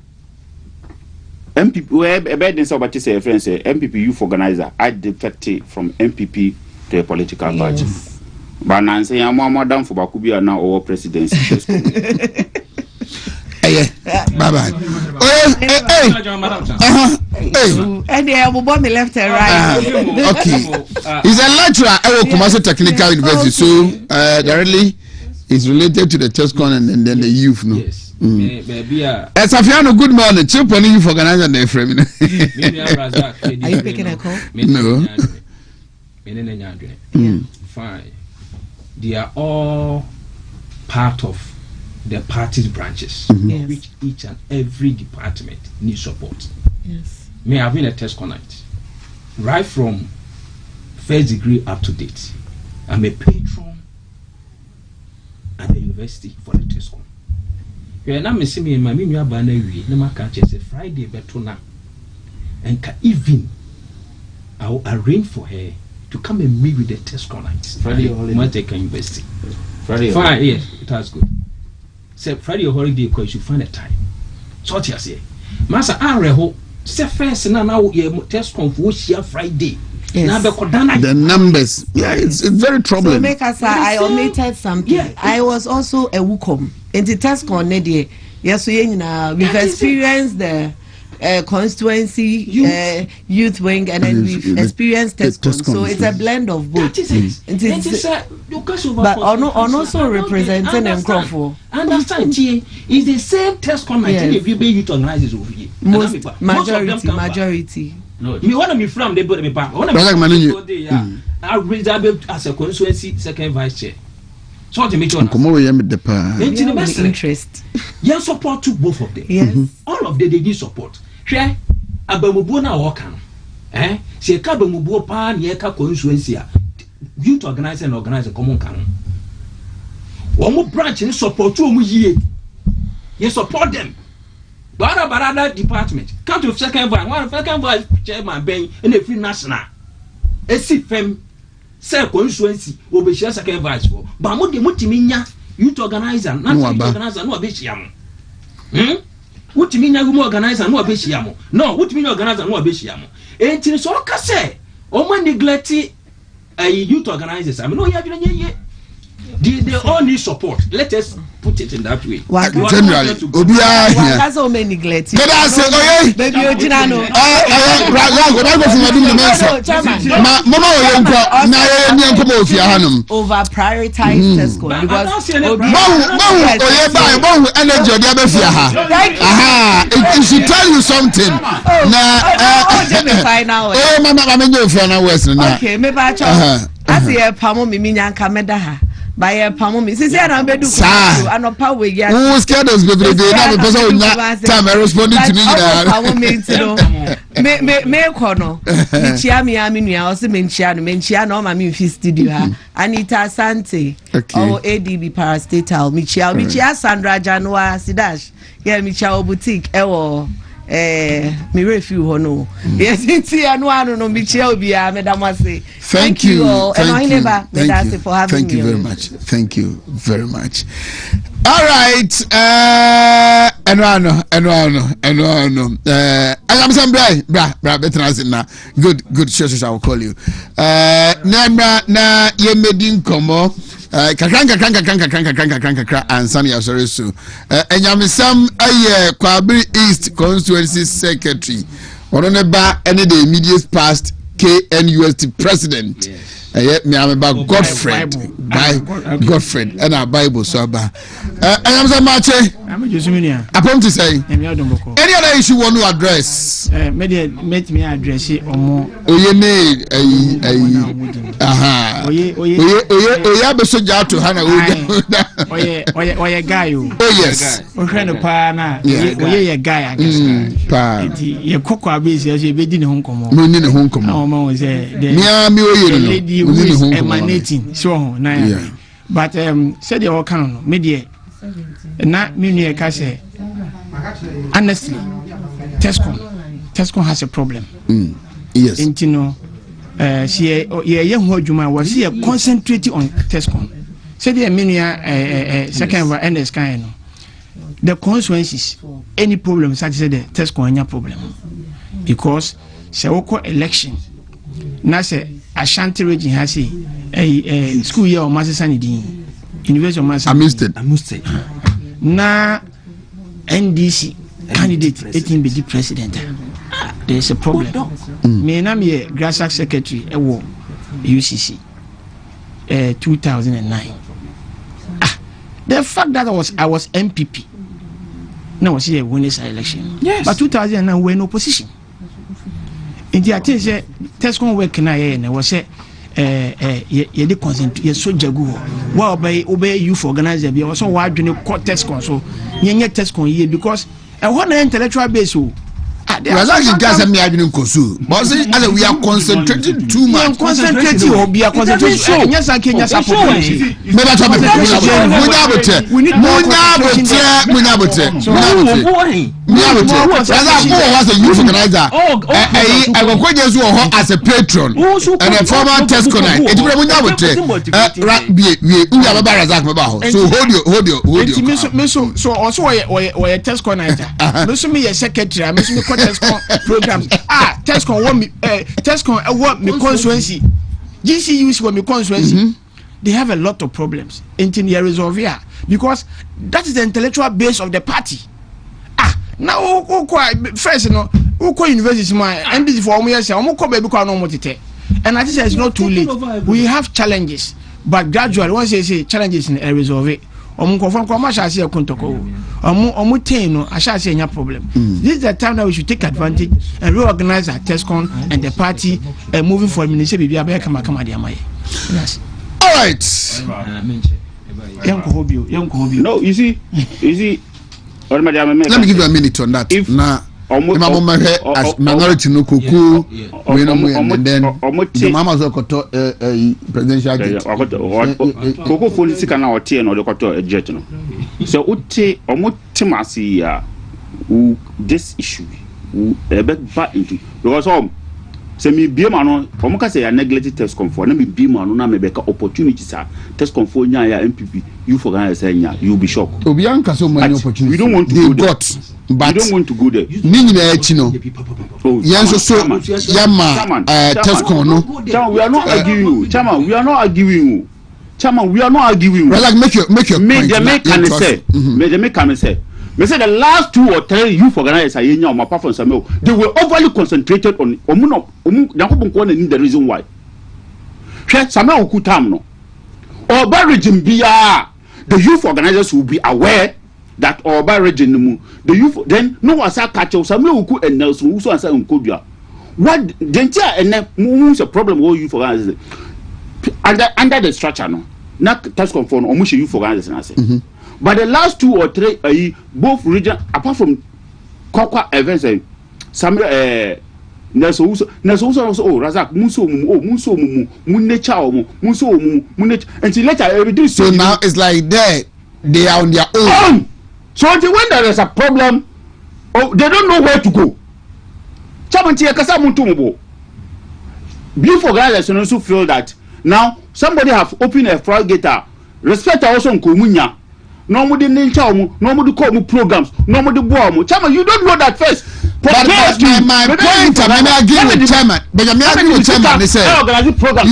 S8: MPP, where about this about say friends say MPP youth organizer, I defected from MPP to a political party. But now say I'm more down for Bakubia now or presidency.
S1: Bye bye.
S7: And they will bomb me left and right.
S1: Okay. He's a lecturer at Kumasi Technical University, so directly is related to the Tescon and then the youth, no.
S9: Yes.
S1: Safiano, good morning. Chip on youth organizer the frame.
S7: Are you picking a call?
S1: No.
S9: Fine. They are all part of the party's branches, which each and every department needs support.
S7: Yes.
S9: Me, I've been a Tesconite, right from first degree up to date. I'm a patron at the university for the Tescon. Yeah, now me see me in my mimi abana wi na maka say Friday beto na and even I'll arrange for her to come and meet with the Tesconites. Friday holiday university. Friday. Fine, yes, it was good. Say Friday holiday because you find a time. So what you say? Master Areho say first now you Tescon for share Friday.
S7: Yes.
S1: The numbers, yeah, it's very troubling.
S7: So make us I omitted something. Yeah. I was also a Wukom. In the Tescon, yes, we've experienced the constituency youth wing, and then we've experienced Tescon. So it's a blend of both. But also representing and Crawford.
S9: Understand? It's the same Tescon. If you be youth organizers over here,
S7: majority.
S9: No, you want to be from they put me back. I read as a constituency second vice chair. So what to make sure
S7: interest.
S9: Yeah, support to both of them.
S7: Yes.
S9: All of them they need support. Share abamubu na work se ka abamubu pa na ka constituency youth organizer common can. One more branch in support to ye. You support them. Barada department. Come to second vice chairman Ben in a free national. A fem say constituency will be share second vice for. But Mutiminya youth organizer, not youth organizer, no abishiam. Mutiminya organizer, no abishiam. No, Mutiminya organizer, no abishiam. And in so say, man neglect a youth organizers. I mean, no, they all need support. Let us put it in that way.
S1: Generally,
S7: that's so many neglect.
S1: Baby, Ojinano.
S7: Over prioritize Tesco because
S1: it should tell you something.
S7: Okay, maybe I see a palm mimian kameda. By a palm, since I don't be doing no power.
S1: Who scared us? Baby, they never person time responding to me.
S7: Me kono. Michiami aminu. I also menchiano. Mami fi studio. Anita Sante. Oh, ADB parastatal. Michia Sandra Janwa Sidash. Yeah, Michia boutique. Ewo. Me refu hono. Yes, it's here. No, Michia Obia. Madam say.
S1: Thank you all.
S7: And Oheneba, for having
S1: Thank you very much. Thank you very much. All right. I'm some bra better as in now. Good. Sure, I will call you. Na ye medin komo. Kakranka and Sunny Asorisu. And Yamisam Kwabri East Constituency Secretary. Oheneba any the immediate past KNUST president. Me am about Godfred and our Bible so about I am so much upon to say any other issue want to address
S10: make me address it or more
S1: so to Hannah
S10: guy
S1: oh yes
S10: friend of pana a guy I guess you cook our business you be in Hong Kong emanating so but said you all can media na me nua ka say honestly Tescom has a problem.
S1: Yes.
S10: Intino she ye hu adwuma was she concentrating on Tescom. Say the me nua second NS kind no. The consequences, any problem, such as the Tescom any problem. Because se woko election na se Ashanti region has a school year or Masasani din University of Massachusetts.
S1: Amusted.
S10: Na NDC candidate 18 be the president. There is a problem. Me na me grassroots secretary ewo UCC 2009. The fact that I was MPP. No, was here winning this election.
S9: Yes.
S10: But 2009 we're in opposition. In the attention, Tescom work na here was say ye dey concentrate ye so jagu. Wa obey youth organizer be also wa dwene Tescom so nye Tescom here because one intellectual base o.
S1: Razak guys me adwene nkosu. But say as we are concentrating too much.
S10: Concentrating or be a concentration. Yes, I can support.
S1: Munya Razak was a youth organizer. I go kwaje so as a patron and a former Tescom. It be munya bote. We are Razak me ba ho. So hold your.
S10: So also we Tescom night. Me so me secretary, me so me Tescom programs. Tescom want me Tescom want me constituency. GCUs want me constituency. They have a lot of problems until they resolve here because that is the intellectual base of the party. Now first you know university man and this for years and I think it's not too late. We have challenges but gradually once you say challenges in resolve it this is the time that we should take advantage and reorganize our Tescom and the party and moving forward. Yes.
S1: All right.
S8: No, you see. Let
S1: me give you a minute on that. If now, as minority no kuku, we know and then the mama's okoto presidential gate.
S8: Kuku phone sika na otie no okoto jet no. So uti omotimasi ya this issue back into because say me be ma no omoka say ya neglect Tescom for na me be ma no na me beka opportunities are Tescom for nya ya MPP you for Ghana say nya you be shocked.
S1: Obianka so many opportunities.
S8: We don't want to
S1: they
S8: go there.
S1: Got but
S8: we don't want to go there.
S1: Ni nyina echi no. Yenso so yama Tescom no.
S8: Chairman, we are not arguing you. Chairman, we are not arguing you. Chairman, we are not arguing.
S1: Like make your point.
S8: Can say. Me say the last 2 or 3 youth organizers are in your apart from Samuel. They were overly concentrated on the reason why. Samuel Kutam no. Oba region bia the youth organizers will be aware that Oba region the youth then no was a catch Samuel Uku and Nelson who answer Nkobia. What dentia and who's a problem with youth organizers under the structure no. Not Tescom for almost youth organizers. But the last 2 or 3 both region apart from Kokwa events Samuel Nelson also Razak Muso until later everything.
S1: So now it's like they are on their own.
S8: So until when there is a problem, they don't know where to go. Before guys also feel that now somebody have opened a floodgate. Respect also on Komunya. Nobody nobody call me programs, nobody bomb. Chairman, you don't know that first.
S1: But my point, I agree with Chairman. But I agree with Chairman. They say you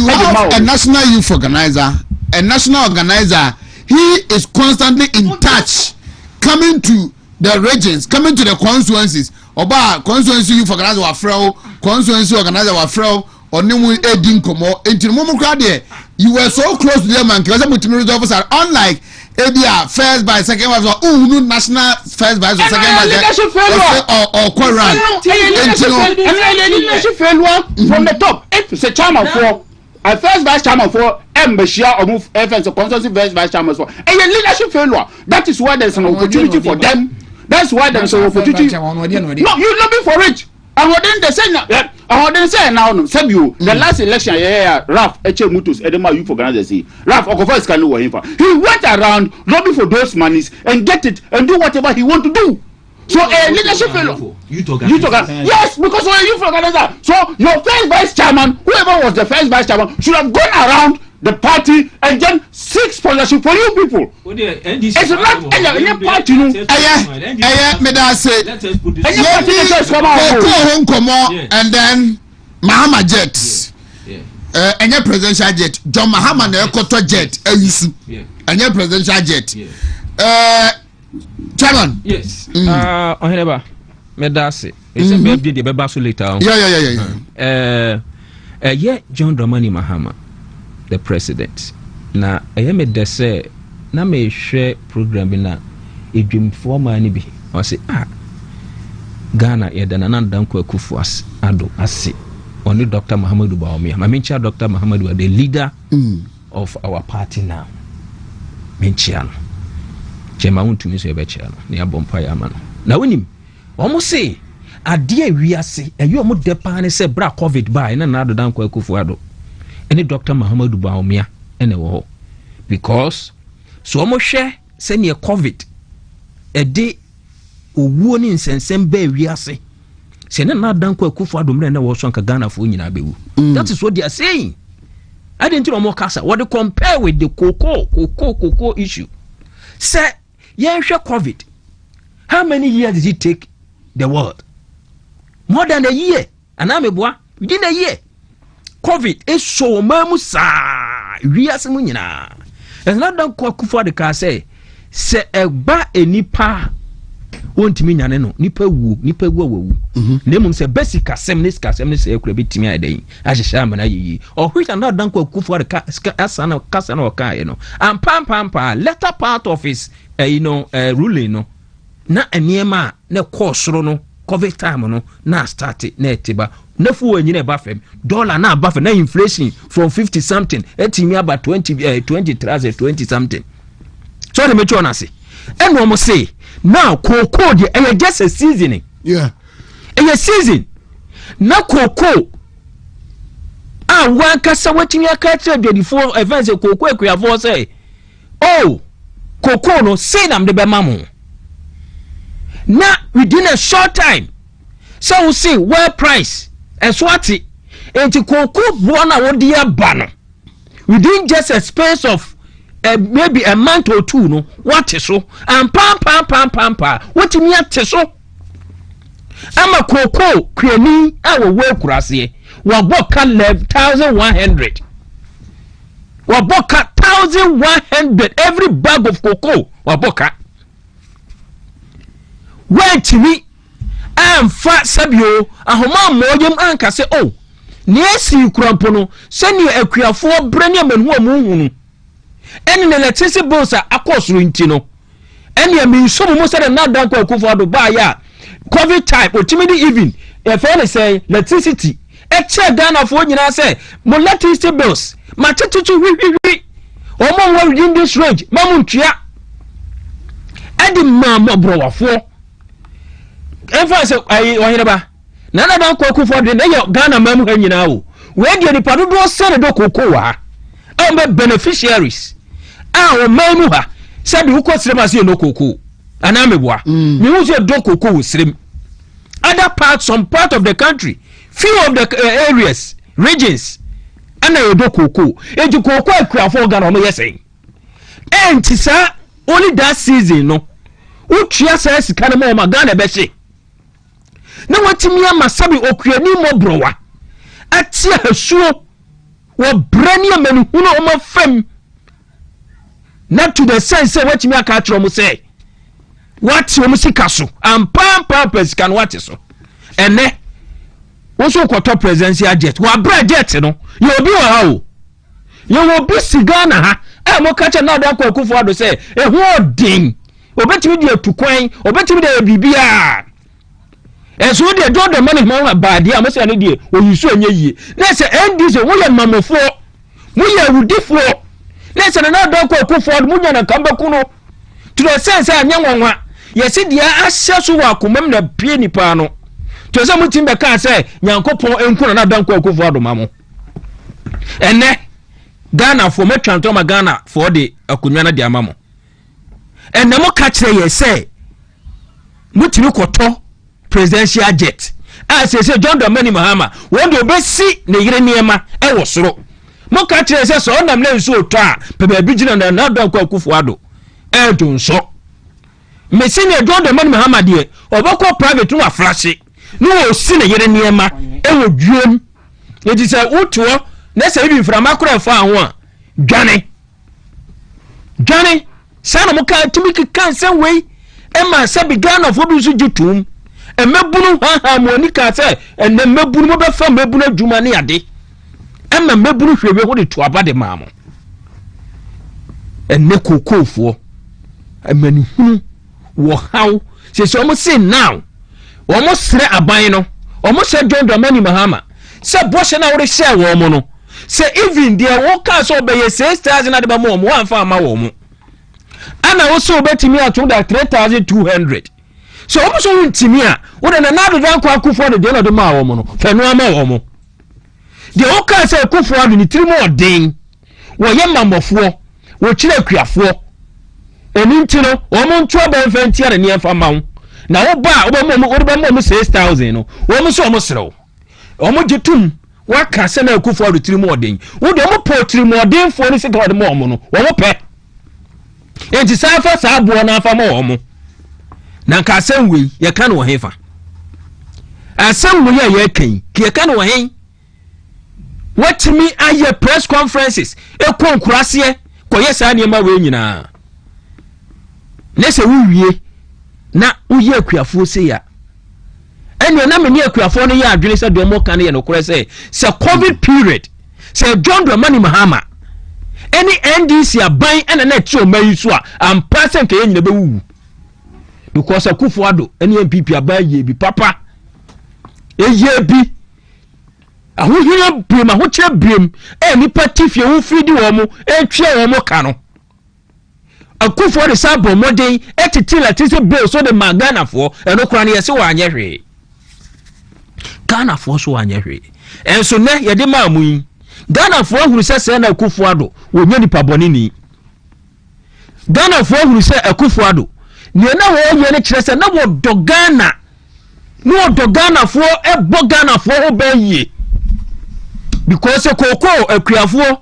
S1: have a national youth organizer, a national organizer. He is constantly in touch, coming to the regions, coming to the constituencies. Oba constituency youth organizer wa frail, constituency organizer wa frail. Or no edin komo. Until Momo crowd you were so close to them and because I'm officer. Unlike Abia first by second vice or national first vice or second vice or Koran.
S8: Leadership failure from the top. It's a chairman for a first vice chairman for Bashir or move FN's constituency first vice chairman for a leadership failure. That is why there's an opportunity for them. That's why there's an opportunity. No, you're looking for it. ahoden de say na ahoden say now no sabio the last election Raf eche mutus edema youth organizers say Raf okofa is kanu wo himfa he went around lobby for those monies and get it and do whatever he want to do. So a leadership fellow youth organizer yes, because we're a youth organizer. So your first vice chairman, whoever was the first vice chairman, should have gone around the party and then seek sponsorship for you people. It's not any party no.
S1: Me da say and then Mahama jet any presidential jet John Mahama na ekoto jet ayusu any presidential jet Chairman.
S9: Yes. Oheneba. Me da say. It's a baby the beba so later. Yeah. John Dramani Mahama, the president. Na me da say na me share program na edwum forma ni bi. I say Ghana ye da na danko akufu ado ase. Only Dr. Muhammadu Bawumia. My mentor Dr. Muhammadu, the leader of our party now. Menchiano. Chema Wontumi so ebe chia no na ya bompa ya ma no na wonim omo say ade awiase eyo omo depa ne se bra covid ba na na adodan kwa akufu ado ene Dr. Muhammadu Bawumia ene wo ho because so omo hwe se ne covid ede owuo ni nsensem ba awiase se na adodan kwa akufu ado mre na wo so nka Ghana fo nyina bewu that is what they are saying. I didn't know more kasa what they compare with the cocoa issue. Say COVID. How many years did it take the world? More than a year. And I'm a boy. Within a year. COVID is so mamusa. Riasimunina. And not done for the car say a ba a nipa won't mean no nipa wu name say basic assembly say could be timmy a day as a shaman or which are not done for the casano or car and pam letter part of his ruling no na eniema na course no COVID time no na start na tiba na fu anyine ba fam dollar na ba na inflation from 50 something etimi about 20 something so let me try na say and we must say now cocoa de just a seasoning a season na cocoa one kasa watching a catcher before events a cocoa we have say cocoa no say them the bemamu now within a short time so we see well price and swati and the cocoa one our dear banner within just a space of maybe a month or two no what is so and pam what you mean so I'm a cocoa creamy our work rasie wa boka 1100 wa boka 1100 every bag of cocoa wa boka wait to me am fat sabio ahoma moyem anka say niesi krampo no send you akuafo brane amanu amuhunu eni na electricity bills akosoro ntino eni emi so mo say na dan kwa akufo ado ba ya covid type otimidi even if any say electricity eche Ghana fo nyina say mo electricity bills ma tutu wi omo within this range mamu ntua edi ma browafo say Oheneba na dan kwa akufo ado na ya Ghana mamu ha nyina o we de nipa do sere do kokoa ha am beneficiaries o mamu ha sabi wo kwasrem ase no koko ana meboa me wo se do koko wo srem other parts some part of the country few of the areas regions ana yo do koko eju koko akuafo Ghana no yesen entisa only that season no utua sa sika no ma Ghana be hye na watimi ama sabi okuani mo browa atia hasuo wo brani amanu huno o ma fam not to the sense what you make catch from say what you must kaso and purpose can what is so and ne also quarter presidential jet wa bra jet no you be how you will be Ghana ha e mo catch na da kwa kufu ado say e ho din obetimi de atukwan obetimi de bibia so de do the money mo ba dia mo say no de oyusu anya yie na say ndc wo ye mamofo mo ye wudifo let's na do ko Akufo munya na kamba kuno to the sense anya nwanwa yesi dia ahye so wa komam na pie nipa no
S4: to say mutim be ka say Nyankopon enku na danko akufo adoma mo ene Ghana for me twantoma Ghana for the akunwa na de amamo ene mo ka kire ye say mutimi koto presidential jet as say John Dramani Mahama won do be si ne yire niema e wo soro mo ka kire say so nam na nso oto a pe ba bi gina na danko akufo ado e don so me senior John Dramani Mahama de obako private no aflashe no o si ne yire niema e wo duom e di say uto na say bi frama kora fa ho a dwane sana mo ka tumi kan sen we e ma se bi Ghana fo bi so gitum e mebunu ha mo ni ka se e na mebunu mo be fa mebunu adwuma ne ade e ma mebunu hwewe ho de to abade ma mo e ne kokofo e mani hunu wo haw se mo say now wo mo sre aban no wo mo se John Dramani Mahama se bo se na wo share wo mo no say even there wo ka so be ye 6000 na de ba mo anfa ma wo mo ana wo so betimi ato da 3200 so wo so ntimi a wo de na do dan kwa akufo de na de ma wo mo no fa no ama wo mo de wo ka say akufo ado ni tiri mo den wo ye mamofo wo kire akuafo eni ntino wo mo nto ba mfa ntia na ne anfa ma wo na wo ba wo de ba mo 6000 no wo mo so mo serew wo mo gitum waka se na akufo ado tiri mo den wo de mo po tiri mo den fo ni sika wo de mo no wo mo pe enti safa sa abo na afa mo wo mo na nka asem we ye ka no hefa asem we ye kan ki ka no hen watimi aye press conferences e konkurase koye sa ne ma we nyina ne se wuwie na uye akuafo se ya ene na me ne akuafo no ye adwene se do mo kan ye no kore se covid period se John Dramani Mahama any NDC aban ene na ti o mayi so a ampa se nke ye nyina be wu because akufo ado ene MPP aban ye bi papa eye bi ahohira biem ahoche biem nipa tifie wo fridi wo mo twa wo mo ka no akufo de sabo moden etitila tise bill so de magana fo eno kura ne yese wa anye hwe Ghana fo so anye hwe enso ne ye de ma mu yi Ghana fo huru se na akufo ado wo nya nipa boni ni Ghana fo huru se akufo ado ne na wo ye ne kire se na wo do Ghana no do Ghana fo bo Ghana fo ho ba yi because koko akuafo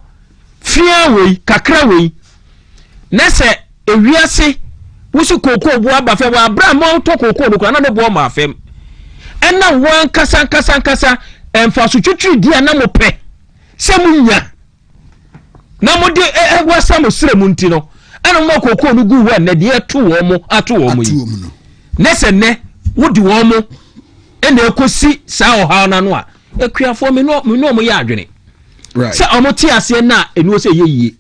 S4: fia wei kakra wei na se ewiase wusu koko bo aba fe wa bra mo to koko no na ne bo ma fem ena wan kasa emfa so twitwi dia na mo pe se munya na mo de wasa mo sire mu nti no ena mo koko no gu wa na de ato wo mo yi na se ne wodi wo mo ena ekosi sa oha na no a ekuafo me no mo ya adwene right se omo ti ase na enu se yeye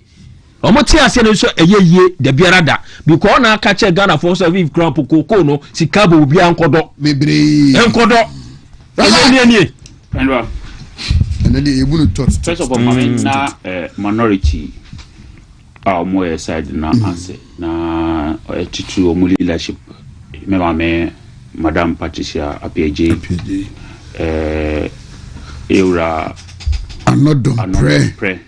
S4: omo ti ase no so eyeye de biara da because na aka che Ghana for service grand koko no sikabo obi ankodo bebre enkodo enie
S8: enwa
S1: and the ebunu tot
S8: first of all na minority omo side na ase na titu omo leadership me Madam Patricia Apiaje Eura
S1: Anodon Pre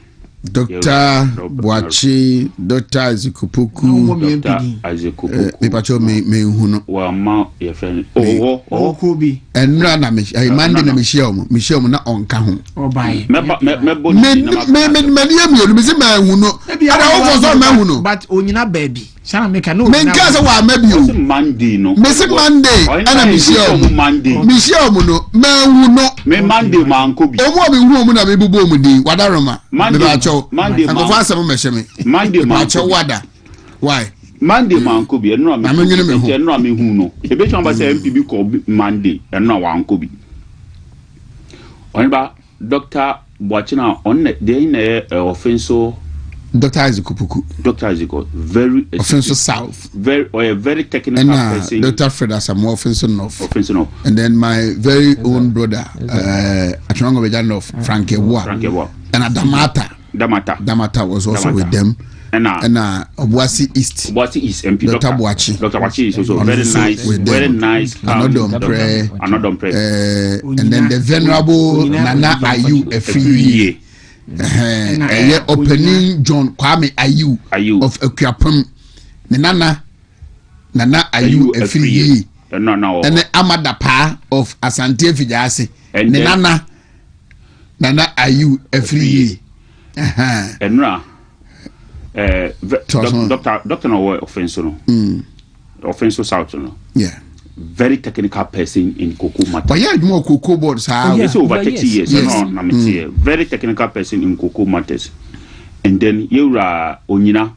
S1: Dr. Boachi Dr. Azikupuku me pacho me huno
S8: wa ma ye friend
S10: Kubi
S1: enra na me mande na me na onka ho
S10: obai
S8: me body na
S1: me se ma huno ada wo so ma huno
S10: but onyina baby sana me kan no
S1: me nka se wa ma bio
S8: Monday no
S1: me se Monday ana me share mu no ma huno
S8: me Monday ma nko bi
S1: omo be hu mu na me bubo mu di wadaroma me ba cho
S8: Monday
S1: ma fa asem me sheme
S8: Monday ma
S1: cho wada why
S8: Monday man ko bi eno a me hu no e be chamba say MPB ko Monday eno a wan ko bi Oheneba Dr. Boachina on dey na offenso
S1: Dr. Azikupuku
S8: Dr. Aziko very
S1: offenso south
S8: very technical person
S1: Dr. Fred Asamo offenso north and then my very own brother Atrongo Bejan of Frank Ewa and Damata was also with them
S8: and
S1: Obuasi East.
S8: Obuasi East MP
S1: Dr. Boachi.
S8: Dr. Boachi is also very nice.
S1: Another prayer. And then the venerable Nana Ayu Efriye. Opening John Kwame Ayu of Equiapum. Nana Ayu Efriye. And Amadapa of Asante Fijasi. And Nana Ayu Efriye.
S8: And Doctor no offense no. Offense South no.
S1: Yeah.
S8: Very technical person in cocoa matters.
S1: But yeah, more cocoa boards have
S8: over 30 years. No, very technical person in cocoa matters. And then you are Onyina.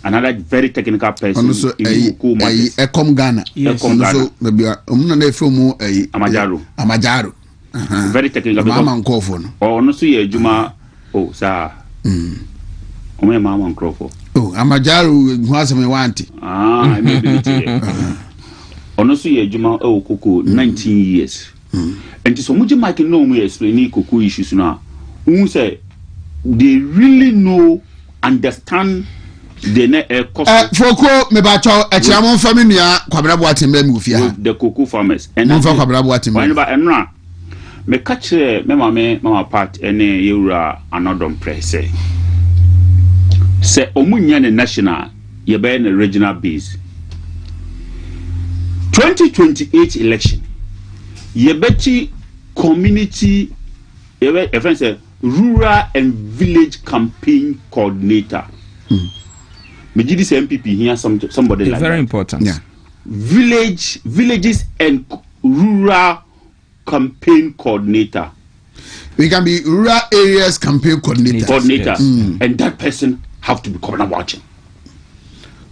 S8: Another very technical person
S1: also
S8: in cocoa matters.
S1: Ekom Ghana. Also maybe Amajaro.
S8: Very technical.
S1: Mama Nkofo.
S8: Oh, no, so yeah, Juma. Oh, sir. Mama Nkofo.
S1: Oh, Amajaro who has me want.
S8: I may be. Honestly, yeah, Juma. Oh, Coco, 19 years. And so much Mike know me explaining Coco issues now. Who say they really know, understand.
S1: Foko me bacho echiamon family ya kwabra boate mbem ufia
S8: the cocoa farmers and
S1: mo fa kwabra boate mbem
S8: ba enra me catch me mama part ene yura anodom press say omunya ne national ye be na regional base 2028 election ye beti community ye be say rural and village campaign coordinator. This MPP here, somebody
S3: it's
S8: like
S3: very
S8: that.
S3: important.
S1: Yeah.
S8: Villages and rural campaign coordinator.
S1: We can be rural areas campaign coordinator.
S3: Yes.
S8: And that person have to be Kobra watching.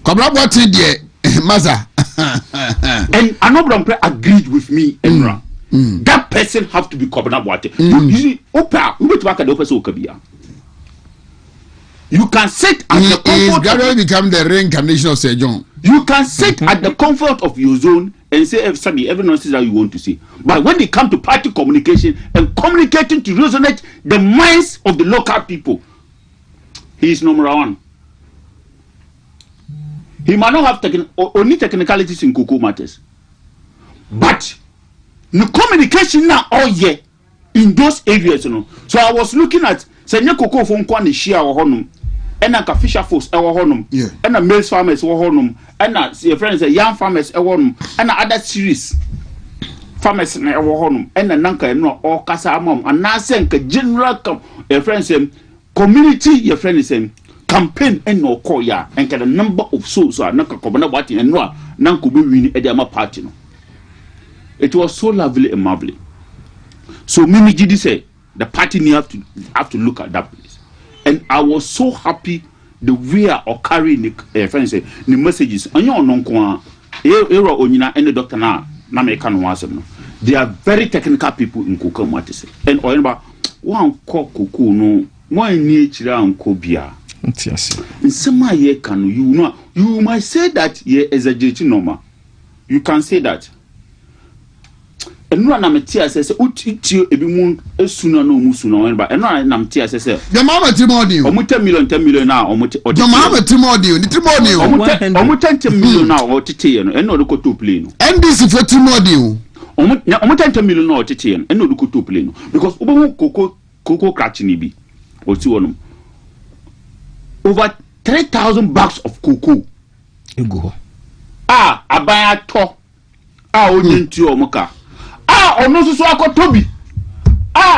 S1: Kobra watching there, Maza.
S8: And Anobra agreed with me, Emra. That person have to be Kobra watching. You see, Opa, we went back at the person Okabia. You can sit at the comfort.
S1: Gradually become the reincarnation of Sir John.
S8: You can sit at the comfort of your zone and say every nonsense that you want to say. But when they come to party communication and communicating to resonate the minds of the local people, he is number one. He might not have only technicalities in cocoa matters, but the communication now all year in those areas, you know. So I was looking at Senya Cocoa from Kwani Shia or Honum. And a fisher folks ever honum, and a male farmers were honum, and your friends, young farmers ever honum, and other series farmers ever honum, and a nanka and no or casa mom, and now send a general your friends community, your friends campaign and no koya, and get a number of souls are not a watching and no, none could be winning at the party. It was so lovely and marvelous. So Mimi Gidi said the party have to look at that place. And I was so happy the way I carrying the messages. And you know, Onyina and the doctor now, they are very technical people in cocoa matters. And Oheneba, one cocoa no, one nature and cobia. In some way, can you know, you might say that ye exaggerating normal. You can say that. And no namatia says, Uti ebimun esuna no musuna, but and no namatia says,
S1: the mama Timodi,
S8: almost 10 million now, almost
S1: the mama Timodi, the Timodi,
S8: almost 10 million now, or Titian, and no look to plane.
S1: And this is for Timodi,
S8: almost 10 million or Titian, and no look to plane, because cocoa crachinibi or 2 on them. Over 3,000 bags of cocoa.
S3: You go.
S8: I buy a top. Onyinti omuka. Ono so akọ Tobi.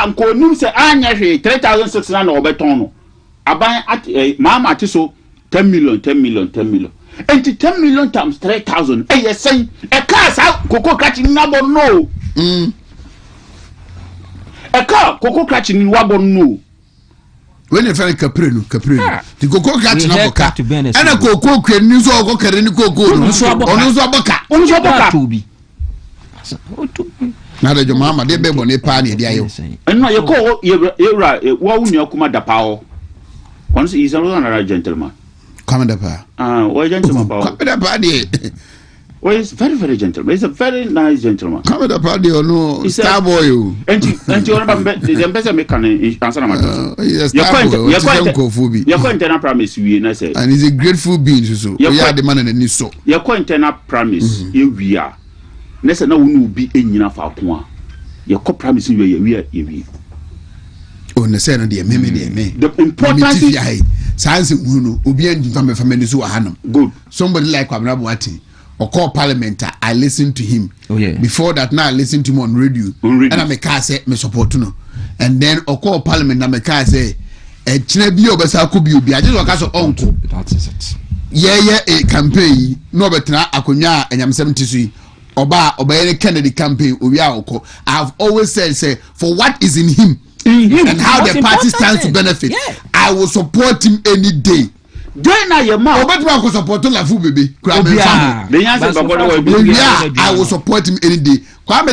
S8: Nko nim se anya hwe 3,600 na obeton no. Aban at mama ati so 10 million. And 10 million times 3,000. Yes say e car sa cocoa catching nabo no. E car cocoa catching wabo no.
S1: When you find Caprino, the cocoa catch Naboka, and a cocoa can use all cocoa and cocoa, now that your mamma, they be on a party,
S8: and now you call you're right, what would you come at the power? Once he's another gentleman.
S1: Come at the power.
S8: Why gentleman power?
S1: Come at the party.
S8: Oh, he's very, very gentleman. He's a very nice gentleman.
S1: Come with the party or no?
S8: He's
S1: Star boy.
S8: And you remember the ambassador make an answer.
S1: He's a star boy.
S8: You're going to promise you, and I say.
S1: And he's a grateful being, so you are the man in the so.
S8: You're going to promise you we are. Nessa no one will be in enough for one. You're promising we are.
S1: Oh, the same idea, maybe
S8: the importance
S1: of science will be in family who are
S8: good.
S1: Somebody like Wamrabwati or call parliament. I listen to him.
S4: Oh yeah.
S1: Before that, now I listen to him on radio. And I'm a car say me support no. And then or call parliament. I'm a car say Chinebio Basa could be. I just walk out of uncle.
S4: That is it.
S1: Yeah, a campaign. No better Akunya and I'm 73. Oba any Kennedy campaign. I've always said for what is in him. And how the party stands to benefit. Yeah. I will support him any day.
S8: Join your mouth.
S1: I will support him baby. I will support him any day. Let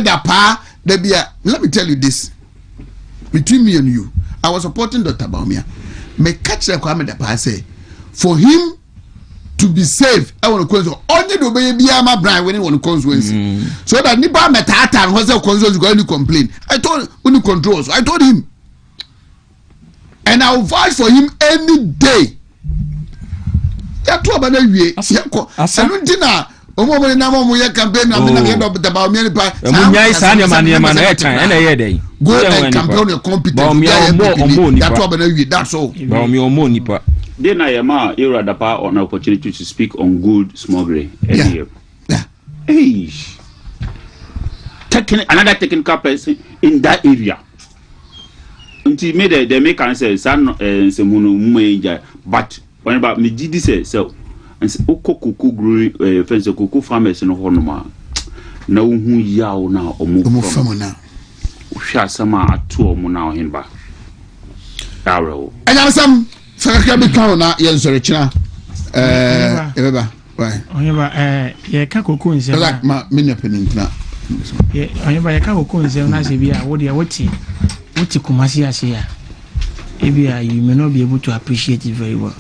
S1: me tell you this. Between me and you, I was supporting Dr. Baumia. Me catch the Kwame Dapa say, for him to be safe, I want to console. Only the baby my brand when he want to constituency. So that Nipa Metata and was a constituency going to complain. I told when you control. So I told him. And I will fight for him any day. Ya to abana wie. I don't dinner. Omo na mo ye campaign na me na Dr. Baumia pa.
S4: Munya isa ne ma na e kan na ye dey.
S1: Go and campaign your competence. Ya to abana wie. That's all.
S4: Baumia omo nipa.
S8: Then I am era dapa on opportunity to speak on good smuggling.
S1: Yeah.
S8: Hey, taking another technical person in that area. Until made they make answer son semuno but when about me did say so and say kuku grow fence kuku farmers no honoma na hu yawo na omo from
S1: na
S8: hwa sama ato omo na ohenba arrow
S1: anyam Sakaka be town na yen sori china ebeba why
S10: Oheneba ye ka koko nse
S1: like ma menya penintina
S10: ye Oheneba ye ka koko nse na se bia wo de woti kumasi ase ya ebia you may not be able to appreciate it very well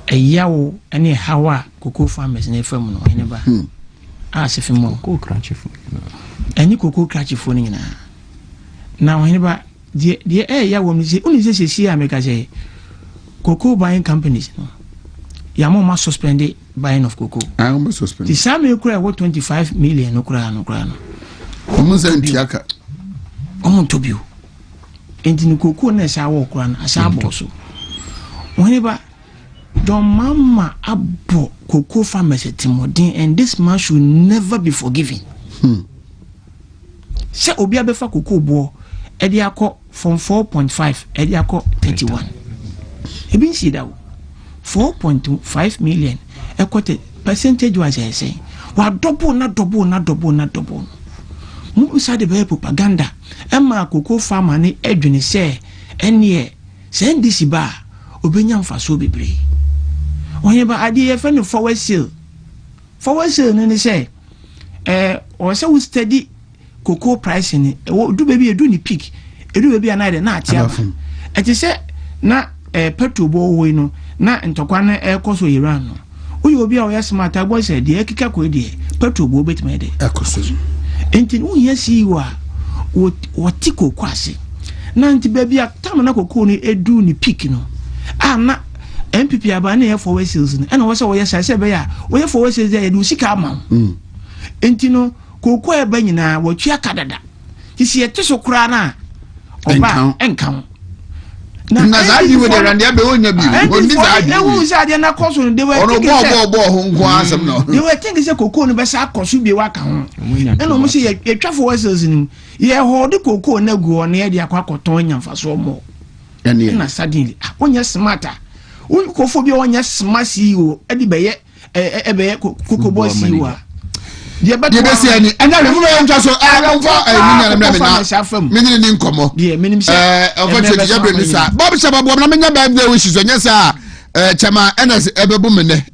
S10: eyawo ene hawa koko farmers na fam no Oheneba se fam koko crunch fo eni koko crunch fo ni na Oheneba the ya wo mi say uni say America say cocoa buying companies no ya mo ma suspend buying of cocoa.
S1: I am suspend
S10: the same kura what 25 million no kura no
S1: omo say ntiaka
S10: omo tobio enti no cocoa na sa wo kura na asa boso Oheneba don mama abo cocoa farmers timodin and this man should never be forgiven. Say obi abefa cocoa bo Ediako from 4.5 Ediako 31. Ebin see that 4.5 million equate percentage was I say. Wa double. Mu side be propaganda. Emma cocoa farmer ni edwene say enie send this ba obenya mfaso bebre. Oheneba ade ye fe no forward sale. Forward sale no ni say or say we steady cocoa price ni do baby edu ni peak edu baby anade na atia eti se na petrol bo wo no na ntokwa na ekoso Iran no uyi obi a oya smart agbo se de ekika ko de petrol bo betima de
S1: ekoso
S10: enti uyi si wa woti cocoa ase na nti baby atam na cocoa ni edu ni peak no na MPP aba na for sales no na wo se wo ya sai se be ya wo ya for sales de edu sika ama enti no koko eba nyina watwa kadada kisi eteso kura na oba enkan
S1: na zaadi we de rande abe wonya bi oni zaadi
S10: e wo zaadi na koso no de we
S1: ono bo ho nko asem no
S10: de we think say koko no be sa koso bi waka ho e no mo se ye twafo wesels ni ye ho de koko na gu ono ye de akwakoton nyamfaso mo na suddenly onya smarter kofo bi onya smart CEO e di beye ebe koko boss CEO
S1: die be se ni anya le mu ya ntwa so mfa ni na ni nkomo
S10: die menim se
S1: ofo che jabre ni sa bob shababo na menya ba be wishes onye sa chama ns ebebu mene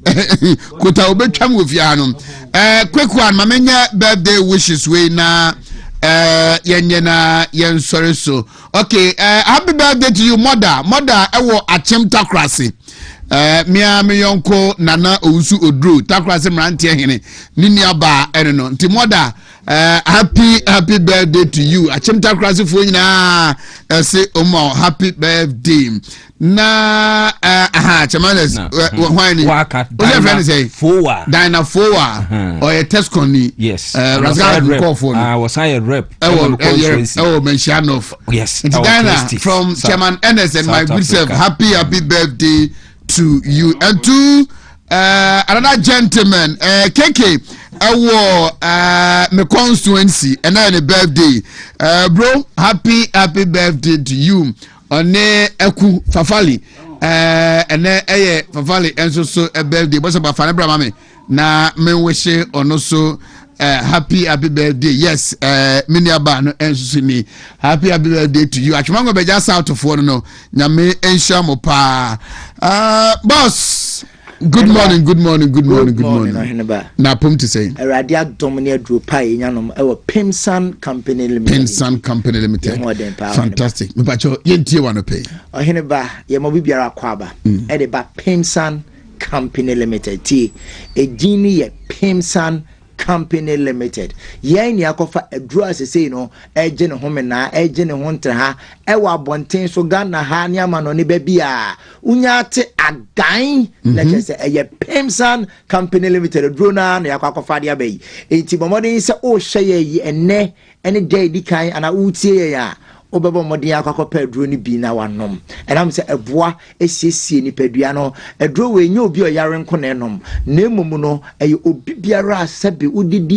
S1: kota obetwam ofia no quick one ma menya birthday wishes we na yenye na yen sorry so okay happy birthday to you mother ewo achim takrasi mia me yonko nana owusu odro takra se mrantie hene nini aba eno no nti moda happy birthday to you achem takra se fo nyina say omo happy birthday na chamanes whani
S9: waka
S1: fowa Dina fowa or a test conny
S9: yes
S1: Razgan call for
S9: was I a rep
S1: mention of
S9: yes
S1: Dina from Chairman Ernest and my good self happy birthday to you and to another gentleman KK my constituency and then a birthday bro happy birthday to you on eku fafali and then fafali and so a birthday what's about Fanabra mami na me wish on also happy birthday yes mini abano and so me happy birthday to you actually be just out of one no nyame ensha mo pa boss good morning Oheneba na pom to say
S11: Radia Dominia Drew Pai Yanom our Pimsan Company Limited
S1: fantastic me pacho yentie wano pay
S11: Oheneba ye mo bibiara kwaba e de ba Pimsan Company Limited ti e gini ye Pimsan Company Limited yen ni akofa adru asese no eje ne home na eje ne ho ntre ha e wa bonten so Ghana ha ni ama no ne ba bia unya ate adan na kese eye Pimsan Company Limited adru na yakofa dia bayi enti bomodin se o hye ye ene day di kan ana utie ya obebo modin akwakopa adru ni bi na wanom enam se eboa esiesie ni padua no adru we nya obi o yare nko na enom na emumu no eye obi biara sabe udidi